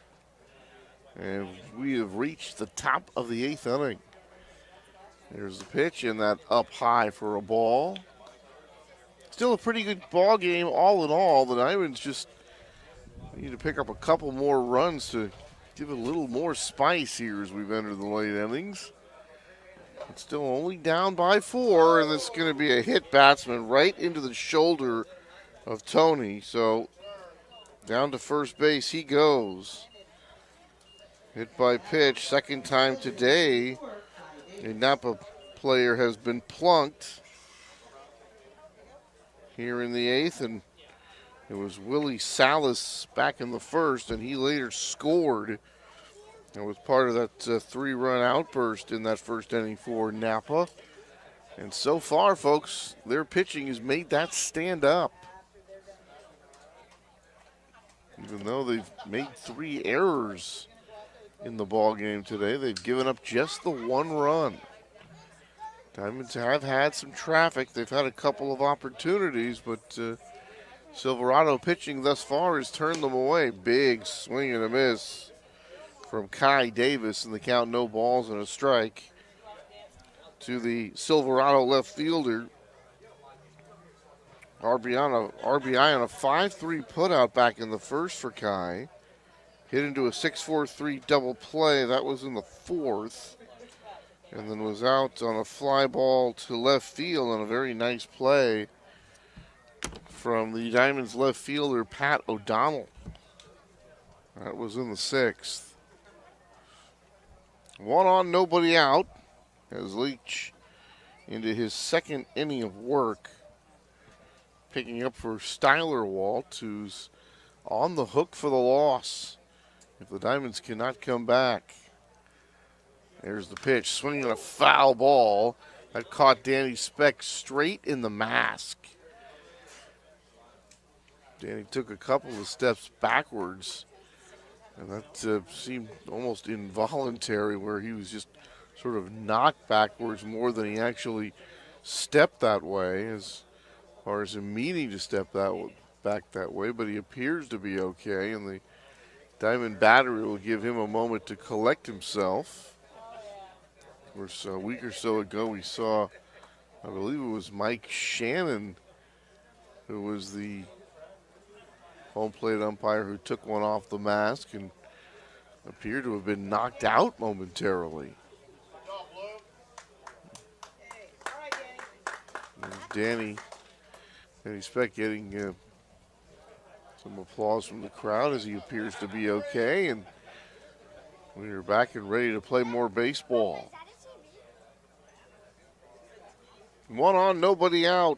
And we have reached the top of the 8th inning. There's the pitch, and that up high for a ball. Still a pretty good ball game all in all. The Diamonds just need to pick up a couple more runs to give it a little more spice here as we've entered the late innings. It's still only down by 4, and this is going to be a hit batsman right into the shoulder of Tony. So down to first base he goes. Hit by pitch, 2nd time today. A Napa player has been plunked here in the 8th, and it was Willie Salas back in the 1st, and he later scored. It was part of that 3-run outburst in that 1st inning for Napa. And so far, folks, their pitching has made that stand up. Even though they've made 3 errors in the ball game today, they've given up just the 1 run. Diamonds have had some traffic. They've had a couple of opportunities, but Silverado pitching thus far has turned them away. Big swing and a miss from Kai Davis, and the count, no balls and a strike to the Silverado left fielder. RBI on a 5-3 putout back in the 1st for Kai. Hit into a 6-4-3 double play. That was in the 4th. and then was out on a fly ball to left field on a very nice play from the Diamonds left fielder, Pat O'Donnell. That was in the 6th. 1 on, nobody out, as Leach into his 2nd inning of work. Picking up for Stylerwalt, who's on the hook for the loss if the Diamonds cannot come back. There's the pitch, swinging a foul ball. That caught Danny Speck straight in the mask. Danny took a couple of steps backwards, and that seemed almost involuntary, where he was just sort of knocked backwards more than he actually stepped that way, as far as him meaning to step back that way, but he appears to be okay, and the Diamond battery will give him a moment to collect himself. Of course, a week or so ago we saw, I believe it was Mike Shannon, who was the home plate umpire who took one off the mask and appeared to have been knocked out momentarily. Danny Speck getting some applause from the crowd as he appears to be okay, and we are back and ready to play more baseball. 1 on, nobody out.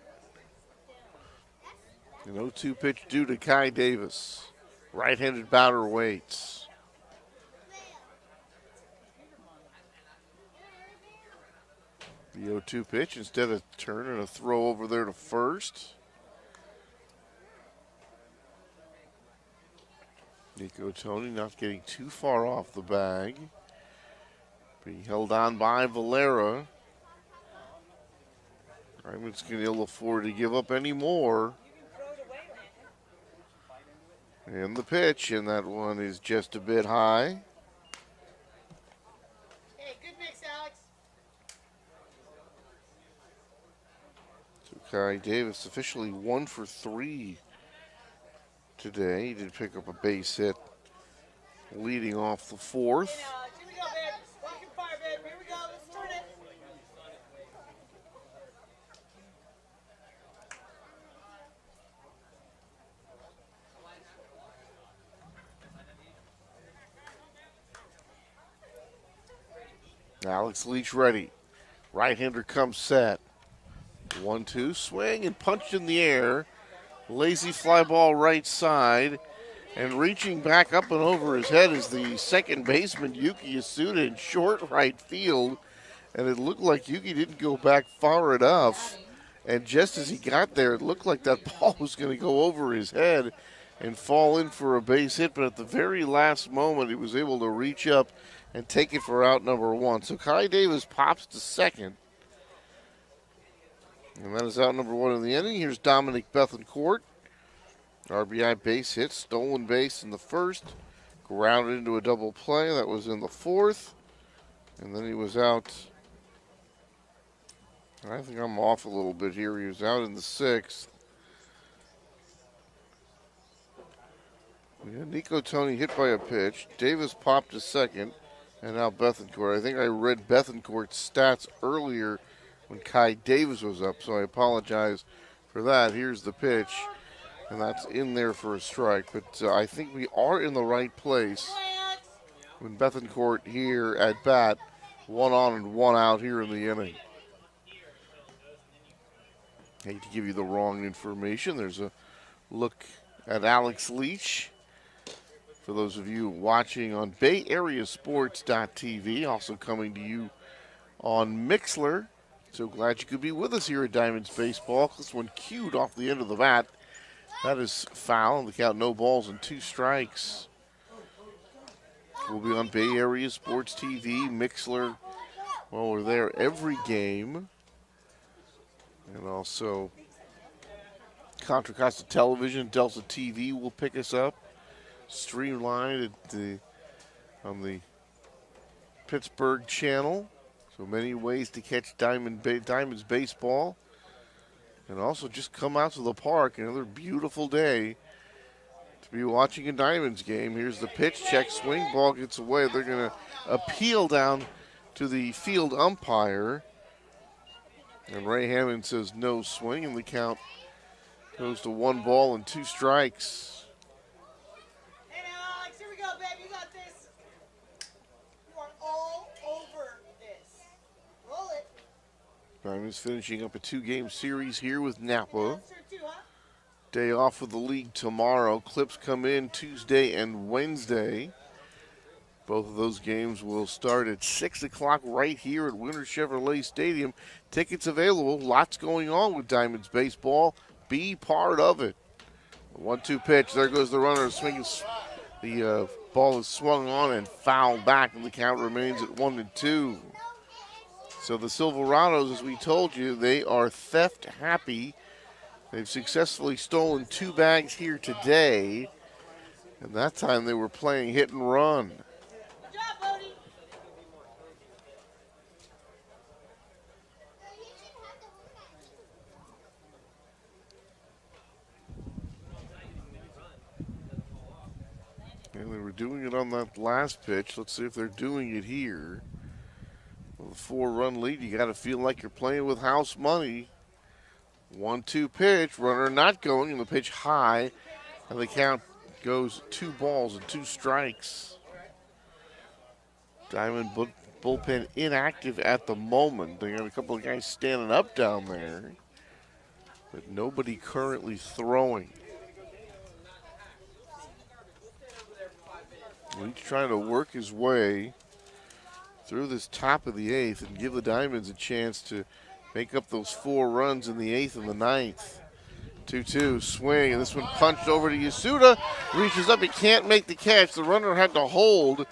An 0-2 pitch due to Kai Davis. Right-handed batter waits. The 0-2 pitch, instead of turning a throw over there to first. Nico Tony not getting too far off the bag. Being held on by Valera. Diamond's going to ill afford to give up any more. And the pitch, and that one is just a bit high. Hey, good mix, Alex. So Kai Davis officially 1 for 3 today. He did pick up a base hit leading off the 4th. Hey, Alex, here we go, babe. Walking fire, babe. Here we go. Let's turn it. Alex Leach ready. Right-hander comes set. 1-2, swing and punched in the air. Lazy fly ball right side. And reaching back up and over his head is the second baseman, Yuki Yasuda, in short right field. And it looked like Yuki didn't go back far enough. And just as he got there, it looked like that ball was going to go over his head and fall in for a base hit. But at the very last moment, he was able to reach up and take it for out number 1. So Kai Davis pops to second. And that is out number 1 in the inning. Here's Dominic Bethencourt. RBI base hit, stolen base in the 1st. Grounded into a double play. That was in the 4th. And then he was out. I think I'm off a little bit here. He was out in the 6th. We had Nico Tony hit by a pitch. Davis popped to second. And now Bethencourt. I think I read Bethencourt's stats earlier when Kai Davis was up, so I apologize for that. Here's the pitch, and that's in there for a strike. But I think we are in the right place when Bethencourt here at bat, 1 on and 1 out here in the inning. Hate to give you the wrong information. There's a look at Alex Leach. For those of you watching on BayAreaSports.tv, also coming to you on Mixler. So glad you could be with us here at Diamonds Baseball. This one cued off the end of the bat. That is foul. The count, no balls and 2 strikes. We'll be on Bay Area Sports TV, Mixler. Well, we're there every game. And also Contra Costa Television, Delta TV will pick us up. Streamlined on the Pittsburgh channel. So many ways to catch Diamonds baseball. And also just come out to the park. Another beautiful day to be watching a Diamonds game. Here's the pitch, check, swing, ball gets away. They're going to appeal down to the field umpire. And Ray Hammond says no swing, and the count goes to 1 ball and 2 strikes. Hey now, Alex, here we go, babe. You got this. You are all over this. Roll it. Diamonds finishing up a 2-game series here with Napa. Sir, too, huh? Day off for the league tomorrow. Clips come in Tuesday and Wednesday. Both of those games will start at 6 o'clock right here at Winter Chevrolet Stadium. Tickets available. Lots going on with Diamonds baseball. Be part of it. 1-2 pitch. There goes the runner swinging. The ball is swung on and fouled back, and the count remains at 1-2. So the Silverados, as we told you, they are theft happy. They've successfully stolen 2 bags here today, and that time they were playing hit and run. Good job, Bodie. And they were doing it on that last pitch. Let's see if they're doing it here. With a 4-run lead, you got to feel like you're playing with house money. 1-2 pitch, runner not going, and the pitch high, and the count goes 2 balls and 2 strikes. Diamond bullpen inactive at the moment. They got a couple of guys standing up down there, but nobody currently throwing. He's trying to work his way through this top of the 8th and give the Diamonds a chance to make up those 4 runs in the 8th and the 9th. 2-2 swing, and this one punched over to Yasuda. Reaches up, he can't make the catch. The runner had to hold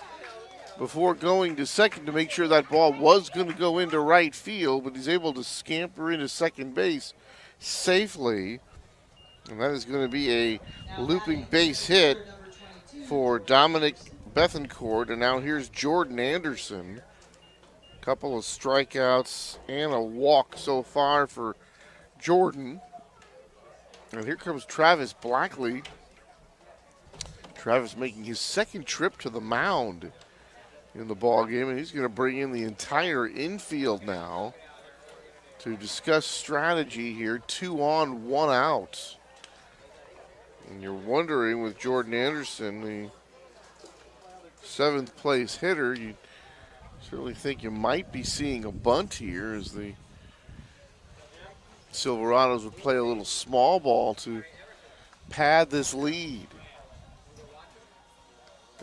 before going to second to make sure that ball was going to go into right field, but he's able to scamper into second base safely. And that is going to be a looping base hit for Dominic Bethencourt. And now here's Jordan Anderson. Couple of strikeouts and a walk so far for Jordan. And here comes Travis Blackley. Travis making his 2nd trip to the mound in the ball game, and he's going to bring in the entire infield now to discuss strategy here. 2 on, 1 out. And you're wondering with Jordan Anderson, the 7th place hitter, you certainly think you might be seeing a bunt here as the Silverados would play a little small ball to pad this lead.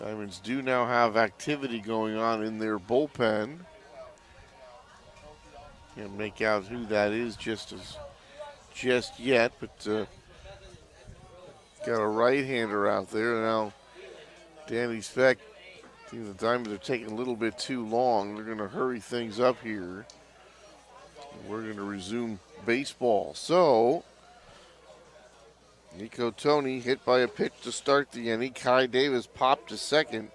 Diamonds do now have activity going on in their bullpen. Can't make out who that is just yet, but got a right-hander out there. Now Danny Speck, I think the Diamonds are taking a little bit too long. They're going to hurry things up here. We're going to resume baseball. So, Nico Tony hit by a pitch to start the inning. Kai Davis popped to second.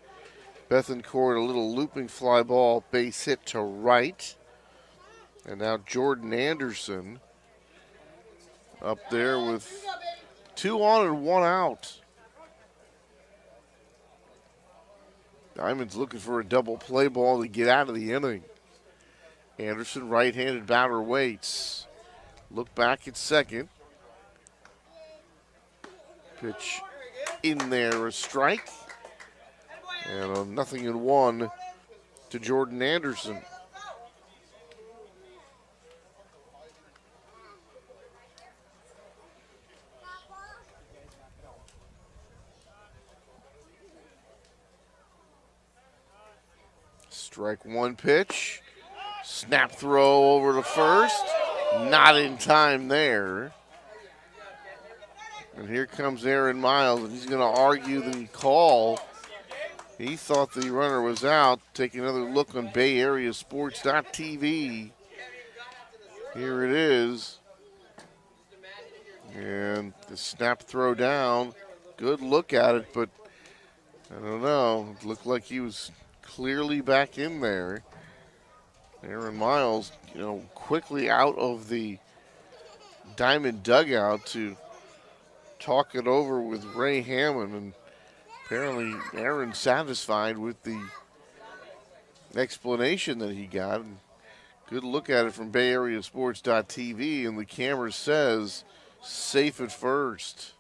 Bethencourt a little looping fly ball, base hit to right. And now Jordan Anderson up there with 2 on and 1 out. Diamond's looking for a double play ball to get out of the inning. Anderson, right-handed batter, waits. Look back at second. Pitch in there, a strike. And a 0-1 to Jordan Anderson. Strike 1 pitch. Snap throw over to first. Not in time there. And here comes Aaron Miles, and he's going to argue the call. He thought the runner was out. Take another look on BayAreaSports.tv. Here it is. And the snap throw down. Good look at it, but I don't know. It looked like he was clearly back in there. Aaron Miles, quickly out of the Diamond dugout to talk it over with Ray Hammond, and apparently Aaron satisfied with the explanation that he got. And good look at it from BayAreaSports.tv, and the camera says safe at first.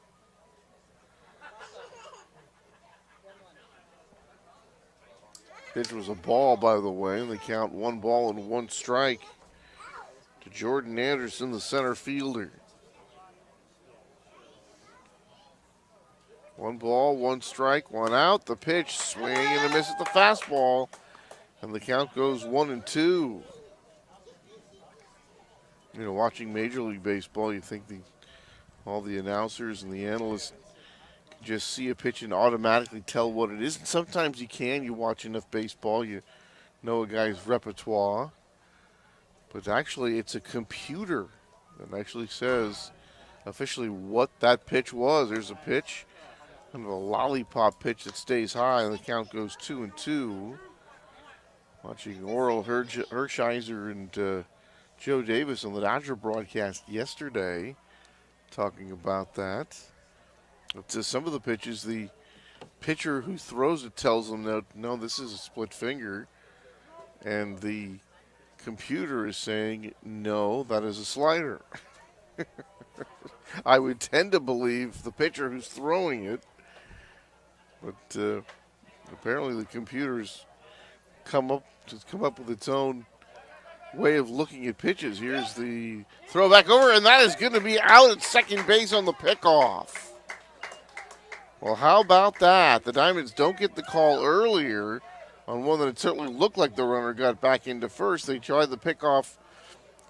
Pitch was a ball, by the way, and they count 1 ball and 1 strike to Jordan Anderson, the center fielder. 1 ball, 1 strike, 1 out. The pitch, swing and a miss at the fastball, and the count goes 1-2. You know, watching Major League Baseball, you think all the announcers and the analysts can just see a pitch and automatically tell what it is. And sometimes you can. You watch enough baseball, you know a guy's repertoire. But actually, it's a computer that actually says officially what that pitch was. There's a pitch, kind of a lollipop pitch that stays high, and the count goes 2-2. Watching Oral Hershiser and Joe Davis on the Dodger broadcast yesterday, talking about that. To some of the pitches, the pitcher who throws it tells them that, no, this is a split finger. And the computer is saying, no, that is a slider. I would tend to believe the pitcher who's throwing it. But apparently the computer's come up with its own way of looking at pitches. Here's the throw back over, and that is going to be out at second base on the pickoff. Well, how about that? The Diamonds don't get the call earlier on one that it certainly looked like the runner got back into first. They tried the pickoff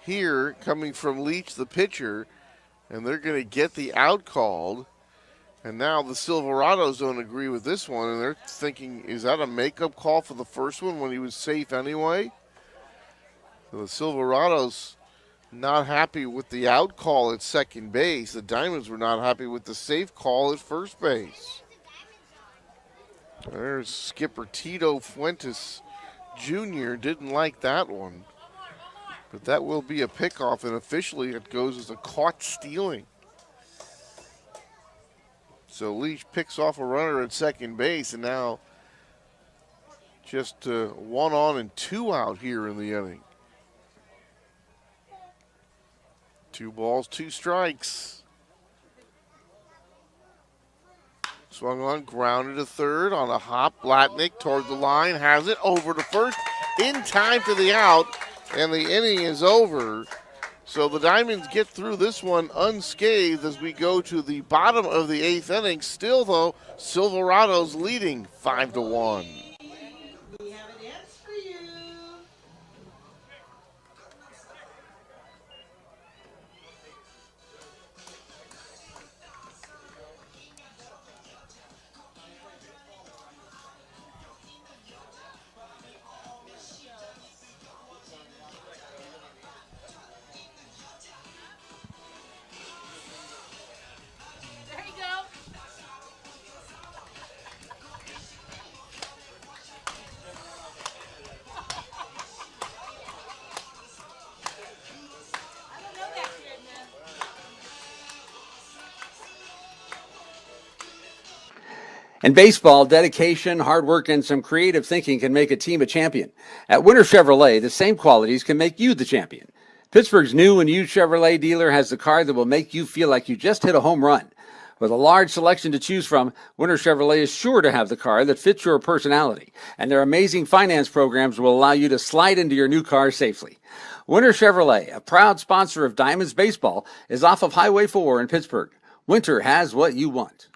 here coming from Leach, the pitcher, and they're going to get the out called. And now the Silverados don't agree with this one, and they're thinking, is that a makeup call for the first one when he was safe anyway? So the Silverados not happy with the out call at second base. The Diamonds were not happy with the safe call at first base. There's skipper Tito Fuentes Jr. Didn't like that one. But that will be a pickoff, and officially it goes as a caught stealing. So Leach picks off a runner at second base, and now just 1 on and 2 out here in the inning. 2 balls, 2 strikes. Swung on, grounded to third on a hop. Blatnick toward the line, has it over to first in time for the out, and the inning is over. So the Diamonds get through this one unscathed as we go to the bottom of the 8th inning. Still, though, Silverados leading 5-1. We have a dance for you. There you go. I don't know that kid, man. In baseball, dedication, hard work, and some creative thinking can make a team a champion. At Winter Chevrolet, the same qualities can make you the champion. Pittsburgh's new and used Chevrolet dealer has the car that will make you feel like you just hit a home run. With a large selection to choose from, Winter Chevrolet is sure to have the car that fits your personality, and their amazing finance programs will allow you to slide into your new car safely. Winter Chevrolet, a proud sponsor of Diamonds Baseball, is off of Highway 4 in Pittsburgh. Winter has what you want.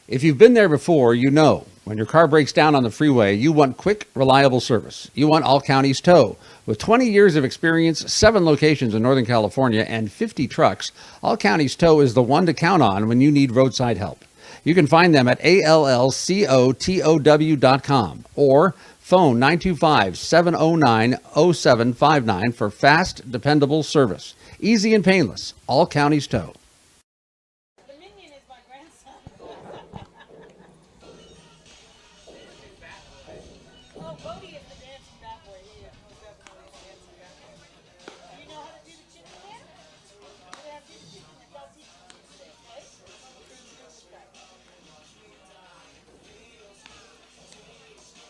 If you've been there before, you know when your car breaks down on the freeway, you want quick, reliable service. You want All Counties Tow. With 20 years of experience, 7 locations in Northern California, and 50 trucks, All Counties Tow is the one to count on when you need roadside help. You can find them at allcotow.com or phone 925-709-0759 for fast, dependable service. Easy and painless. All Counties Tow. The minion is my grandson. Oh, Bodie is the dancing bad boy. He is most definitely the dancing bad boy. Do you know how to do the chicken dance? You have to do the chicken dance. I'll teach you today, okay?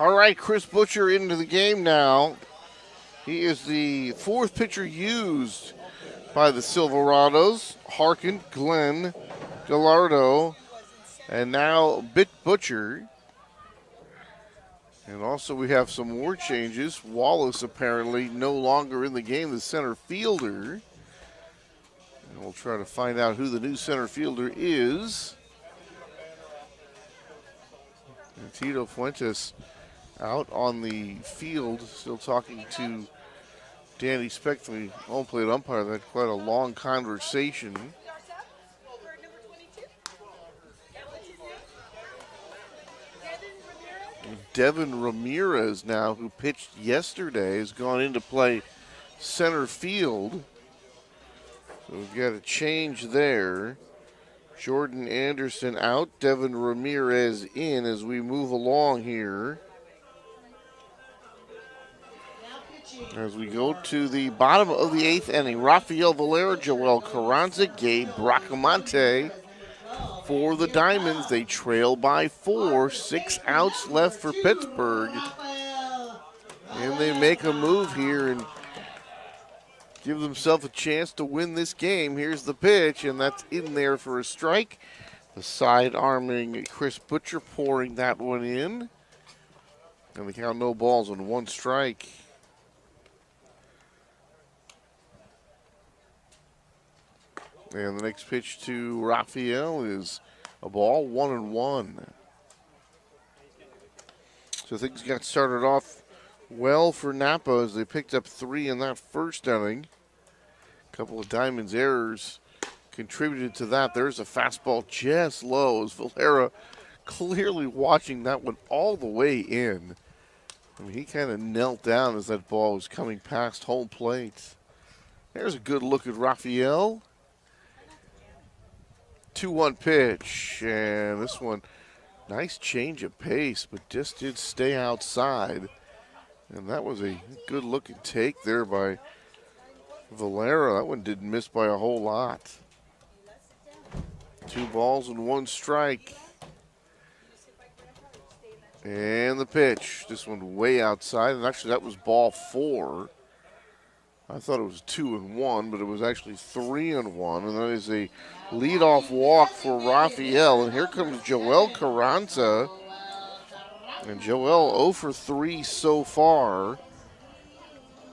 All right, Chris Butcher into the game now. He is the fourth pitcher used by the Silverados. Harkin, Glenn, Gallardo, and now Butcher. And also we have some more changes. Wallace apparently no longer in the game, the center fielder. And we'll try to find out who the new center fielder is. And Tito Fuentes out on the field, still talking to Danny Speck, the home plate umpire. They had quite a long conversation. Devin Ramirez now, who pitched yesterday, has gone in to play center field. So we've got a change there. Jordan Anderson out, Devin Ramirez in as we move along here. As we go to the bottom of the eighth inning, Rafael Valera, Joel Carranza, Gabe Bracamonte for the Diamonds. They trail by 4, 6 outs left for Pittsburgh. And they make a move here and give themselves a chance to win this game. Here's the pitch, and that's in there for a strike. The side arming Chris Butcher pouring that one in. And the count no balls on 1 strike. And the next pitch to Rafael is a ball, 1-1. So things got started off well for Napa as they picked up 3 in that first inning. A couple of Diamonds errors contributed to that. There's a fastball just low as Valera clearly watching that one all the way in. I mean, he kind of knelt down as that ball was coming past home plate. There's a good look at Rafael. 2-1 pitch, and this one, nice change of pace, but just did stay outside. And that was a good looking take there by Valera. That one didn't miss by a whole lot. 2 balls and 1 strike. And the pitch, this one way outside, and actually that was ball 4. I thought it was 2-1, but it was actually 3-1, and that is a leadoff walk for Rafael. And here comes Joel Carranza, and Joel 0 for 3 so far.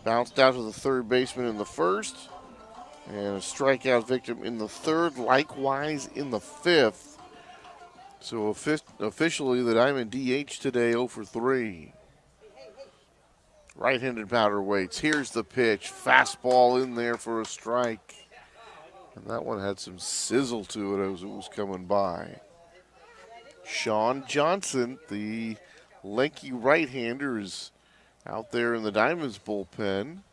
Bounced out to the third baseman in the first, and a strikeout victim in the third, likewise in the fifth. So officially the Diamond DH today 0 for 3. Right-handed batter waits. Here's the pitch. Fastball in there for a strike. And that one had some sizzle to it as it was coming by. Sean Johnson, the lanky right-hander, is out there in the Diamonds bullpen.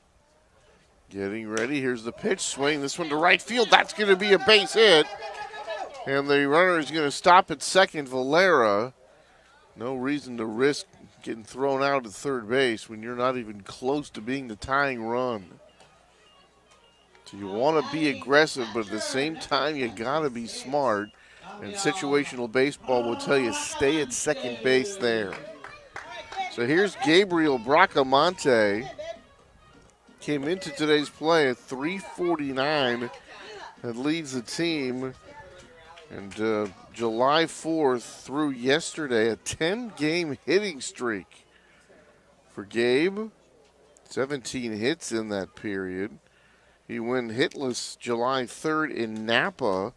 Getting ready. Here's the pitch. Swing this one to right field. That's going to be a base hit. And the runner is going to stop at second, Valera. No reason to risk getting thrown out at third base when you're not even close to being the tying run. So you want to be aggressive, but at the same time, you got to be smart. And situational baseball will tell you stay at second base there. So here's Gabriel Bracamonte. Came into today's play at 349 and leads the team. And July 4th through yesterday, a 10-game hitting streak for Gabe. 17 hits in that period. He went hitless July 3rd in Napa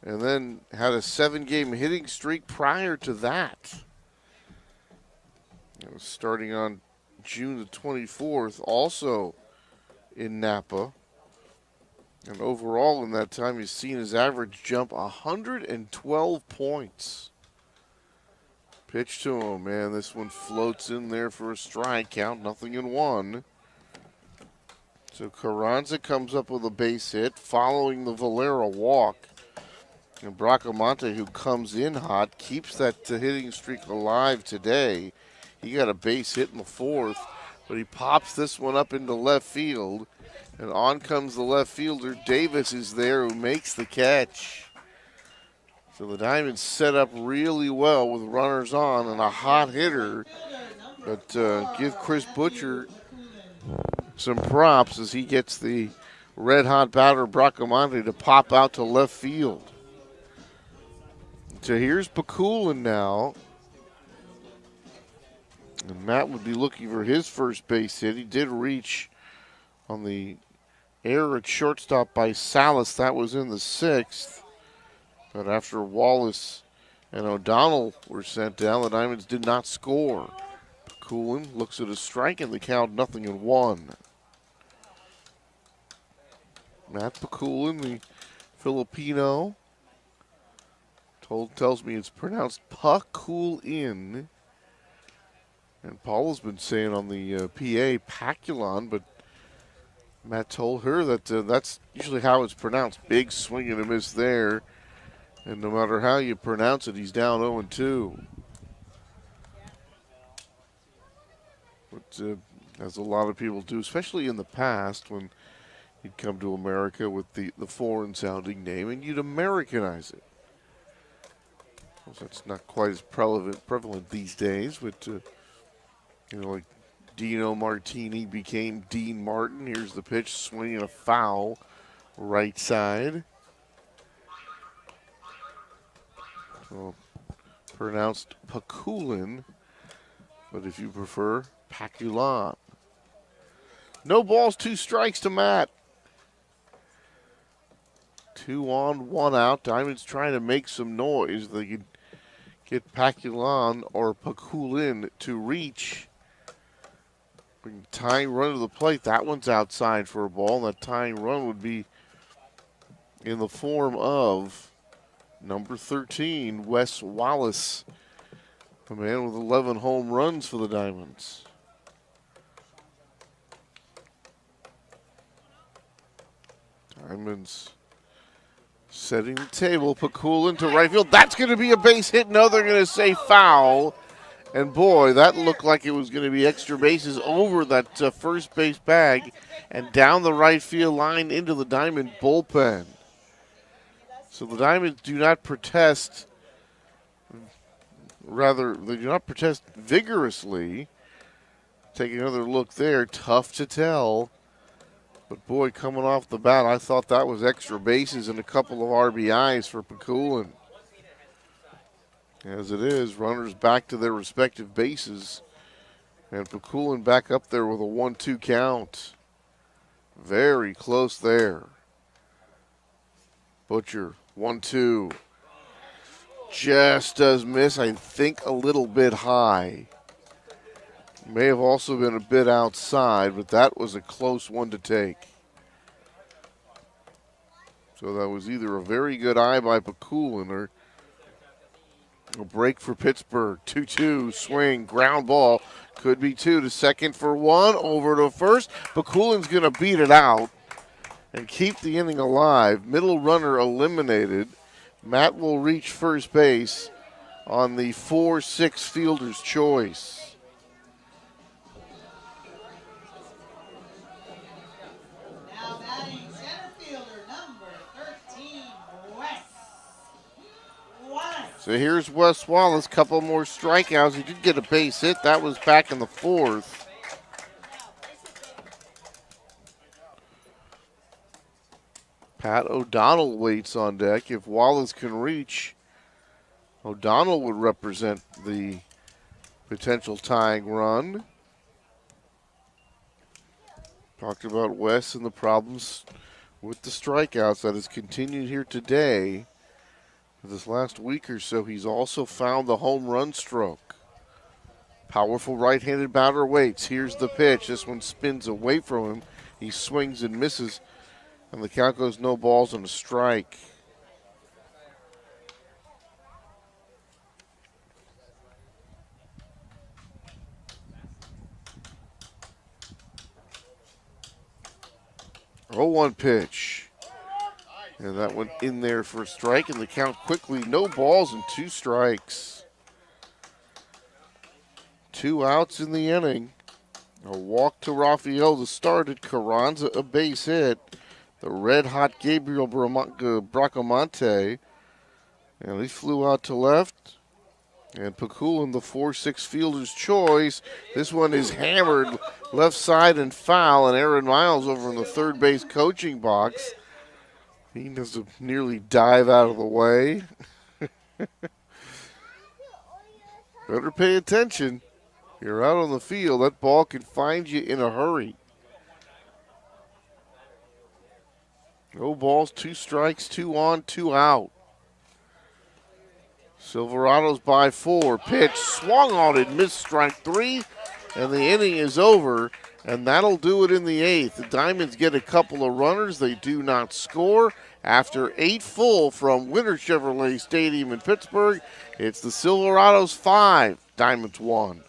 and then had a 7-game hitting streak prior to that. It was starting on June the 24th, also in Napa. And overall in that time, he's seen his average jump 112 points. Pitch to him, man. This one floats in there for a strike. Count 0-1. So Carranza comes up with a base hit following the Valera walk. And Bracamonte, who comes in hot, keeps that hitting streak alive today. He got a base hit in the 4th, but he pops this one up into left field. And on comes the left fielder. Davis is there who makes the catch. So the Diamonds set up really well with runners on and a hot hitter. But give Chris Butcher some props as he gets the red-hot batter Bracamonte to pop out to left field. So here's Pakulin now. And Matt would be looking for his first base hit. He did reach on the error at shortstop by Salas. That was in the 6th. But after Wallace and O'Donnell were sent down, the Diamonds did not score. Pakulin looks at a strike and the count 0-1. Matt Pakulin, the Filipino, tells me it's pronounced Pakulin. And Paul has been saying on the PA Paculon, but Matt told her that that's usually how it's pronounced. Big swing and a miss there. And no matter how you pronounce it, he's down 0-2. But as a lot of people do, especially in the past when you'd come to America with the foreign-sounding name and you'd Americanize it. Well, that's not quite as prevalent these days, but like Dino Martini became Dean Martin. Here's the pitch, swinging a foul, right side. So pronounced Pakulin, but if you prefer, Paculon. No balls, 2 strikes to Matt. 2 on, 1 out. Diamonds trying to make some noise. They could get Paculon or Pakulin to reach. Bring the tying run to the plate. That one's outside for a ball. That tying run would be in the form of number 13, Wes Wallace, a man with 11 home runs for the Diamonds. Diamonds setting the table. Pakulin to right field. That's going to be a base hit. No, they're going to say foul. And boy, that looked like it was going to be extra bases over that first base bag and down the right field line into the Diamond bullpen. So the Diamonds do not protest, rather, they do not protest vigorously. Take another look there, tough to tell. But boy, coming off the bat, I thought that was extra bases and a couple of RBIs for Pakulin. As it is, runners back to their respective bases. And Pakulin back up there with a 1-2 count. Very close there. Butcher, 1-2. Just does miss, I think, a little bit high. May have also been a bit outside, but that was a close one to take. So that was either a very good eye by Pakulin or a break for Pittsburgh. 2-2, swing, ground ball. Could be 2 to second for 1, over to first. Pakulin's going to beat it out and keep the inning alive. Middle runner eliminated. Matt will reach first base on the 4-6 fielder's choice. Now batting center fielder number 13, Wes Wallace. So here's Wes Wallace, couple more strikeouts. He did get a base hit. That was back in the 4th. Pat O'Donnell waits on deck. If Wallace can reach, O'Donnell would represent the potential tying run. Talked about Wes and the problems with the strikeouts that has continued here today. This last week or so, he's also found the home run stroke. Powerful right-handed batter waits. Here's the pitch. This one spins away from him. He swings and misses, and the count goes no balls and a strike. Oh, 1 pitch. And that went in there for a strike, and the count quickly, no balls and 2 strikes. 2 outs in the inning. A walk to Rafael to start it. Carranza a base hit. The red-hot Gabriel Bracamonte And he flew out to left. And Pakulin, the 4-6 fielder's choice. This one is hammered left side and foul. And Aaron Miles over in the third base coaching box. He does nearly dive out of the way. Better pay attention. You're out on the field. That ball can find you in a hurry. No balls, 2 strikes, 2 on, 2 out. Silverados by 4. Pitch swung on it, missed strike 3, and the inning is over, and that'll do it in the 8th. The Diamonds get a couple of runners. They do not score. After 8 full from Winter Chevrolet Stadium in Pittsburgh, it's the Silverados 5, Diamonds 1.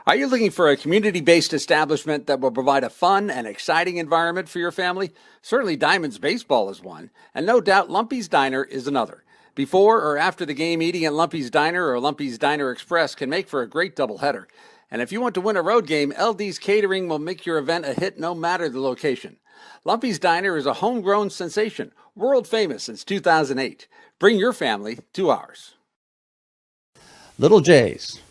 Are you looking for a community-based establishment that will provide a fun and exciting environment for your family? Certainly Diamonds Baseball is one, and no doubt Lumpy's Diner is another. Before or after the game, eating at Lumpy's Diner or Lumpy's Diner Express can make for a great doubleheader. And if you want to win a road game, LD's Catering will make your event a hit no matter the location. Lumpy's Diner is a homegrown sensation, world famous since 2008. Bring your family to ours. Little J's.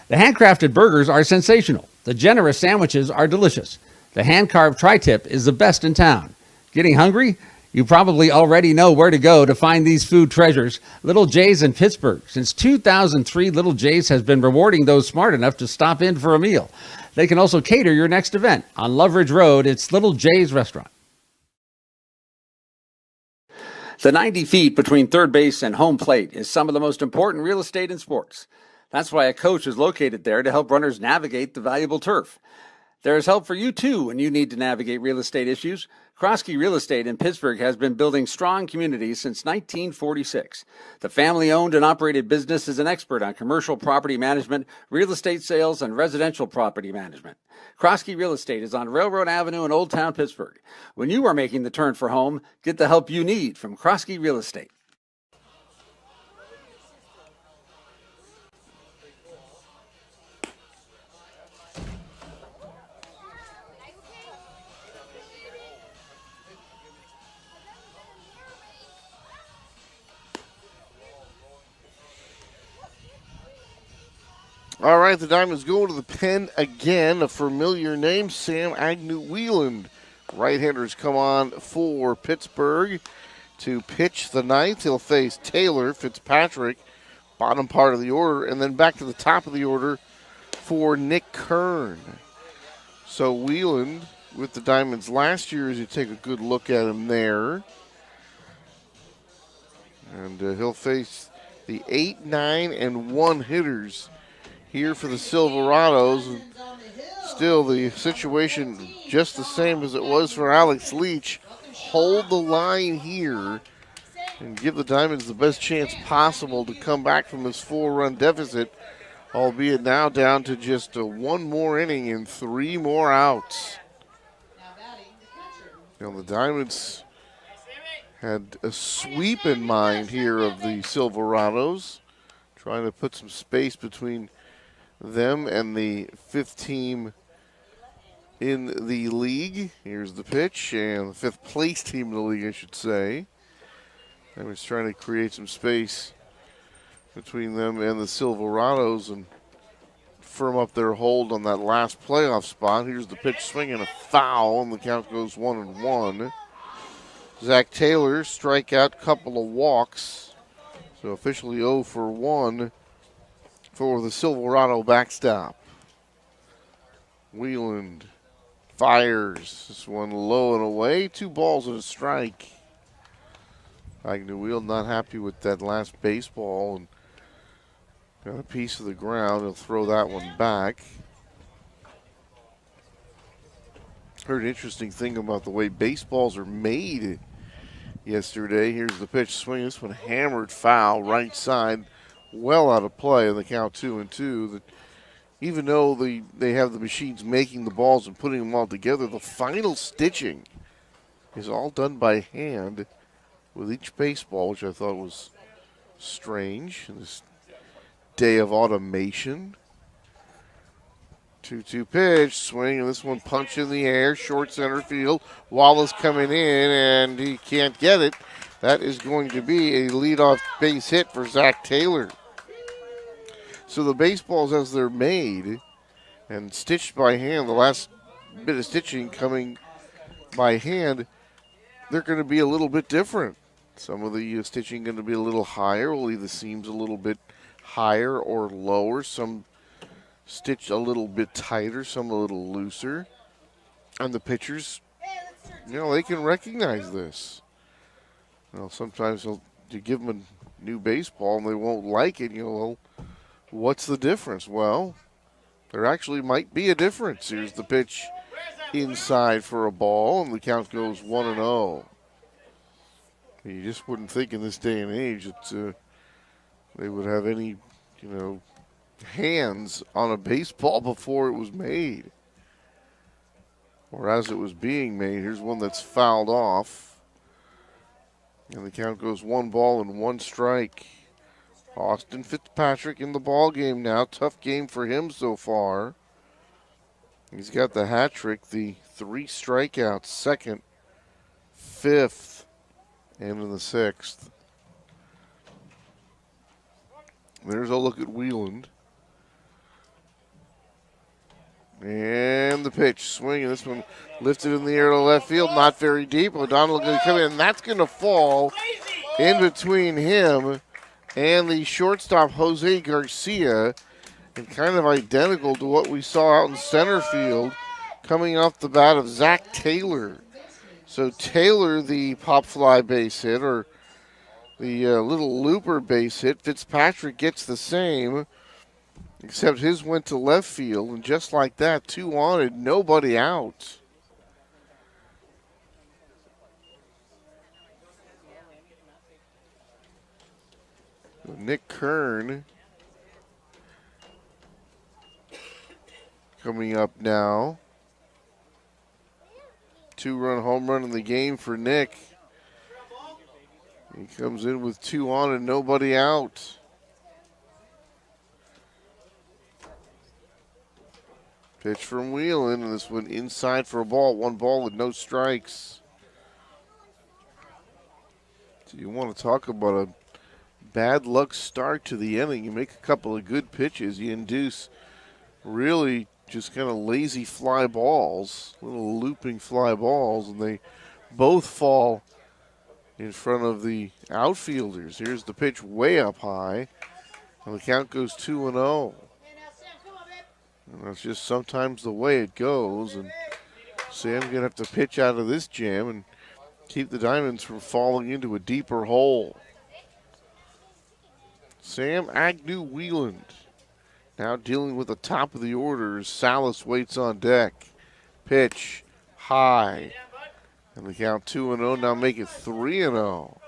The handcrafted burgers are sensational. The generous sandwiches are delicious. The hand-carved tri-tip is the best in town. Getting hungry? You probably already know where to go to find these food treasures. Little J's in Pittsburgh. Since 2003, Little J's has been rewarding those smart enough to stop in for a meal. They can also cater your next event. On Loveridge Road, it's Little J's Restaurant. The 90 feet between third base and home plate is some of the most important real estate in sports. That's why a coach is located there to help runners navigate the valuable turf. There is help for you, too, when you need to navigate real estate issues. Kroski Real Estate in Pittsburgh has been building strong communities since 1946. The family-owned and operated business is an expert on commercial property management, real estate sales, and residential property management. Kroski Real Estate is on Railroad Avenue in Old Town, Pittsburgh. When you are making the turn for home, get the help you need from Kroski Real Estate. All right, the Diamonds go to the pen again. A familiar name, Sam Agnew-Wieland. Right-handers come on for Pittsburgh to pitch the ninth. He'll face Taylor, Fitzpatrick, bottom part of the order, and then back to the top of the order for Nick Kern. So Wieland with the Diamonds last year, as you take a good look at him there. And he'll face the 8, 9, and 1 hitters here for the Silverados. And still the situation just the same as it was for Alex Leach. Hold the line here and give the Diamonds the best chance possible to come back from this 4-run deficit, albeit now down to just 1 more inning and 3 more outs. Now the Diamonds had a sweep in mind here of the Silverados, trying to put some space between them and the 5th team in the league. Here's the pitch, and the 5th place team in the league, I should say. I was trying to create some space between them and the Silverados and firm up their hold on that last playoff spot. Here's the pitch, swinging a foul, and the count goes 1-1. Zach Taylor, strikeout, couple of walks. So officially 0 for 1 for the Silverado backstop. Wieland fires this one low and away. 2 balls and a strike. Agnew-Wieland not happy with that last baseball and got a piece of the ground. He'll throw that one back. Heard an interesting thing about the way baseballs are made yesterday. Here's the pitch swing. This one hammered foul, right side, well out of play, and the count 2-2. That even though they have the machines making the balls and putting them all together, the final stitching is all done by hand with each baseball, which I thought was strange in this day of automation. 2-2 pitch, swing, and this one punch in the air, short center field. Wallace coming in, and he can't get it. That is going to be a leadoff base hit for Zach Taylor. So the baseballs as they're made and stitched by hand, the last bit of stitching coming by hand, they're going to be a little bit different. Some of the stitching going to be a little higher. We'll leave the seams a little bit higher or lower. Some stitch a little bit tighter, some a little looser. And the pitchers, they can recognize this. Sometimes you give them a new baseball and they won't like it. Well, what's the difference? Well, there actually might be a difference. Here's the pitch inside for a ball, and the count goes 1-0. You just wouldn't think in this day and age that they would have any, hands on a baseball before it was made. Or as it was being made. Here's one that's fouled off. And the count goes 1-1 strike. Austin Fitzpatrick in the ball game now. Tough game for him so far. He's got the hat trick, the 3 strikeouts, 2nd, 5th, and in the 6th. There's a look at Wheeland. And the pitch, swing, and this one lifted in the air to left field, not very deep. O'Donnell going to come in, and that's going to fall in between him and the shortstop, Jose Garcia, and kind of identical to what we saw out in center field coming off the bat of Zach Taylor. So Taylor, the pop fly base hit, or the little looper base hit. Fitzpatrick gets the same, except his went to left field, and just like that, 2 on and nobody out. Nick Kern coming up now. 2-run home run in the game for Nick. He comes in with 2 on and nobody out. Pitch from Wheelan, and this one inside for a ball. 1 ball with no strikes. So you want to talk about a bad luck start to the inning. You make a couple of good pitches. You induce really just kind of lazy fly balls, little looping fly balls, and they both fall in front of the outfielders. Here's the pitch way up high, and the count goes 2-0. And that's just sometimes the way it goes, and Sam's going to have to pitch out of this jam and keep the Diamonds from falling into a deeper hole. Sam Agnew-Wheeland now dealing with the top of the order as Salas waits on deck. Pitch high. And the count 2-0, now make it 3-0.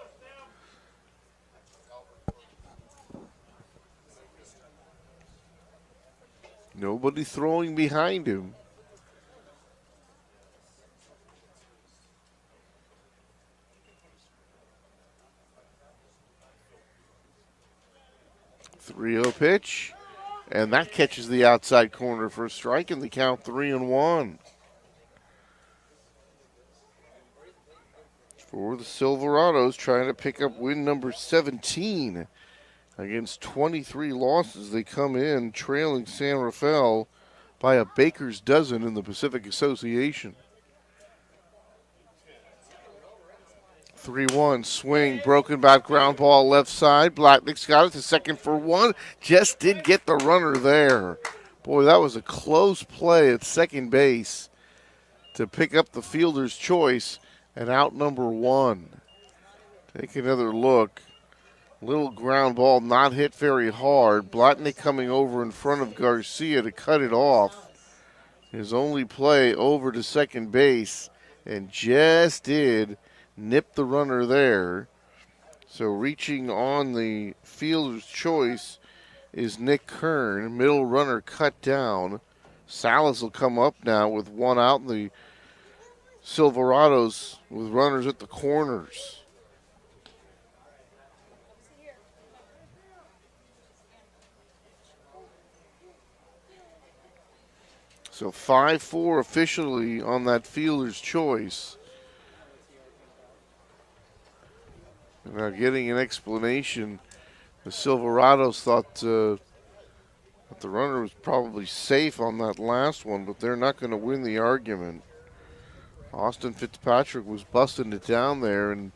Nobody throwing behind him. Three-0 pitch, and that catches the outside corner for a strike, and the count 3-1. For the Silverados, trying to pick up win number 17 against 23 losses. They come in trailing San Rafael by a baker's dozen in the Pacific Association. 3-1 swing, broken back ground ball left side. Blacknick's got it to second for 1. Just did get the runner there. Boy, that was a close play at second base to pick up the fielder's choice and out number 1. Take another look. Little ground ball, not hit very hard. Blacknick coming over in front of Garcia to cut it off. His only play over to second base, and just did nip the runner there. So reaching on the fielder's choice is Nick Kern. Middle runner cut down. Salas will come up now with 1 out, and the Silverados with runners at the corners. So 5-4 officially on that fielder's choice. And now getting an explanation. The Silverados thought that the runner was probably safe on that last one, but they're not going to win the argument. Austin Fitzpatrick was busting it down there, and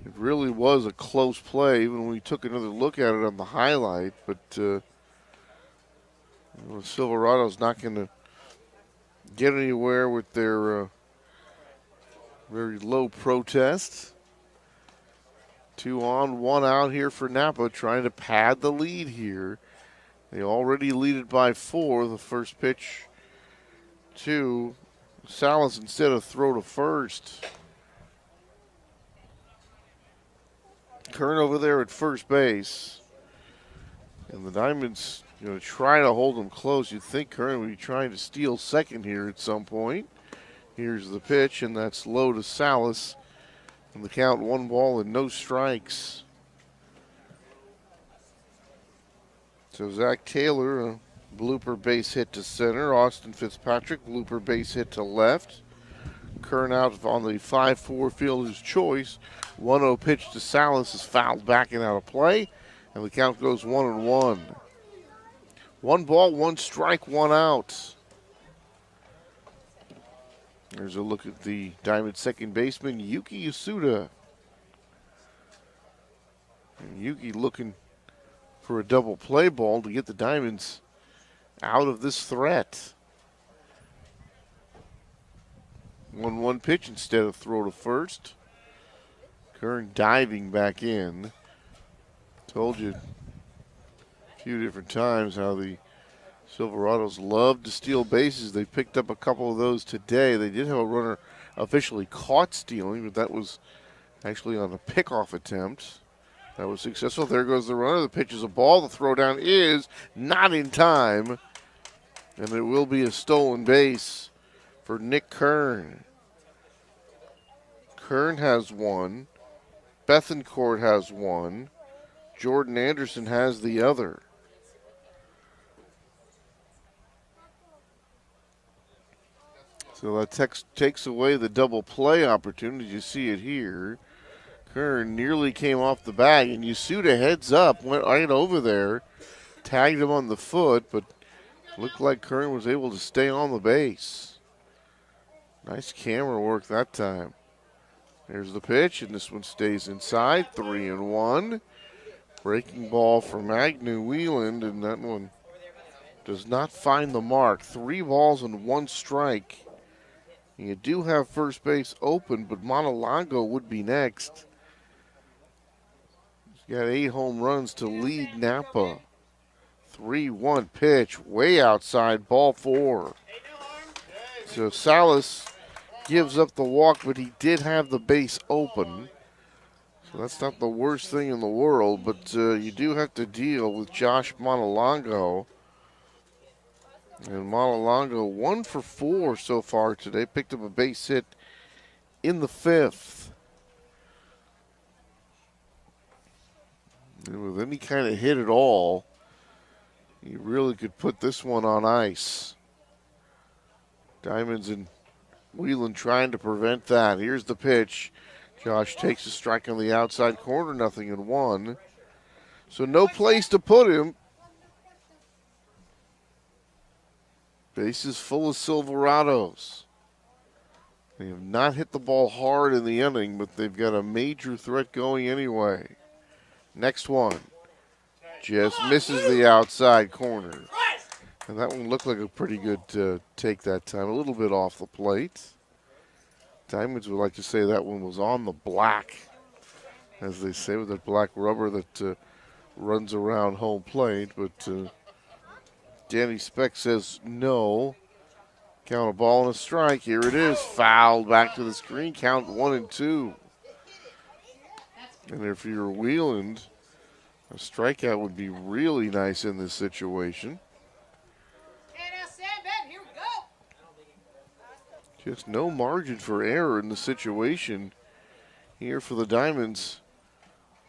it really was a close play, even when we took another look at it on the highlight. But the Silverados not going to get anywhere with their very low protest. 2 on, 1 out here for Napa, trying to pad the lead here. They already lead it by 4. The first pitch to Salas instead of throw to first. Kern over there at first base. And the Diamonds going to try to hold them close. You'd think Kern would be trying to steal second here at some point. Here's the pitch, and that's low to Salas. And the count 1 ball and no strikes. So Zach Taylor, a blooper base hit to center. Austin Fitzpatrick, blooper base hit to left. Kern out on the 5-4 fielder's choice. 1-0 pitch to Salas is fouled back and out of play. And the count goes 1-1. 1 ball, 1 strike, 1 out. There's a look at the Diamond second baseman, Yuki Yasuda. And Yuki looking for a double play ball to get the Diamonds out of this threat. 1-1 pitch instead of throw to first. Kern diving back in. Told you a few different times how the Silverados love to steal bases. They picked up a couple of those today. They did have a runner officially caught stealing, but that was actually on a pickoff attempt. That was successful. There goes the runner. The pitch is a ball. The throw down is not in time. And it will be a stolen base for Nick Kern. Kern has 1. Bethencourt has 1. Jordan Anderson has the other. So that takes away the double play opportunity. You see it here. Kern nearly came off the bag, and Yasuda heads up, went right over there, tagged him on the foot, but looked like Kern was able to stay on the base. Nice camera work that time. There's the pitch, and this one stays inside. 3-1. Breaking ball from Agnew Wieland, and that one does not find the mark. 3 balls and 1 strike. You do have first base open, but Montalongo would be next. He's got 8 home runs to lead Napa. 3-1 pitch, way outside, ball 4. So Salas gives up the walk, but he did have the base open. So that's not the worst thing in the world, but you do have to deal with Josh Montalongo. And Montalongo 1 for 4 so far today. Picked up a base hit in the 5th. And with any kind of hit at all, you really could put this one on ice. Diamonds and Whelan trying to prevent that. Here's the pitch. Josh takes a strike on the outside corner, 0-1. So no place to put him. Bases full of Silverados. They have not hit the ball hard in the inning, but they've got a major threat going anyway. Next one. Just misses the outside corner. And that one looked like a pretty good take that time. A little bit off the plate. Diamonds would like to say that one was on the black, as they say, with that black rubber that runs around home plate. But Danny Speck says no. Count a ball and a strike. Here it is. Fouled back to the screen. Count 1-2. And if you're Wieland, a strikeout would be really nice in this situation. Just no margin for error in the situation here for the Diamonds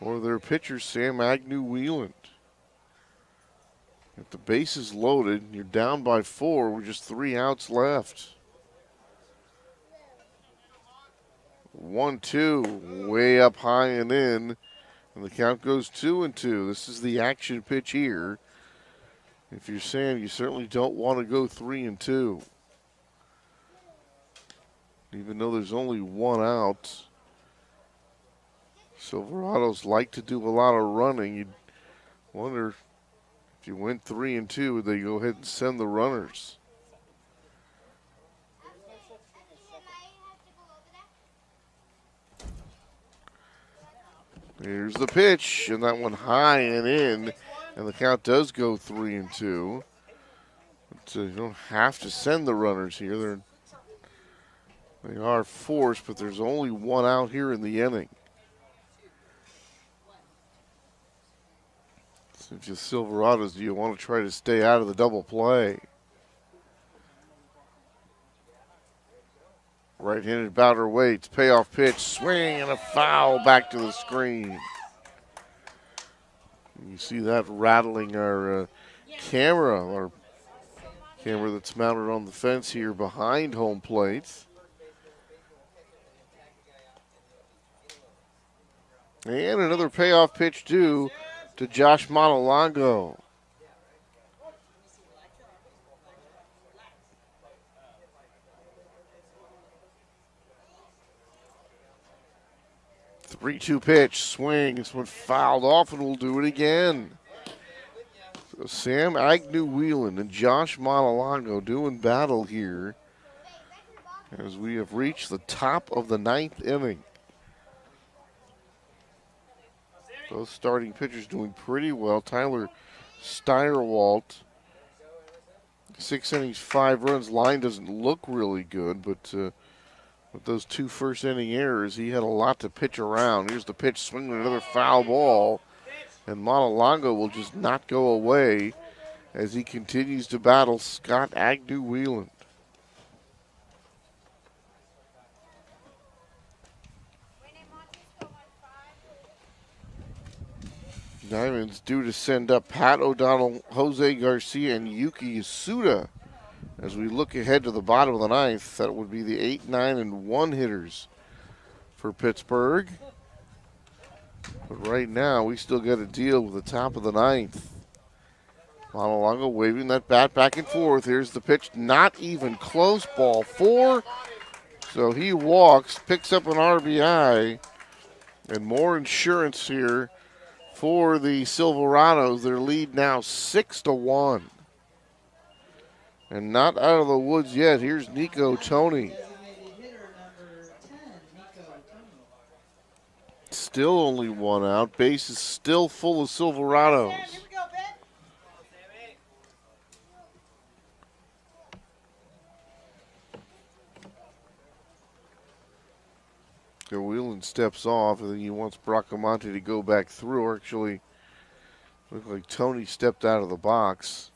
or their pitcher, Sam Agnew Wieland. If the base is loaded, you're down by 4 with just 3 outs left. 1-2, way up high and in, and the count goes 2-2. This is the action pitch here. If you're Sam, you certainly don't want to go 3-2. Even though there's only 1 out. Silverados like to do a lot of running. You'd wonder if you went 3-2, would they go ahead and send the runners? Here's the pitch, and that one high and in, and the count does go 3-2. But you don't have to send the runners here. They are forced, but there's only 1 out here in the inning. So if you're Silverados, do you want to try to stay out of the double play? Right-handed batter waits, payoff pitch, swing, and a foul back to the screen. You see that rattling our camera that's mounted on the fence here behind home plate. And another payoff pitch due to Josh Montalongo. Three-two pitch, swing. This one fouled off, and we'll do it again. So Sam Agnew-Whelan and Josh Montalongo doing battle here as we have reached the top of the 9th inning. Both starting pitchers doing pretty well. Tyler Steyerwalt, 6 innings, 5 runs. Line doesn't look really good, but with those 2 first-inning errors, he had a lot to pitch around. Here's the pitch, swinging another foul ball, and Montalongo will just not go away as he continues to battle Scott Agnew-Whelan. Diamonds due to send up Pat O'Donnell, Jose Garcia, and Yuki Yasuda. As we look ahead to the bottom of the 9th, that would be the 8, 9, and 1 hitters for Pittsburgh. But right now, we still got to deal with the top of the 9th. Montalongo waving that bat back and forth. Here's the pitch, not even close, ball 4. So he walks, picks up an RBI, and more insurance here for the Silverados. Their lead now 6-1. And not out of the woods yet. Here's Nico Tony. Still only 1 out. Base is still full of Silverados. So Whelan steps off, and then he wants Bracamonte to go back through. Actually, looked like Tony stepped out of the box.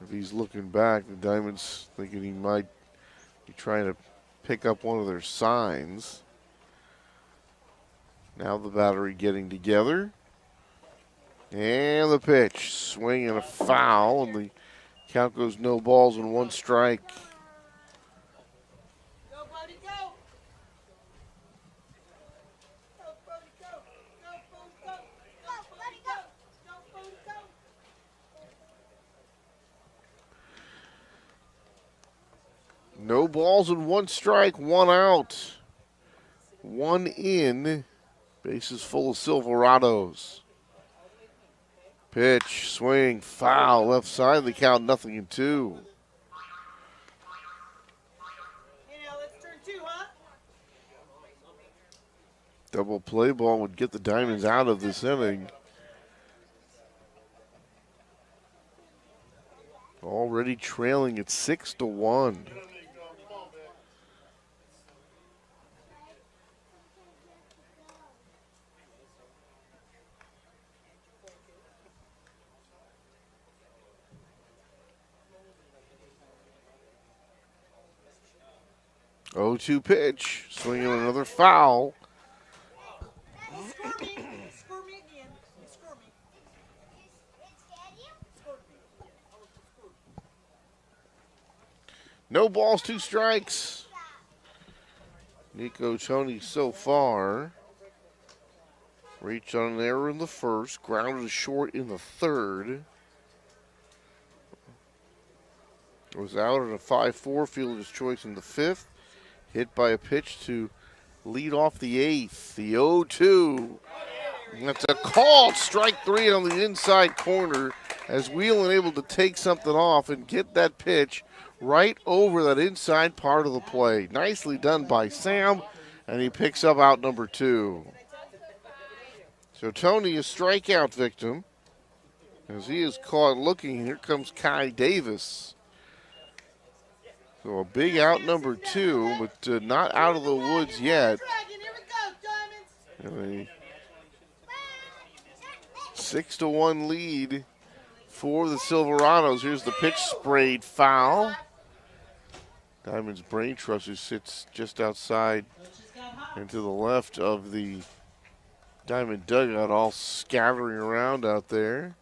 If he's looking back, the Diamonds thinking he might be trying to pick up one of their signs. Now the battery getting together. And the pitch, swing and a foul, and the count goes no balls and 1 strike. No balls and 1 strike, 1 out. 1 in. Bases full of Silverados. Pitch, swing, foul, left side. The count 0-2. Double play ball would get the Diamonds out of this inning. Already trailing at 6-1. Oh-2 pitch, swinging another foul. No balls, 2 strikes. Nico Tony so far reached on an error in the first, grounded short in the third. Was out at a 5-4 fielder's choice in the fifth. Hit by a pitch to lead off the eighth. The 0-2. That's a called strike 3 on the inside corner as Whelan able to take something off and get that pitch right over that inside part of the plate. Nicely done by Sam, and he picks up out number 2. So Tony is strikeout victim as he is caught looking. Here comes Kai Davis. So a big out number 2, but not out of the woods yet. And a 6-1 lead for the Silverados. Here's the pitch, sprayed foul. Diamond's Brain Trust, who sits just outside and to the left of the Diamond dugout, all scattering around out there.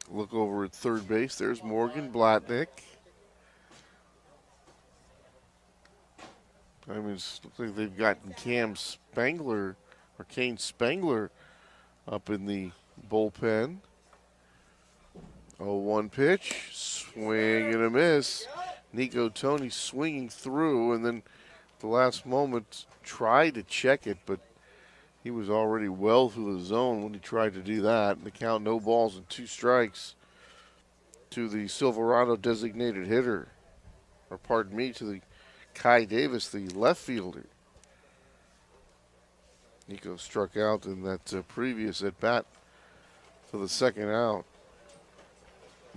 Look over at third base. There's Morgan Blatnick. Diamonds look like they've gotten Kane Spangler up in the bullpen. 0-1 pitch, swing and a miss. Nico Tony swinging through, and then at the last moment tried to check it, but he was already well through the zone when he tried to do that. And the count, no balls and 2 strikes to the Silverado designated hitter. Or pardon me, to the Kai Davis, the left fielder. Nico struck out in that previous at bat for the second out.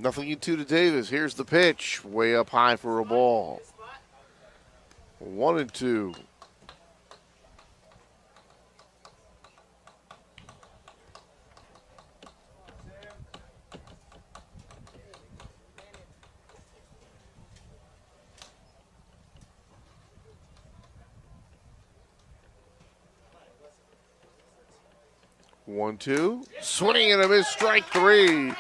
0-2 to Davis. Here's the pitch, way up high for a ball. 1-2. One, two, swing and a miss, strike 3.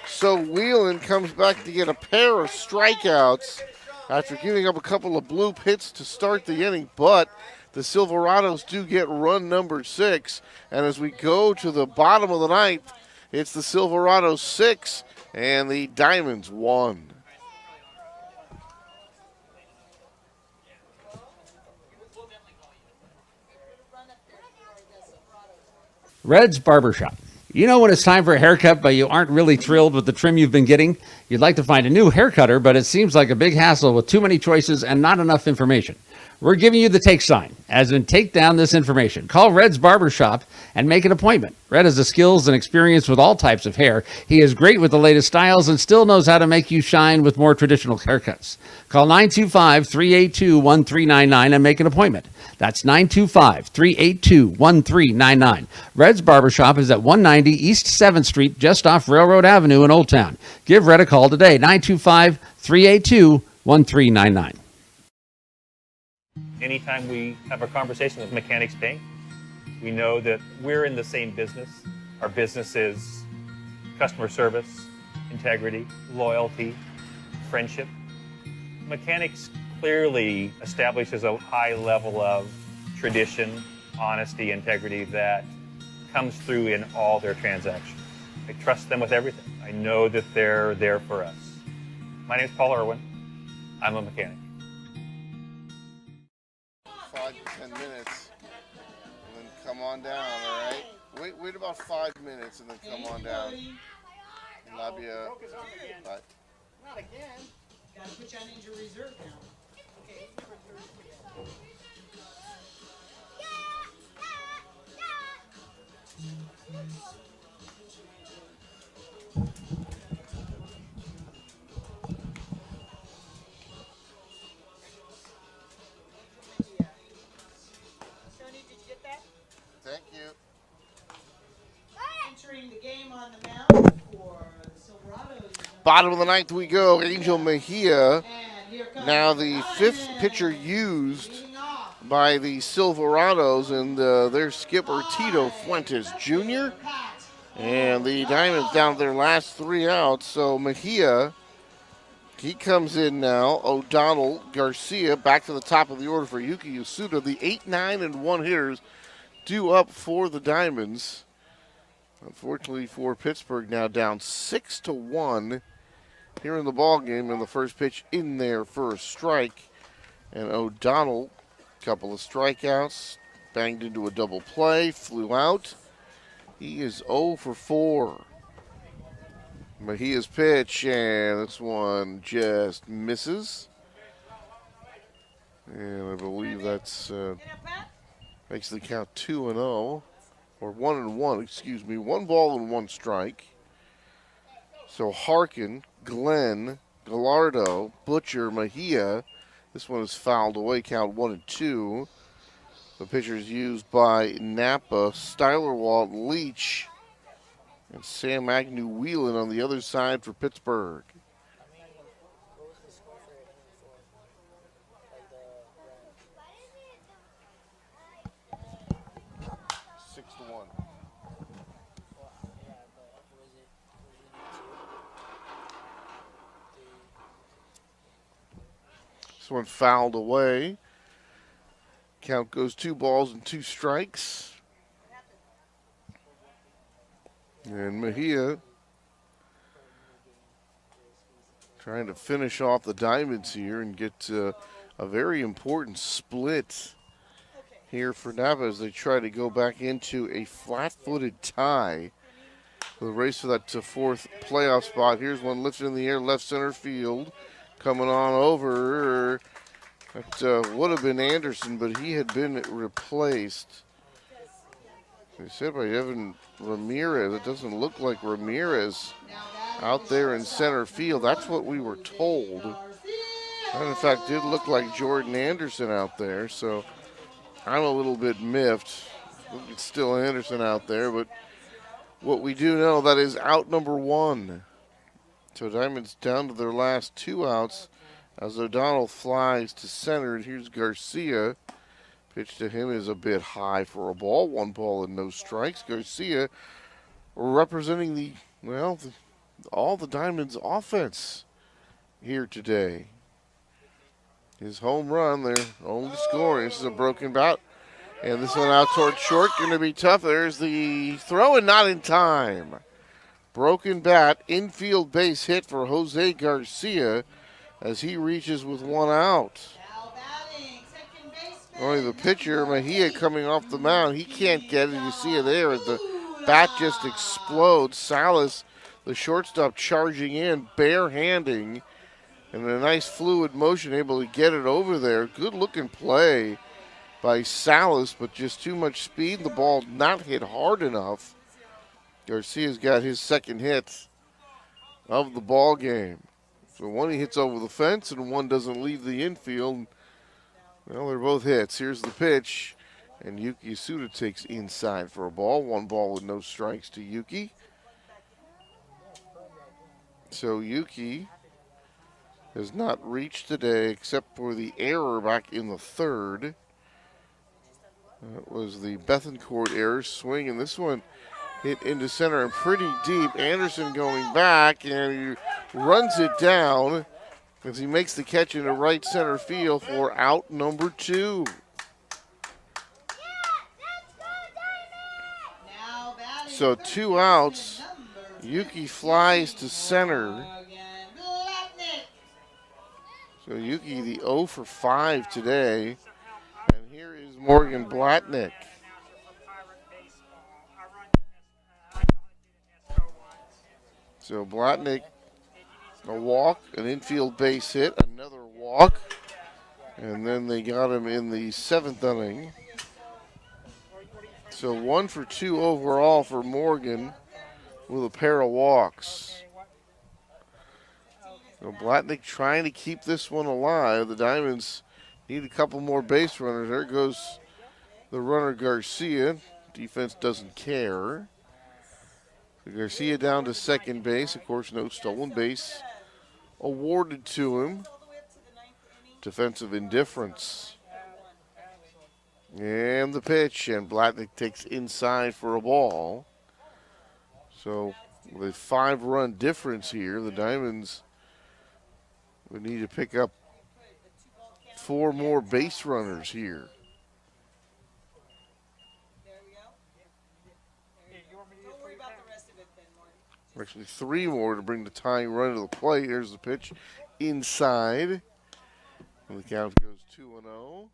So Whelan comes back to get a pair of strikeouts after giving up a couple of bloop hits to start the inning, but the Silverados do get run number 6. And as we go to the bottom of the ninth, it's the Silverados 6 and the Diamonds 1. Red's Barbershop. You know when it's time for a haircut, but you aren't really thrilled with the trim you've been getting? You'd like to find a new hair cutter, but it seems like a big hassle with too many choices and not enough information. We're giving you the take sign, as in take down this information. Call Red's Barbershop and make an appointment. Red has the skills and experience with all types of hair. He is great with the latest styles and still knows how to make you shine with more traditional haircuts. Call 925-382-1399 and make an appointment. That's 925-382-1399. Red's Barbershop is at 190 East 7th Street, just off Railroad Avenue in Old Town. Give Red a call today, 925-382-1399. Anytime we have a conversation with Mechanics Paint, we know that we're in the same business. Our business is customer service, integrity, loyalty, friendship. Mechanics clearly establishes a high level of tradition, honesty, integrity that comes through in all their transactions. I trust them with everything. I know that they're there for us. My name is Paul Irwin. I'm a mechanic. 5 to 10 minutes and then come on down, all right? Wait about 5 minutes and then come on down. Labia. Not again. Gotta put you on injured reserve now. Okay. Thank you. Entering the game on the mound for the Silverados. Bottom of the ninth we go. Angel Mejia. And here comes Now the 5th pitcher used by the Silverados and their skipper Tito Fuentes Jr. And the Diamonds down to their last 3 outs. So Mejia He comes in now. O'Donnell, Garcia back to the top of the order for Yuki Yasuda. The 8, 9, and 1 hitters due up for the Diamonds. Unfortunately for Pittsburgh, now down 6-1 here in the ball game, and the first pitch in there for a strike. And O'Donnell, couple of strikeouts, banged into a double play, flew out. He is 0 for 4. Mejia's pitch, and this one just misses. And I believe that's makes the count 2-0, or 1-1, excuse me. 1 ball and 1 strike. So Harkin, Glenn, Gallardo, Butcher, Mejia. This one is fouled away, count 1-2. The pitchers used by Napa, Stylerwalt, Leach, and Sam Agnew Wheelan on the other side for Pittsburgh. This one fouled away. Count goes 2 balls and 2 strikes. And Mejia trying to finish off the Diamonds here and get a very important split here for Napa as they try to go back into a flat-footed tie for the race for that 4th playoff spot. Here's one lifted in the air, left center field. Coming on over. That would have been Anderson, but he had been replaced. They said by Evan Ramirez. It doesn't look like Ramirez out there in center field. That's what we were told. And in fact, did look like Jordan Anderson out there. So I'm a little bit miffed. It's still Anderson out there, but what we do know, that is out number 1. So Diamonds down to their last 2 outs as O'Donnell flies to center. Here's Garcia. Pitch to him is a bit high for a ball. 1 ball and no strikes. Garcia representing all the Diamonds offense here today. His home run, their only scoring. This is a broken bat. And this one out toward short, going to be tough. There's the throw and not in time. Broken bat, infield base hit for Jose Garcia as he reaches with 1 out. Only the pitcher, Mejia, coming off the mound. He can't get it. You see it there as the bat just explodes. Salas, the shortstop, charging in, bare-handing, and a nice fluid motion, able to get it over there. Good-looking play by Salas, but just too much speed. The ball not hit hard enough. Garcia's got his 2nd hit of the ball game. So 1 he hits over the fence and 1 doesn't leave the infield. Well, they're both hits. Here's the pitch. And Yuki Yasuda takes inside for a ball. 1 ball with no strikes to Yuki. So Yuki has not reached today except for the error back in the 3rd. That was the Bethencourt error swing. And this one hit into center and pretty deep. Anderson going back, and he runs it down as he makes the catch into right center field for out number 2. So 2 outs. Yuki flies to center. So Yuki the 0 for 5 today. And here is Morgan Blatnick. So Blatnick, a walk, an infield base hit, another walk, and then they got him in the 7th inning. So 1 for 2 overall for Morgan with a pair of walks. So Blatnick trying to keep this one alive. The Diamonds need a couple more base runners. There goes the runner Garcia. Defense doesn't care. Garcia down to 2nd base. Of course, no stolen base awarded to him. Defensive indifference. And the pitch, and Blatnick takes inside for a ball. So with a 5-run difference here, the Diamonds We need to pick up 4 more base runners here. Don't worry about the rest of it then, Martin. Actually, 3 more to bring the tying run to the plate. Here's the pitch inside. And the count goes 2-0.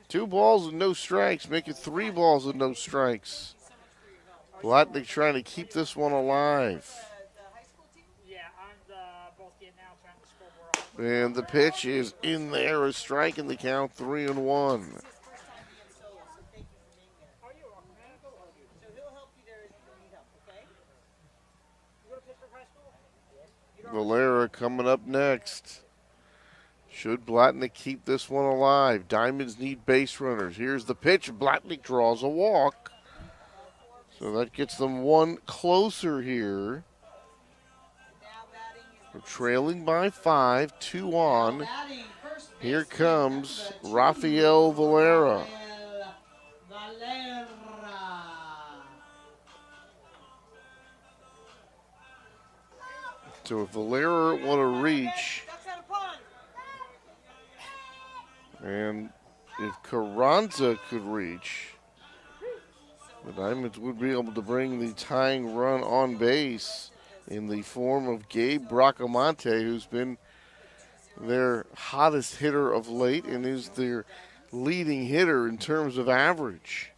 2 balls and no strikes, make it 3 balls and no strikes. Blatnick trying to keep this one alive. And the pitch is in there, a strike in the count, 3-1. Valera coming up next. Should Blatnick keep this one alive? Diamonds need base runners. Here's the pitch. Blatnick draws a walk. So that gets them 1 closer here. We're trailing by 5, 2 on. Here comes Rafael Valera. So if Valera want to reach, and if Carranza could reach, the Diamonds would be able to bring the tying run on base in the form of Gabe Bracamonte, who's been their hottest hitter of late and is their leading hitter in terms of average.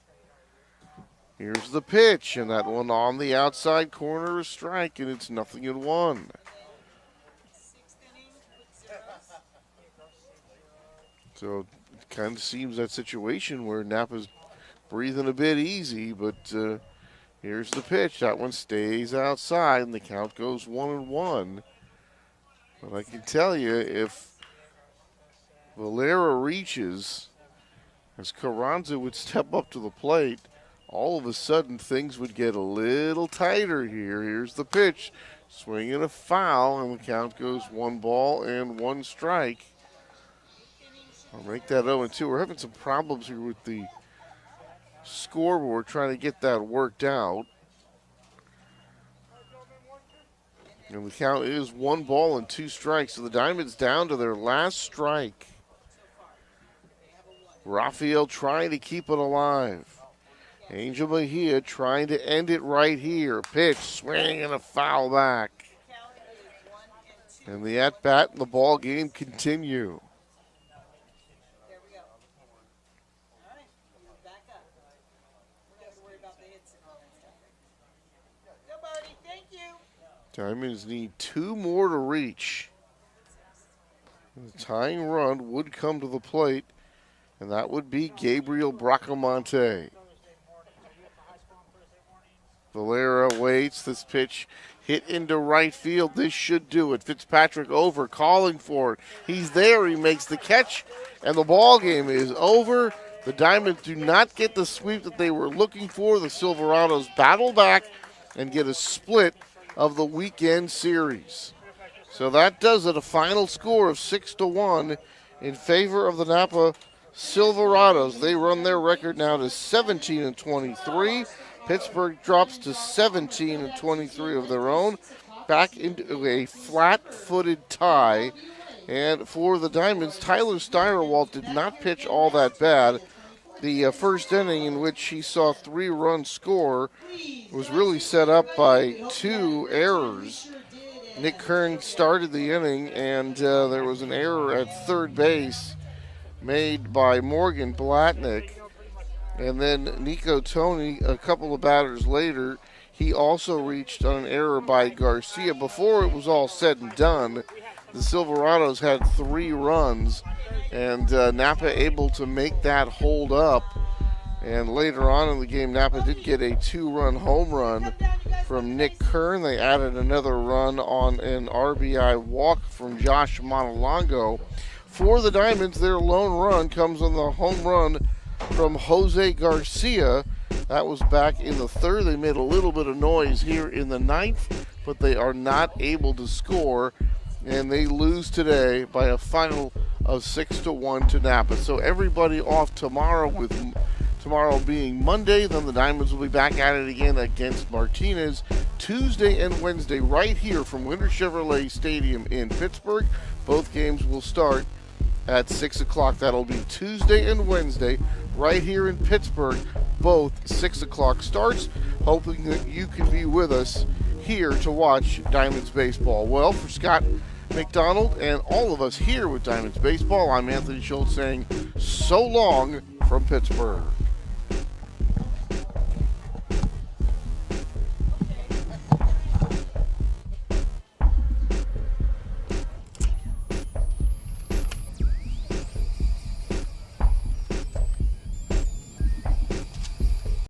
Here's the pitch, and that one on the outside corner, a strike, and it's 0-1. So it kind of seems that situation where Napa's breathing a bit easy, but here's the pitch. That one stays outside, and the count goes 1-1. But I can tell you, if Valera reaches, as Carranza would step up to the plate, all of a sudden things would get a little tighter here. Here's the pitch. Swing and a foul, and the count goes 1 ball and 1 strike. I'll make that 0-2. We're having some problems here with the scoreboard, trying to get that worked out. And the count is 1 ball and 2 strikes. So the Diamonds down to their last strike. Rafael trying to keep it alive. Angel Mejia trying to end it right here. Pitch, swing, and a foul back. And the at-bat and the ball game continue. There we go. All right, back up. We don't have to worry about the hits and all that stuff. Go, Birdie. Thank you. Diamonds need 2 more to reach. The tying run would come to the plate, and that would be Gabriel Bracamonte. Valera waits. This pitch hit into right field. This should do it. Fitzpatrick over, calling for it. He's there. He makes the catch, and the ball game is over. The Diamonds do not get the sweep that they were looking for. The Silverados battle back and get a split of the weekend series. So that does it. A final score of 6-1 in favor of the Napa Silverados. They run their record now to 17-23. Pittsburgh drops to 17-23 of their own, back into a flat-footed tie. And for the Diamonds, Tyler Steyerwalt did not pitch all that bad. The first inning, in which he saw 3 runs score, was really set up by 2 errors. Nick Kern started the inning, and there was an error at third base made by Morgan Blatnick. And then Nico Tony, a couple of batters later, he also reached on an error by Garcia. Before it was all said and done, the Silverados had 3 runs, and Napa able to make that hold up. And later on in the game, Napa did get a 2-run home run from Nick Kern. They added another run on an RBI walk from Josh Montalongo. For the Diamonds, their lone run comes on the home run from Jose Garcia. That was back in the 3rd. They made a little bit of noise here in the 9th, but they are not able to score, and they lose today by a final of 6-1 to Napa. So everybody off tomorrow, with tomorrow being Monday. Then the Diamonds will be back at it again against Martinez Tuesday and Wednesday right here from Winter Chevrolet Stadium in Pittsburgh. Both games will start at 6 o'clock. That'll be Tuesday and Wednesday right here in Pittsburgh, both 6 o'clock starts. Hoping that you can be with us here to watch Diamonds baseball. Well, for Scott McDonald and all of us here with Diamonds baseball, I'm Anthony Schultz saying so long from Pittsburgh.